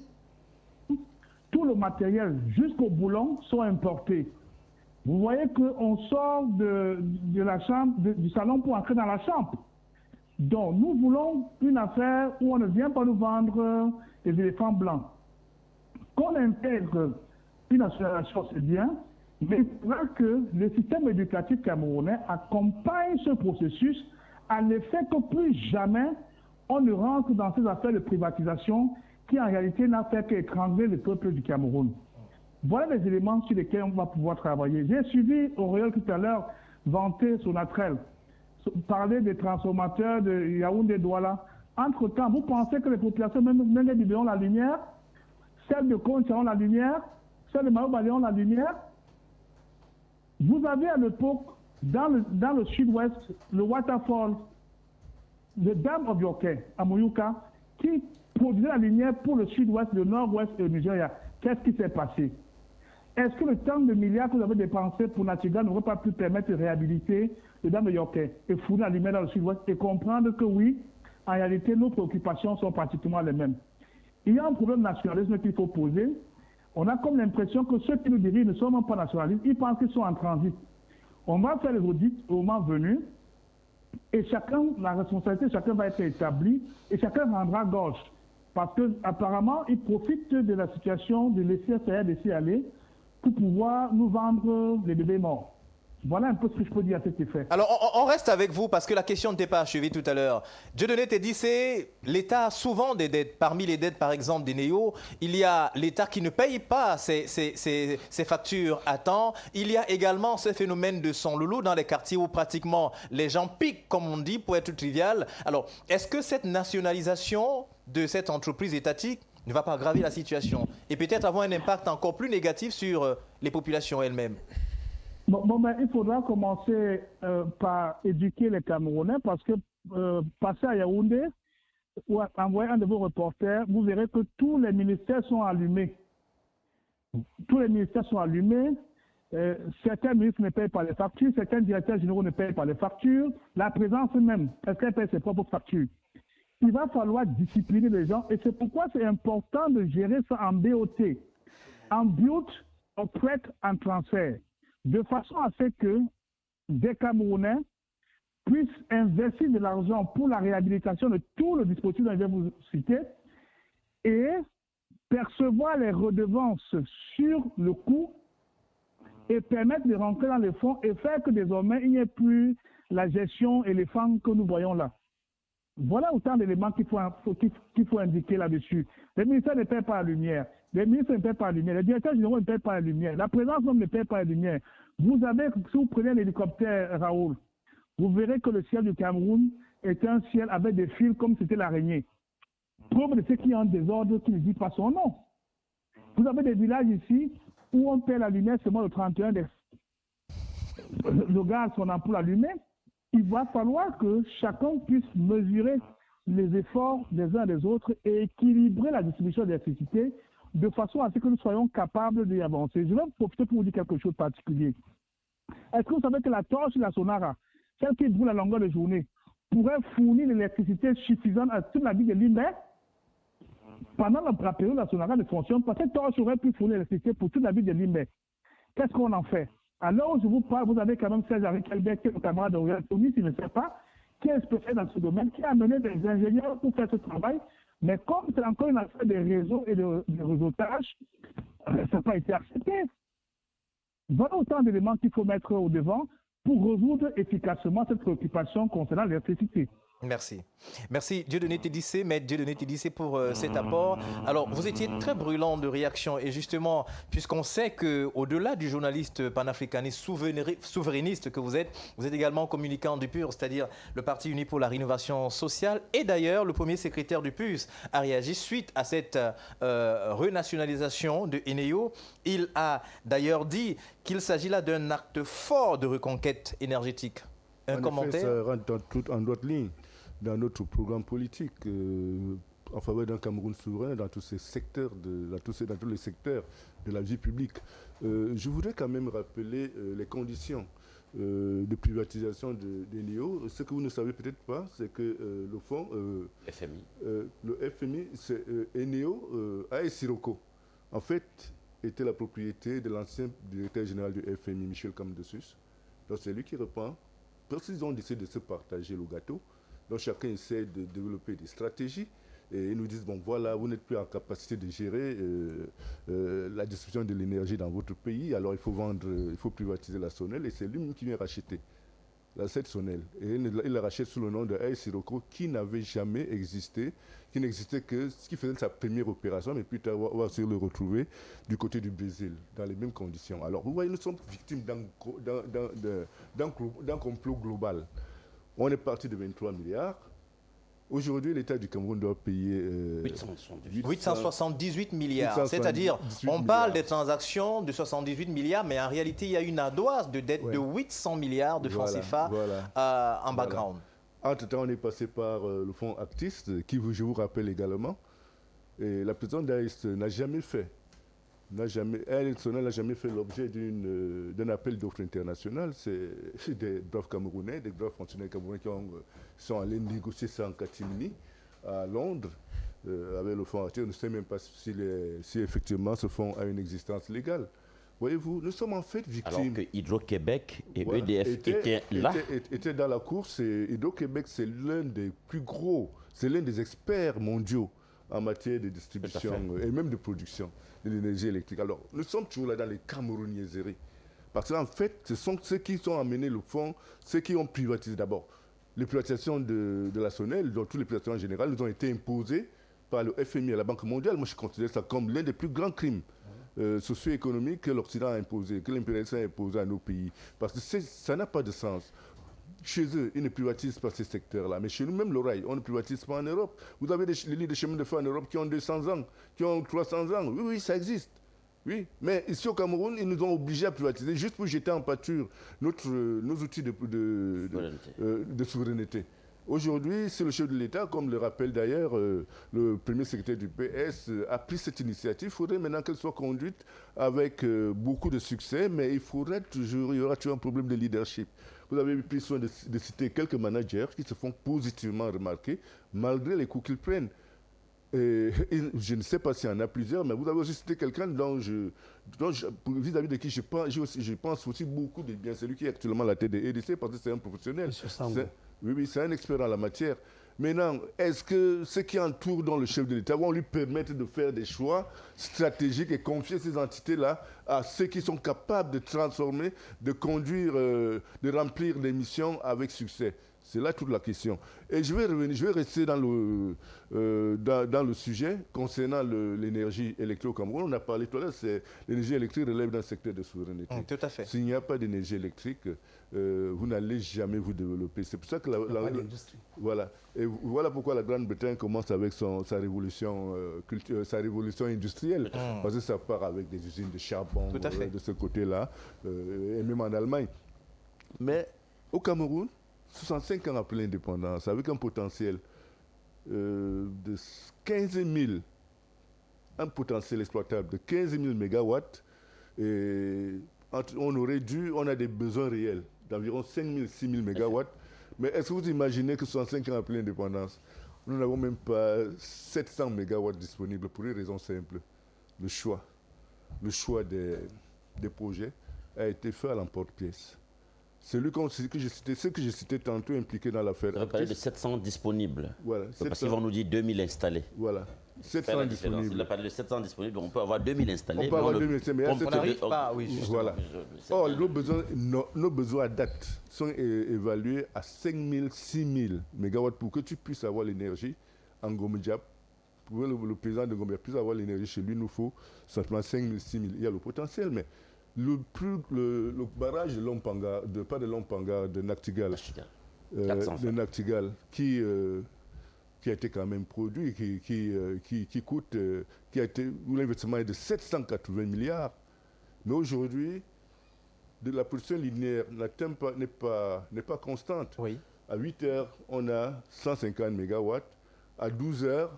tout le matériel jusqu'au boulon sont importés. Vous voyez qu'on sort de la chambre, du salon pour entrer dans la chambre. Donc nous voulons une affaire où on ne vient pas nous vendre des éléphants blancs. Qu'on intègre une nationalisation, c'est bien, mais il faudra que le système éducatif camerounais accompagne ce processus à l'effet que plus jamais on ne rentre dans ces affaires de privatisation qui en réalité n'a fait qu'étrangler le peuple du Cameroun. Voilà les éléments sur lesquels on va pouvoir travailler. J'ai suivi Aurélien tout à l'heure vanter Sonatrel, parler des transformateurs de Yaoundé-Douala. Entre-temps, vous pensez que les populations, même les Bibéons, la lumière, celles de Concha ont la lumière, celles de Maobalé ont la lumière. Vous avez à l'époque, dans le sud-ouest, le waterfall, le Dam of Yoke, à Mouyouka, qui produisait la lumière pour le sud-ouest, le nord-ouest et le Nigeria. Qu'est-ce qui s'est passé? Est-ce que le temps de milliards que vous avez dépensé pour Natiga n'aurait pas pu permettre de réhabiliter le Dam de Yoke et fournir la lumière dans le sud-ouest et comprendre que oui, en réalité, nos préoccupations sont pratiquement les mêmes? Il y a un problème nationalisme qu'il faut poser. On a comme l'impression que ceux qui nous dirigent ne sont même pas nationalistes, ils pensent qu'ils sont en transit. On va faire les audits au moment venu et chacun, la responsabilité de chacun va être établie et chacun rendra gauche. Parce qu'apparemment, ils profitent de la situation de laisser aller pour pouvoir nous vendre les bébés morts. Voilà un peu ce que je peux dire à cet effet. Alors, on reste avec vous parce que la question n'était pas achevée tout à l'heure. Dieudonné t'a dit, c'est l'État a souvent des dettes. Parmi les dettes, par exemple, des néos, il y a l'État qui ne paye pas ses factures à temps. Il y a également ce phénomène de son loulou dans les quartiers où pratiquement les gens piquent, comme on dit, pour être trivial. Alors, est-ce que cette nationalisation de cette entreprise étatique ne va pas aggraver la situation et peut-être avoir un impact encore plus négatif sur les populations elles-mêmes? Bon, ben, il faudra commencer par éduquer les Camerounais parce que passer à Yaoundé ou envoyer un de vos reporters, vous verrez que tous les ministères sont allumés. Tous les ministères sont allumés. Certains ministres ne payent pas les factures, certains directeurs généraux ne payent pas les factures. La présence même, est-ce qu'elle paye ses propres factures? Il va falloir discipliner les gens et c'est pourquoi c'est important de gérer ça en BOT, en build, en prêt, en transfert, de façon à ce que des Camerounais puissent investir de l'argent pour la réhabilitation de tout le dispositif dont je vais vous citer et percevoir les redevances sur le coût et permettre de rentrer dans les fonds et faire que désormais il n'y ait plus la gestion éléphant que nous voyons là. Voilà autant d'éléments qu'il faut indiquer là-dessus. Les ministères ne paient pas la lumière. Les ministres ne paient pas la lumière. Les directeurs généraux ne paient pas la lumière. La présence même ne paie pas la lumière. Vous avez, si vous prenez un hélicoptère, Raoul, vous verrez que le ciel du Cameroun est un ciel avec des fils comme c'était l'araignée. Preuve de ceux qui ont un désordre qui ne dit pas son nom. Vous avez des villages ici où on paie la lumière seulement le 31 décembre. Le gaz, son ampoule allumée. Il va falloir que chacun puisse mesurer les efforts des uns des autres et équilibrer la distribution d'électricité de façon à ce que nous soyons capables d'y avancer. Je vais profiter pour vous dire quelque chose de particulier. Est-ce que vous savez que la torche de la Sonara, celle qui brûle à longueur de journée, pourrait fournir l'électricité suffisante à toute la ville de Limbe? Pendant la période de la Sonara ne fonctionne pas, cette torche aurait pu fournir l'électricité pour toute la ville de Limbe. Qu'est-ce qu'on en fait? Alors, je vous parle, vous avez quand même Serge Henri Kelbeck, qui est le camarade de Royal Tony, s'il ne sait pas, qui est spécial dans ce domaine, qui a amené des ingénieurs pour faire ce travail. Mais comme c'est encore une affaire de réseau et de réseautage, ça n'a pas été accepté. Voilà autant d'éléments qu'il faut mettre au devant pour résoudre efficacement cette préoccupation concernant l'électricité. Merci. Merci Dieudonné Tédissé, maître Dieudonné Tédissé pour cet apport. Alors, vous étiez très brûlant de réaction et justement, puisqu'on sait qu'au-delà du journaliste panafricaniste souverainiste que vous êtes également communicant du PUR, c'est-à-dire le Parti uni pour la rénovation sociale. Et d'ailleurs, le premier secrétaire du PUS a réagi suite à cette renationalisation de Eneo. Il a d'ailleurs dit qu'il s'agit là d'un acte fort de reconquête énergétique. Un commentaire? Ça rentre en droite ligne dans notre programme politique en faveur d'un Cameroun souverain dans tous ces secteurs, dans tous les secteurs de la vie publique. Je voudrais quand même rappeler les conditions de privatisation d'Eneo. Ce que vous ne savez peut-être pas, c'est que le fonds, le FMI, c'est Eneo, AS Sirocco, en fait, était la propriété de l'ancien directeur général du FMI, Michel Kamdessus. Donc c'est lui qui reprend. Parce qu'ils ont décidé de se partager le gâteau, donc chacun essaie de développer des stratégies. Et ils nous disent, bon voilà, vous n'êtes plus en capacité de gérer la distribution de l'énergie dans votre pays, alors il faut vendre, il faut privatiser la Sonel, et c'est lui-même qui vient racheter cette Sonel. Et il la rachète sous le nom de AS Sirocco, qui n'avait jamais existé, qui n'existait que ce qui faisait sa première opération, mais plus tard, on va se le retrouver du côté du Brésil, dans les mêmes conditions. Alors, vous voyez, nous sommes victimes d'un complot global. On est parti de 23 milliards. Aujourd'hui, l'État du Cameroun doit payer 878 milliards. C'est-à-dire, on parle des transactions de 78 milliards, mais en réalité, il y a une ardoise de dette de 800 milliards de francs CFA en background. Entre-temps, on est passé par le fonds Actis, qui, je vous rappelle également, et la présidente d'AIS n'a jamais fait n'a jamais fait l'objet d'un appel d'offres international. C'est des braves Camerounais, des braves fonctionnaires camerounais qui sont allés négocier ça en catimini à Londres avec le fonds Actis. On ne sait même pas si effectivement ce fonds a une existence légale. Voyez-vous, nous sommes en fait victimes. Alors que Hydro-Québec et EDF étaient là. Étaient dans la course. Et Hydro-Québec, c'est l'un des plus gros, c'est l'un des experts mondiaux en matière de distribution et même de production de l'énergie électrique. Alors, nous sommes toujours là dans les camerouniaiseries. Parce qu'en fait, ce sont ceux qui ont amené le fonds, ceux qui ont privatisé d'abord. Les privatisations de la Sonel, donc toutes les privatisations en général, nous ont été imposées par le FMI et la Banque mondiale. Moi, je considère ça comme l'un des plus grands crimes socio-économiques que l'Occident a imposé, que l'impérialisme a imposé à nos pays. Parce que ça n'a pas de sens. Chez eux, ils ne privatisent pas ces secteurs-là. Mais chez nous, même l'oreille, on ne privatise pas en Europe. Vous avez les lignes de chemin de fer en Europe qui ont 200 ans, qui ont 300 ans. Oui, oui, ça existe. Oui, mais ici au Cameroun, ils nous ont obligés à privatiser juste pour jeter en pâture nos outils de souveraineté. Aujourd'hui, c'est le chef de l'État, comme le rappelle d'ailleurs le premier secrétaire du PS, a pris cette initiative. Il faudrait maintenant qu'elle soit conduite avec beaucoup de succès, mais il y aura toujours un problème de leadership. Vous avez pris soin de citer quelques managers qui se font positivement remarquer, malgré les coups qu'ils prennent. Et je ne sais pas s'il y en a plusieurs, mais vous avez aussi cité quelqu'un vis-à-vis de qui je pense aussi beaucoup de bien. C'est lui qui est actuellement à la tête des EDC, parce que c'est un professionnel. Oui, c'est un expert en la matière. Maintenant, est-ce que ceux qui entourent dans le chef de l'État vont lui permettre de faire des choix stratégiques et confier ces entités-là à ceux qui sont capables de transformer, de conduire, de remplir des missions avec succès? C'est là toute la question. Et je vais rester dans le sujet concernant l'énergie électrique au Cameroun. On a parlé tout à l'heure, l'énergie électrique relève d'un secteur de souveraineté. Tout à fait. S'il n'y a pas d'énergie électrique, vous n'allez jamais vous développer. C'est pour ça que voilà. Et voilà pourquoi la Grande-Bretagne commence avec sa révolution industrielle. Parce que ça part avec des usines de charbon de ce côté-là, et même en Allemagne. Mais au Cameroun, 65 ans après l'indépendance, avec un potentiel de 15 000, un potentiel exploitable de 15 000 mégawatts, et on a des besoins réels d'environ 5 000, 6 000 mégawatts. Mais est-ce que vous imaginez que 65 ans après l'indépendance, nous n'avons même pas 700 mégawatts disponibles pour une raison simple. Le choix des projets a été fait à l'emporte-pièce. Ceux que j'ai cités tantôt impliqués dans l'affaire. Vous avez parlé de 700 disponibles. Voilà. Parce qu'ils vont nous dire 2000 installés. Voilà. 700 disponibles. Il a parlé de 700 disponibles, on peut avoir 2000 installés. On peut avoir 2000 installés, mais on n'arrive pas, oui. Voilà. Or, nos besoins à date sont évalués à 5 000, 6 000 mégawatts pour que tu puisses avoir l'énergie en Gomediap. Pour que le président de Gomediap puisse avoir l'énergie chez lui, il nous faut simplement 5 000, 6 000. Il y a le potentiel, mais le barrage de Lompanga, de Naktigal, qui a été quand même produit, qui coûte, où l'investissement est de 780 milliards. Mais aujourd'hui, de la production linéaire n'est pas constante. Oui. À 8 heures, on a 150 mégawatts. À 12 heures,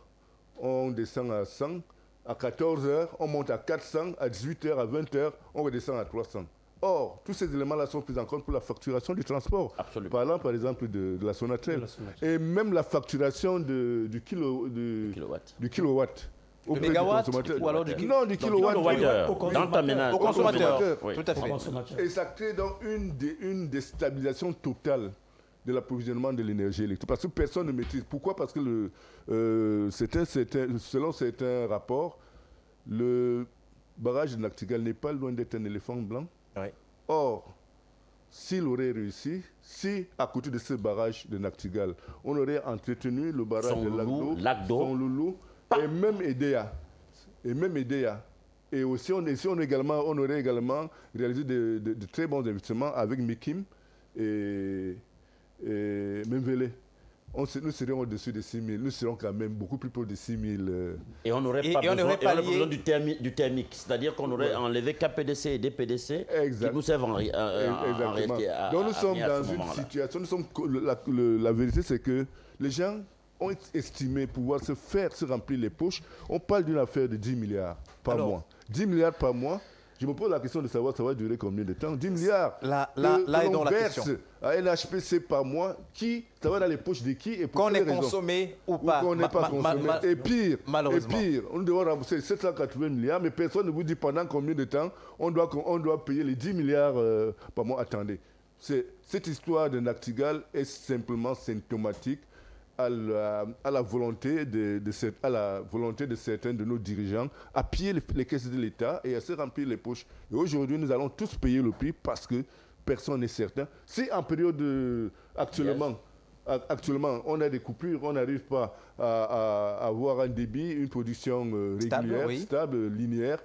on descend à 100. À 14 heures, on monte à 400. À 18 heures, à 20 heures, on redescend à 300. Or, tous ces éléments-là sont pris en compte pour la facturation du transport. Absolument. Parlant par exemple de la Sonatrach. Et même la facturation du kilowatt. Le mégawatt ou alors du Non, du kilowatt. Dans ta ménage. Au consommateur. Oui. Tout à fait. Et ça crée donc une déstabilisation totale de l'approvisionnement de l'énergie électrique. Parce que personne ne maîtrise. Pourquoi? Parce que selon certains rapports, le barrage de Nachtigal n'est pas loin d'être un éléphant blanc. Oui. Or, s'il aurait réussi, si à côté de ce barrage de Nachtigal, on aurait entretenu le barrage de Lac-d'Eau, Son Loulou et même Edea. Et aussi, on aurait également réalisé de très bons investissements avec Mikim et Memvele. Nous serions au-dessus de 6 000. Nous serons quand même beaucoup plus proches de 6 000. Et on n'aurait pas besoin du thermique. C'est-à-dire qu'on aurait enlevé KPDC et DPDC qui nous servent en réalité. Donc nous sommes dans une situation, la vérité c'est que les gens ont estimé pouvoir se remplir les poches. On parle d'une affaire de 10 milliards par mois. 10 milliards par mois. Je me pose la question de savoir ça va durer combien de temps. 10 milliards là est donc la question. À NHPC par mois, ça va dans les poches de qui et pour qu'on ait quelles raisons? consommé ou pas. Qu'on n'ait pas consommé. Et pire, on doit rembourser 780 milliards, mais personne ne vous dit pendant combien de temps on doit payer les 10 milliards par mois. Attendez, cette histoire de Nachtigal est simplement symptomatique à la volonté de certains de nos dirigeants à piller les caisses de l'État et à se remplir les poches. Et aujourd'hui, nous allons tous payer le prix parce que personne n'est certain. Si en période actuellement, on a des coupures, on n'arrive pas à avoir un débit, une production régulière, stable, linéaire,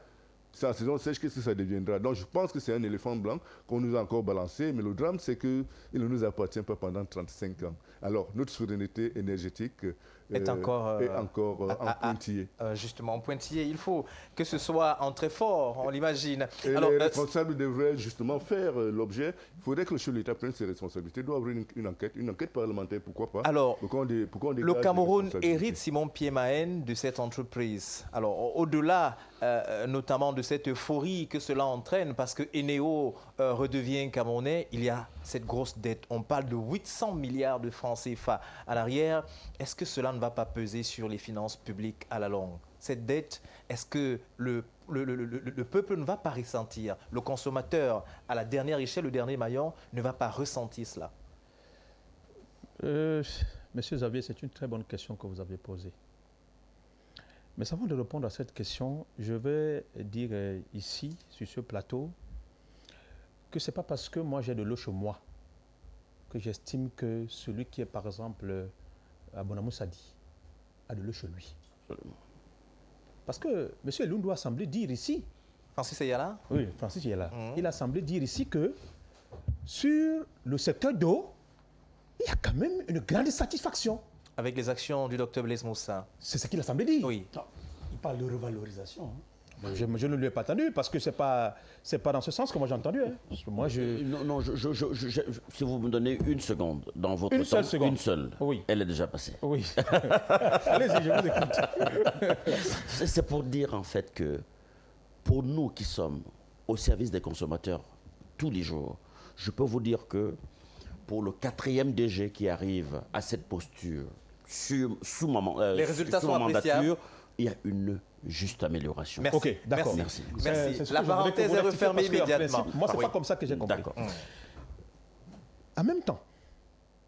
c'est en saison sèche, qu'est-ce que ça deviendra? Donc je pense que c'est un éléphant blanc qu'on nous a encore balancé, mais le drame c'est qu'il ne nous appartient pas pendant 35 ans. Alors notre souveraineté énergétique est encore en pointillé. Justement, en pointillé, il faut que ce soit en très fort, on l'imagine. Et les responsables devraient justement faire l'objet. Il faudrait que le chef de l'État prenne ses responsabilités. Il doit ouvrir une enquête parlementaire, pourquoi pas. Alors, le Cameroun hérite, Simon Piemaen, de cette entreprise. Alors, au-delà notamment de cette euphorie que cela entraîne, parce que Eneo redevient camerounais, il y a cette grosse dette. On parle de 800 milliards de francs CFA à l'arrière. Est-ce que cela ne va pas peser sur les finances publiques à la longue? Cette dette, est-ce que le peuple ne va pas ressentir? Le consommateur, à la dernière échelle, le dernier maillon, ne va pas ressentir cela? Monsieur Xavier, c'est une très bonne question que vous avez posée. Mais avant de répondre à cette question, je vais dire ici, sur ce plateau, que ce n'est pas parce que moi j'ai de l'eau chez moi que j'estime que celui qui est par exemple à Bonamou Sadi a de l'eau chez lui. Absolument. Parce que M. Elundu a semblé dire ici... Francis Eyala? Oui, Francis Eyala. Il a semblé dire ici que sur le secteur d'eau, il y a quand même une grande satisfaction. Avec les actions du Dr Blaise Moussa. C'est ce qu'il a semblé dire. Oui. Non, il parle de revalorisation. Je ne lui ai pas entendu parce que c'est pas dans ce sens que moi j'ai entendu. Hein. Parce que moi, si vous me donnez une seconde dans votre une temps, seule seconde. Une seule, oui. Elle est déjà passée. Oui. Allez-y, je vous écoute. C'est pour dire en fait que pour nous qui sommes au service des consommateurs tous les jours, je peux vous dire que pour le 4e DG qui arrive à cette posture sous ma mandature, il y a une juste amélioration. Merci. Ok, d'accord. Merci. La parenthèse est refermée immédiatement. Moi, c'est pas comme ça que j'ai compris. D'accord. En même temps,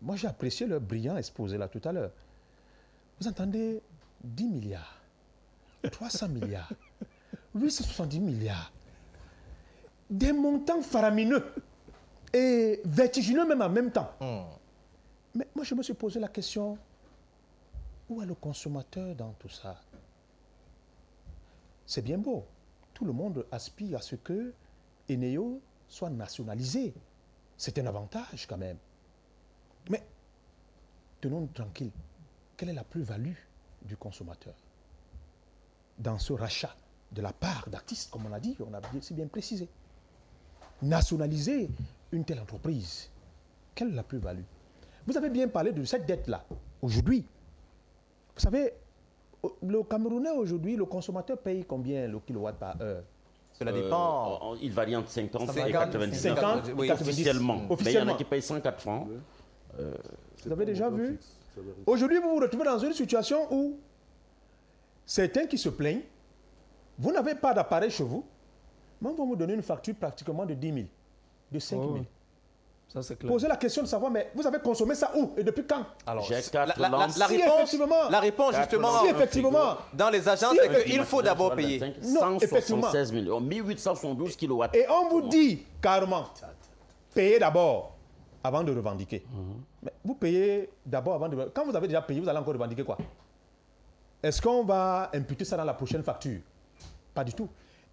moi j'ai apprécié le brillant exposé là tout à l'heure. Vous entendez 10 milliards, 300 milliards, 870 milliards, des montants faramineux et vertigineux même en même temps. Mais moi je me suis posé la question, où est le consommateur dans tout ça? C'est bien beau. Tout le monde aspire à ce que Eneo soit nationalisé. C'est un avantage quand même. Mais tenons-nous tranquilles. Quelle est la plus-value du consommateur dans ce rachat de la part d'artistes, comme on a dit, on a si bien précisé? nationaliser une telle entreprise? Quelle est la plus-value? Vous avez bien parlé de cette dette-là. Aujourd'hui, vous savez, le Camerounais aujourd'hui, le consommateur paye combien le kilowatt par heure? Cela dépend. Il varie entre 50 et 50, 90. 50, oui, Officiellement. Mais il y en a qui payent 104 francs. Vous avez déjà vu? Aujourd'hui, vous vous retrouvez dans une situation où certains qui se plaignent, vous n'avez pas d'appareil chez vous, mais on va vous donner une facture pratiquement de 10 000, de 5 000. Ça, c'est clair. Posez la question de savoir, mais vous avez consommé ça où et depuis quand? Alors, J'ai quatre la lances. Si effectivement- la réponse justement, Si effectivement, dans les agences, Si c'est qu'il faut d'abord payer. Non, effectivement. 176 millions, 1872 kilowatts. et on vous dit carrément, payez d'abord avant de revendiquer. Mais vous payez d'abord avant de... Quand vous avez déjà payé, vous allez encore revendiquer quoi? Est-ce qu'on va imputer ça dans la prochaine facture? Pas du tout.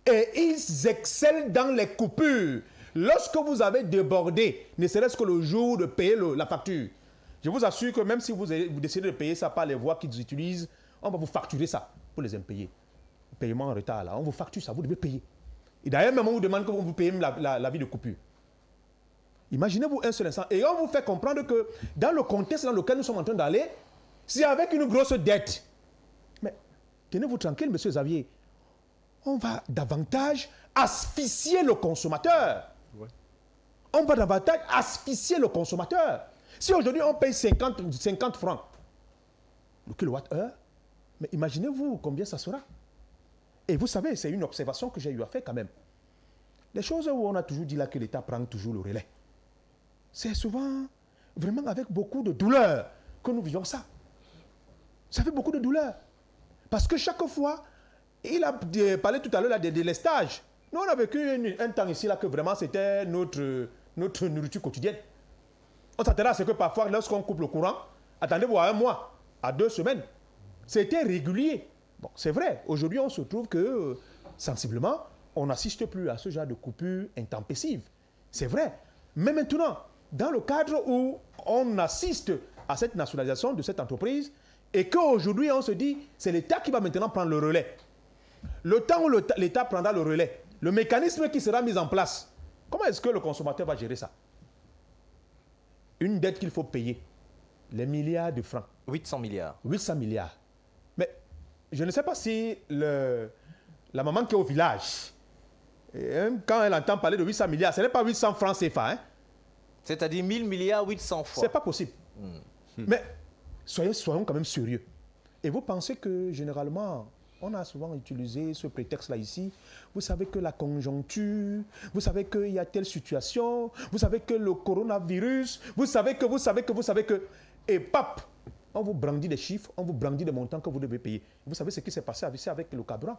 Et ils excellent dans les coupures. Lorsque vous avez débordé, ne serait-ce que le jour de payer la facture, je vous assure que même si vous décidez de payer ça par les voies qu'ils utilisent, on va vous facturer ça pour les impayés. Paiement en retard, là, on vous facture ça, vous devez payer. Et d'ailleurs, même on vous demande que vous payez la vie de coupure. Imaginez-vous un seul instant. Et on vous fait comprendre que dans le contexte dans lequel nous sommes en train d'aller, c'est avec une grosse dette. Mais tenez-vous tranquille, monsieur Xavier. On va davantage asphyxier le consommateur. Ouais. On va davantage asphyxier le consommateur. Si aujourd'hui on paye 50 francs le kilowatt-heure, mais imaginez-vous combien ça sera. Et vous savez, c'est une observation que j'ai eu à faire quand même. Les choses où on a toujours dit là que l'État prend toujours le relais, c'est souvent vraiment avec beaucoup de douleur que nous vivons ça. Ça fait beaucoup de douleur. Parce que chaque fois, il a parlé tout à l'heure des délestages. Nous, on a vécu un temps ici là que vraiment c'était notre nourriture quotidienne. On s'attendait à ce que parfois, lorsqu'on coupe le courant, attendez-vous à 1 mois, à 2 semaines. C'était régulier. Bon, c'est vrai. Aujourd'hui, on se trouve que, sensiblement, on n'assiste plus à ce genre de coupure intempestive. C'est vrai. Mais maintenant, dans le cadre où on assiste à cette nationalisation de cette entreprise et qu'aujourd'hui, on se dit, c'est l'État qui va maintenant prendre le relais. Le temps où l'État prendra le relais, le mécanisme qui sera mis en place, comment est-ce que le consommateur va gérer ça? Une dette qu'il faut payer, les milliards de francs. 800 milliards. 800 milliards. Mais je ne sais pas si la maman qui est au village, quand elle entend parler de 800 milliards, ce n'est pas 800 francs CFA. Hein? C'est-à-dire 1000 milliards 800 fois. Ce n'est pas possible. Mais soyons quand même sérieux. Et vous pensez que généralement, on a souvent utilisé ce prétexte-là ici. Vous savez que la conjoncture, vous savez qu'il y a telle situation, vous savez que le coronavirus, vous savez que... Et pap, on vous brandit des chiffres, on vous brandit des montants que vous devez payer. Vous savez ce qui s'est passé avec le carburant.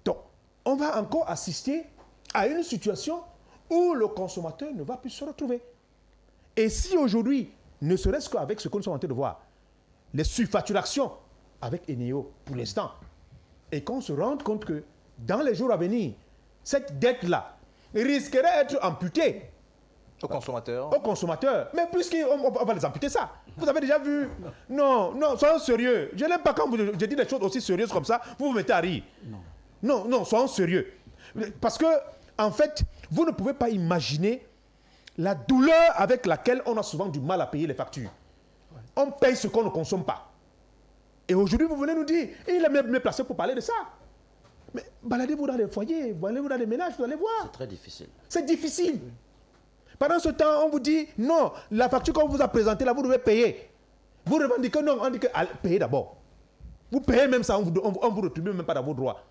Donc, on va encore assister à une situation où le consommateur ne va plus se retrouver. Et si aujourd'hui, ne serait-ce qu'avec ce que nous sommes en train de voir, les surfacturations avec Eneo pour l'instant, et qu'on se rende compte que dans les jours à venir, cette dette-là risquerait d'être amputée au consommateur. Aux consommateurs. Mais puisqu'on va les amputer ça. Vous avez déjà vu? Non, soyons sérieux. Je n'aime pas quand je dis des choses aussi sérieuses comme ça, vous vous mettez à rire. Non, soyons sérieux. Parce que, en fait, vous ne pouvez pas imaginer la douleur avec laquelle on a souvent du mal à payer les factures. On paye ce qu'on ne consomme pas. Et aujourd'hui, vous venez nous dire, il est mieux placé pour parler de ça. Mais baladez-vous dans les foyers, baladez-vous dans les ménages, vous allez voir. C'est très difficile. C'est difficile. Pendant ce temps, on vous dit, non, la facture qu'on vous a présentée, là, vous devez payer. Vous revendiquez, non, on dit que payez d'abord. Vous payez même ça, on vous retrouve même pas dans vos droits.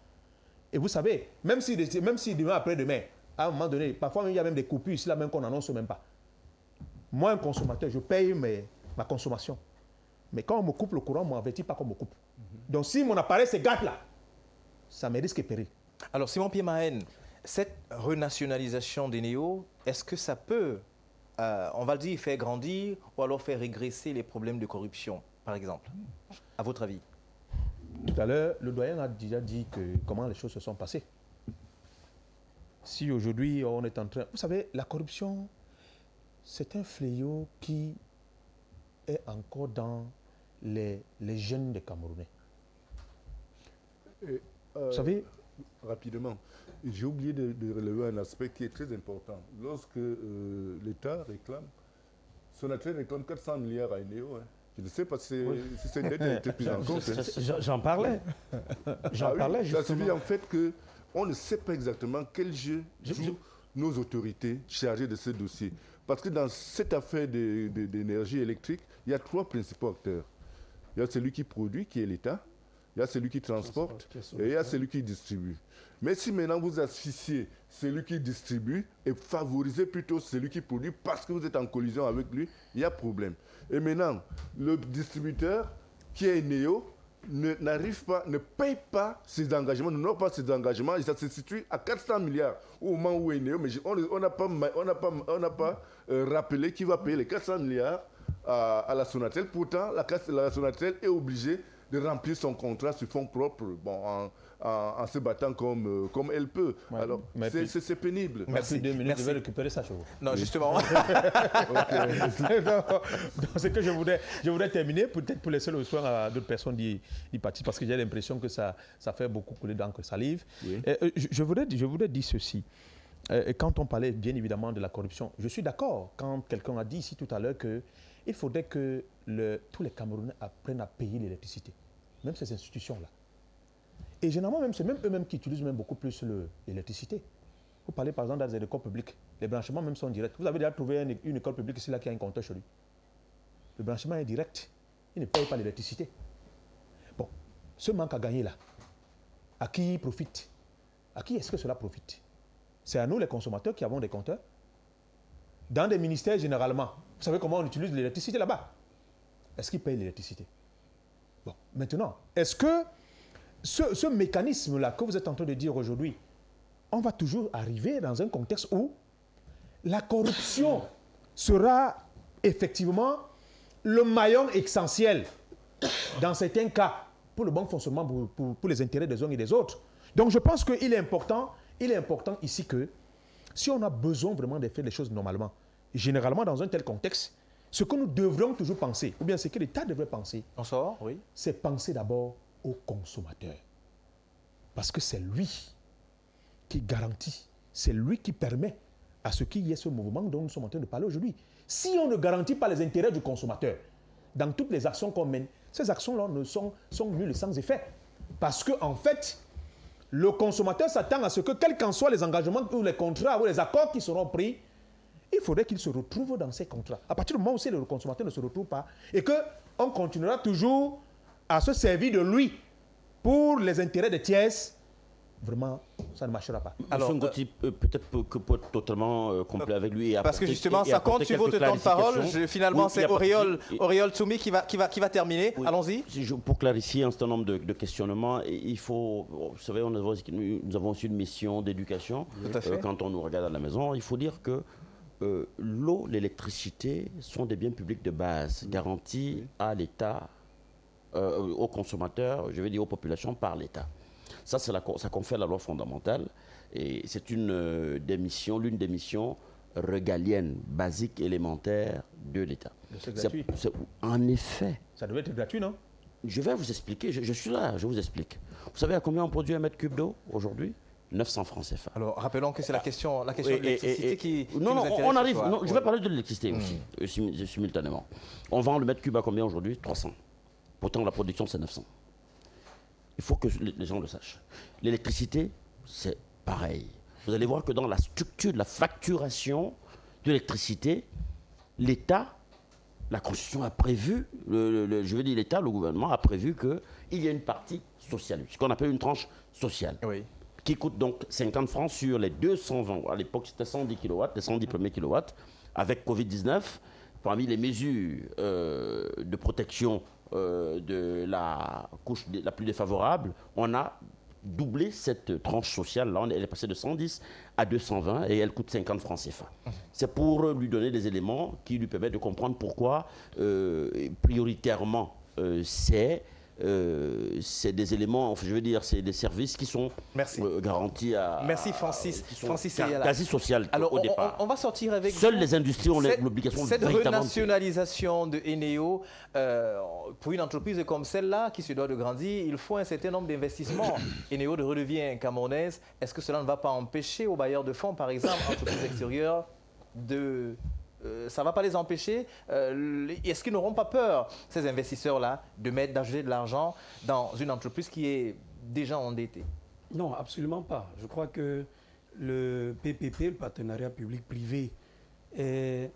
Et vous savez, même si demain après-demain, à un moment donné, parfois il y a même des coupures ici, là même qu'on n'annonce même pas. Moi, un consommateur, je paye ma consommation. Mais quand on me coupe le courant, on ne m'avertit pas qu'on me coupe. Donc si mon appareil se gâte là, ça me risque de périr. Alors Simon Pied-Mahen, cette renationalisation d'Eneo, est-ce que ça peut, on va le dire, faire grandir ou alors faire régresser les problèmes de corruption, par exemple, à votre avis? Tout à l'heure, le doyen a déjà dit comment les choses se sont passées. Si aujourd'hui on est en train... Vous savez, la corruption, c'est un fléau qui est encore dans les jeunes des Camerounais. Vous savez, Rapidement. J'ai oublié de relever un aspect qui est très important. Lorsque l'État réclame, Sonatrach réclame 400 milliards à Eneo. Je ne sais pas si cette dette a été prise en compte. J'en parlais. J'en parlais justement. Ça signifie en fait qu'on ne sait pas exactement quel jeu jouent nos autorités chargées de ce dossier. Parce que dans cette affaire d'énergie électrique, il y a 3 principaux acteurs. Il y a celui qui produit, qui est l'État. Il y a celui qui transporte et il y a celui qui distribue. Mais si maintenant vous asphyxiez celui qui distribue et favorisez plutôt celui qui produit parce que vous êtes en collision avec lui, il y a problème. Et maintenant, le distributeur qui est Eneo ne paye pas ses engagements, n'honore pas ses engagements et ça se situe à 400 milliards au moment où Eneo, mais on n'a pas rappelé qui va payer les 400 milliards à la Sonatel. Pourtant, la Sonatel est obligée de remplir son contrat sur fonds propres, en se battant comme elle peut. Ouais, alors, c'est pénible. Merci. 2 minutes, je vais récupérer ça chez vous. Non, justement. C'est que je voudrais terminer, peut-être pour laisser le soin à d'autres personnes d'y participer, parce que j'ai l'impression que ça fait beaucoup couler d'encre salive. Oui. Je voudrais dire ceci. Quand on parlait bien évidemment de la corruption, je suis d'accord quand quelqu'un a dit ici tout à l'heure qu'il faudrait que tous les Camerounais apprennent à payer l'électricité, même ces institutions-là. Et généralement, c'est même eux-mêmes qui utilisent même beaucoup plus l'électricité. Vous parlez par exemple dans les écoles publiques, les branchements même sont directs. Vous avez déjà trouvé une école publique ici là qui a un compteur chez lui. Le branchement est direct. Il ne paye pas l'électricité. Bon, ce manque à gagner là, à qui profite? À qui est-ce que cela profite? C'est à nous les consommateurs qui avons des compteurs. Dans des ministères généralement, vous savez comment on utilise l'électricité là-bas? Est-ce qu'ils payent l'électricité? Bon, maintenant, est-ce que ce mécanisme-là que vous êtes en train de dire aujourd'hui, on va toujours arriver dans un contexte où la corruption sera effectivement le maillon essentiel, dans certains cas, pour le bon fonctionnement, pour les intérêts des uns et des autres. Donc je pense qu'il est important ici que, si on a besoin vraiment de faire les choses normalement, généralement dans un tel contexte, ce que nous devrions toujours penser, ou bien ce que l'État devrait penser, c'est penser d'abord au consommateur. Parce que c'est lui qui garantit, c'est lui qui permet à ce qu'il y ait ce mouvement dont nous sommes en train de parler aujourd'hui. Si on ne garantit pas les intérêts du consommateur, dans toutes les actions qu'on mène, ces actions-là sont nulles et sans effet. Parce qu'en fait, le consommateur s'attend à ce que, quels qu'en soient les engagements ou les contrats ou les accords qui seront pris, il faudrait qu'il se retrouve dans ces contrats. À partir du moment où le consommateur ne se retrouve pas et qu'on continuera toujours à se servir de lui pour les intérêts des tiers, vraiment, ça ne marchera pas. Alors, peut-être que pour être totalement complet avec lui. Parce que justement, ça compte sur votre temps de parole. Finalement, c'est Auriol Tsoumi qui va terminer. Oui. Allons-y. Pour clarifier un certain nombre de questionnements, il faut, vous savez, nous avons aussi une mission d'éducation. Quand on nous regarde à la maison, il faut dire que l'eau, l'électricité sont des biens publics de base, garantis à l'État, aux consommateurs, je vais dire aux populations par l'État. Ça confère la loi fondamentale et c'est l'une des missions régaliennes, basiques, élémentaires de l'État. C'est gratuit. En effet. Ça devait être gratuit, non? Je vais vous expliquer, je suis là, je vous explique. Vous savez à combien on produit un mètre cube d'eau aujourd'hui? 900 francs CFA. Alors, rappelons que c'est la question de l'électricité qui non, nous intéresse. On arrive, je vais parler de l'électricité aussi, simultanément. On vend le mètre cube à combien aujourd'hui? 300. Pourtant, la production, c'est 900. Il faut que les gens le sachent. L'électricité, c'est pareil. Vous allez voir que dans la structure de la facturation de l'électricité, l'État, la Constitution a prévu, je veux dire l'État, le gouvernement a prévu qu'il y a une partie sociale, ce qu'on appelle une tranche sociale. Oui. Qui coûte donc 50 francs sur les 220. À l'époque, c'était 110 kW, les 110 premiers kilowatts. Avec Covid-19, parmi les mesures de protection de la couche la plus défavorable, on a doublé cette tranche sociale. Là, elle est passée de 110 à 220 et elle coûte 50 francs CFA. C'est pour lui donner des éléments qui lui permettent de comprendre pourquoi, prioritairement, c'est c'est des éléments, je veux dire, c'est des services qui sont garantis à... Merci Francis. Francis quasi social au départ. On va sortir avec... Seules les industries ont l'obligation de... Cette renationalisation de Eneo, pour une entreprise comme celle-là, qui se doit de grandir, il faut un certain nombre d'investissements. Eneo redevient camerounaise. Est-ce que cela ne va pas empêcher aux bailleurs de fonds, par exemple, entreprises extérieures, ça ne va pas les empêcher. Est-ce qu'ils n'auront pas peur, ces investisseurs-là, d'ajouter de l'argent dans une entreprise qui est déjà endettée? Non, absolument pas. Je crois que le PPP, le partenariat public-privé, est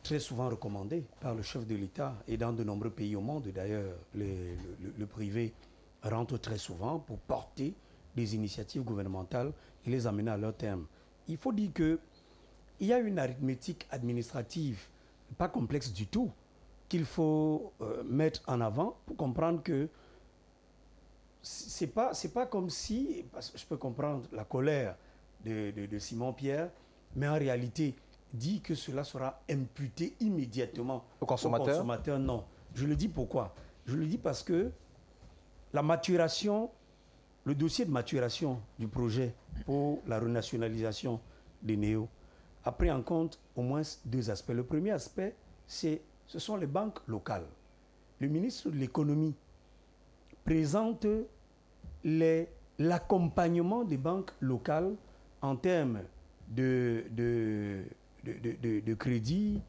très souvent recommandé par le chef de l'État et dans de nombreux pays au monde. D'ailleurs, le privé rentre très souvent pour porter des initiatives gouvernementales et les amener à leur terme. Il faut dire que il y a une arithmétique administrative, pas complexe du tout, qu'il faut mettre en avant pour comprendre que c'est pas comme si, parce que je peux comprendre la colère de Simon Pierre, mais en réalité, dit que cela sera imputé immédiatement au consommateur. Non. Je le dis pourquoi? Je le dis parce que la maturation, le dossier de maturation du projet pour la renationalisation des Néo a pris en compte au moins deux aspects. Le premier aspect, ce sont les banques locales. Le ministre de l'économie présente l'accompagnement des banques locales en termes de crédit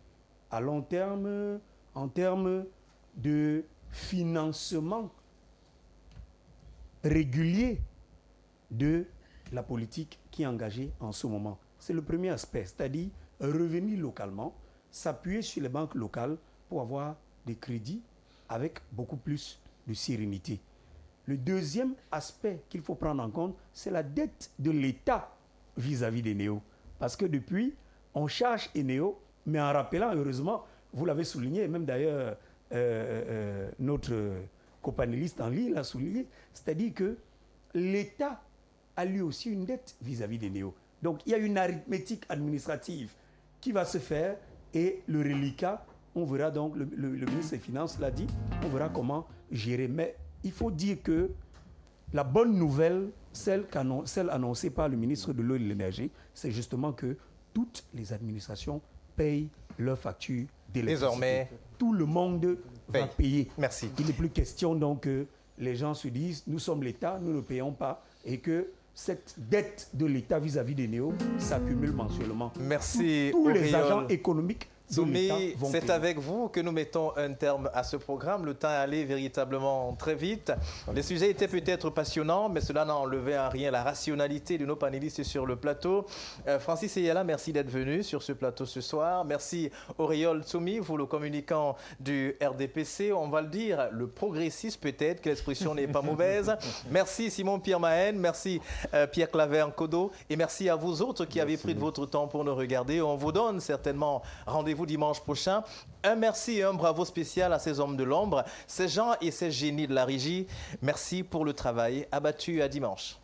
à long terme, en termes de financement régulier de la politique qui est engagée en ce moment. C'est le premier aspect, c'est-à-dire revenir localement, s'appuyer sur les banques locales pour avoir des crédits avec beaucoup plus de sérénité. Le deuxième aspect qu'il faut prendre en compte, c'est la dette de l'État vis-à-vis des Néo. Parce que depuis, on charge Eneo, mais en rappelant, heureusement, vous l'avez souligné, et même d'ailleurs notre copanéliste en ligne l'a souligné, c'est-à-dire que l'État a lui aussi une dette vis-à-vis des Néo. Donc il y a une arithmétique administrative qui va se faire et le reliquat, on verra donc, le ministre des Finances l'a dit, on verra comment gérer. Mais il faut dire que la bonne nouvelle, celle annoncée par le ministre de l'Eau et de l'Énergie, c'est justement que toutes les administrations payent leurs factures d'électricité. Désormais, tout le monde va payer. Merci. Il n'est plus question donc que les gens se disent, nous sommes l'État, nous ne payons pas, et que cette dette de l'État vis-à-vis des Néo s'accumule mensuellement. Merci. Tous les agents économiques de l'État vont c'est payer. avec vous que nous mettons un terme à ce programme. Le temps est allé véritablement très vite. Les sujets étaient peut-être passionnants, mais cela n'a enlevé en rien la rationalité de nos panélistes sur le plateau. Francis Eyala, merci d'être venu sur ce plateau ce soir. Merci Auriol Tsoumi, vous le communicant du RDPC. On va le dire, le progressiste peut-être, que l'expression n'est pas mauvaise. Merci Simon Pierre Mahène, merci Pierre Claver Kodo, et merci à vous autres qui avez pris de votre temps pour nous regarder. On vous donne certainement rendez-vous dimanche prochain. Un merci et un bravo spécial à ces hommes de l'ombre, ces gens et ces génies de la régie. Merci pour le travail abattu. À dimanche.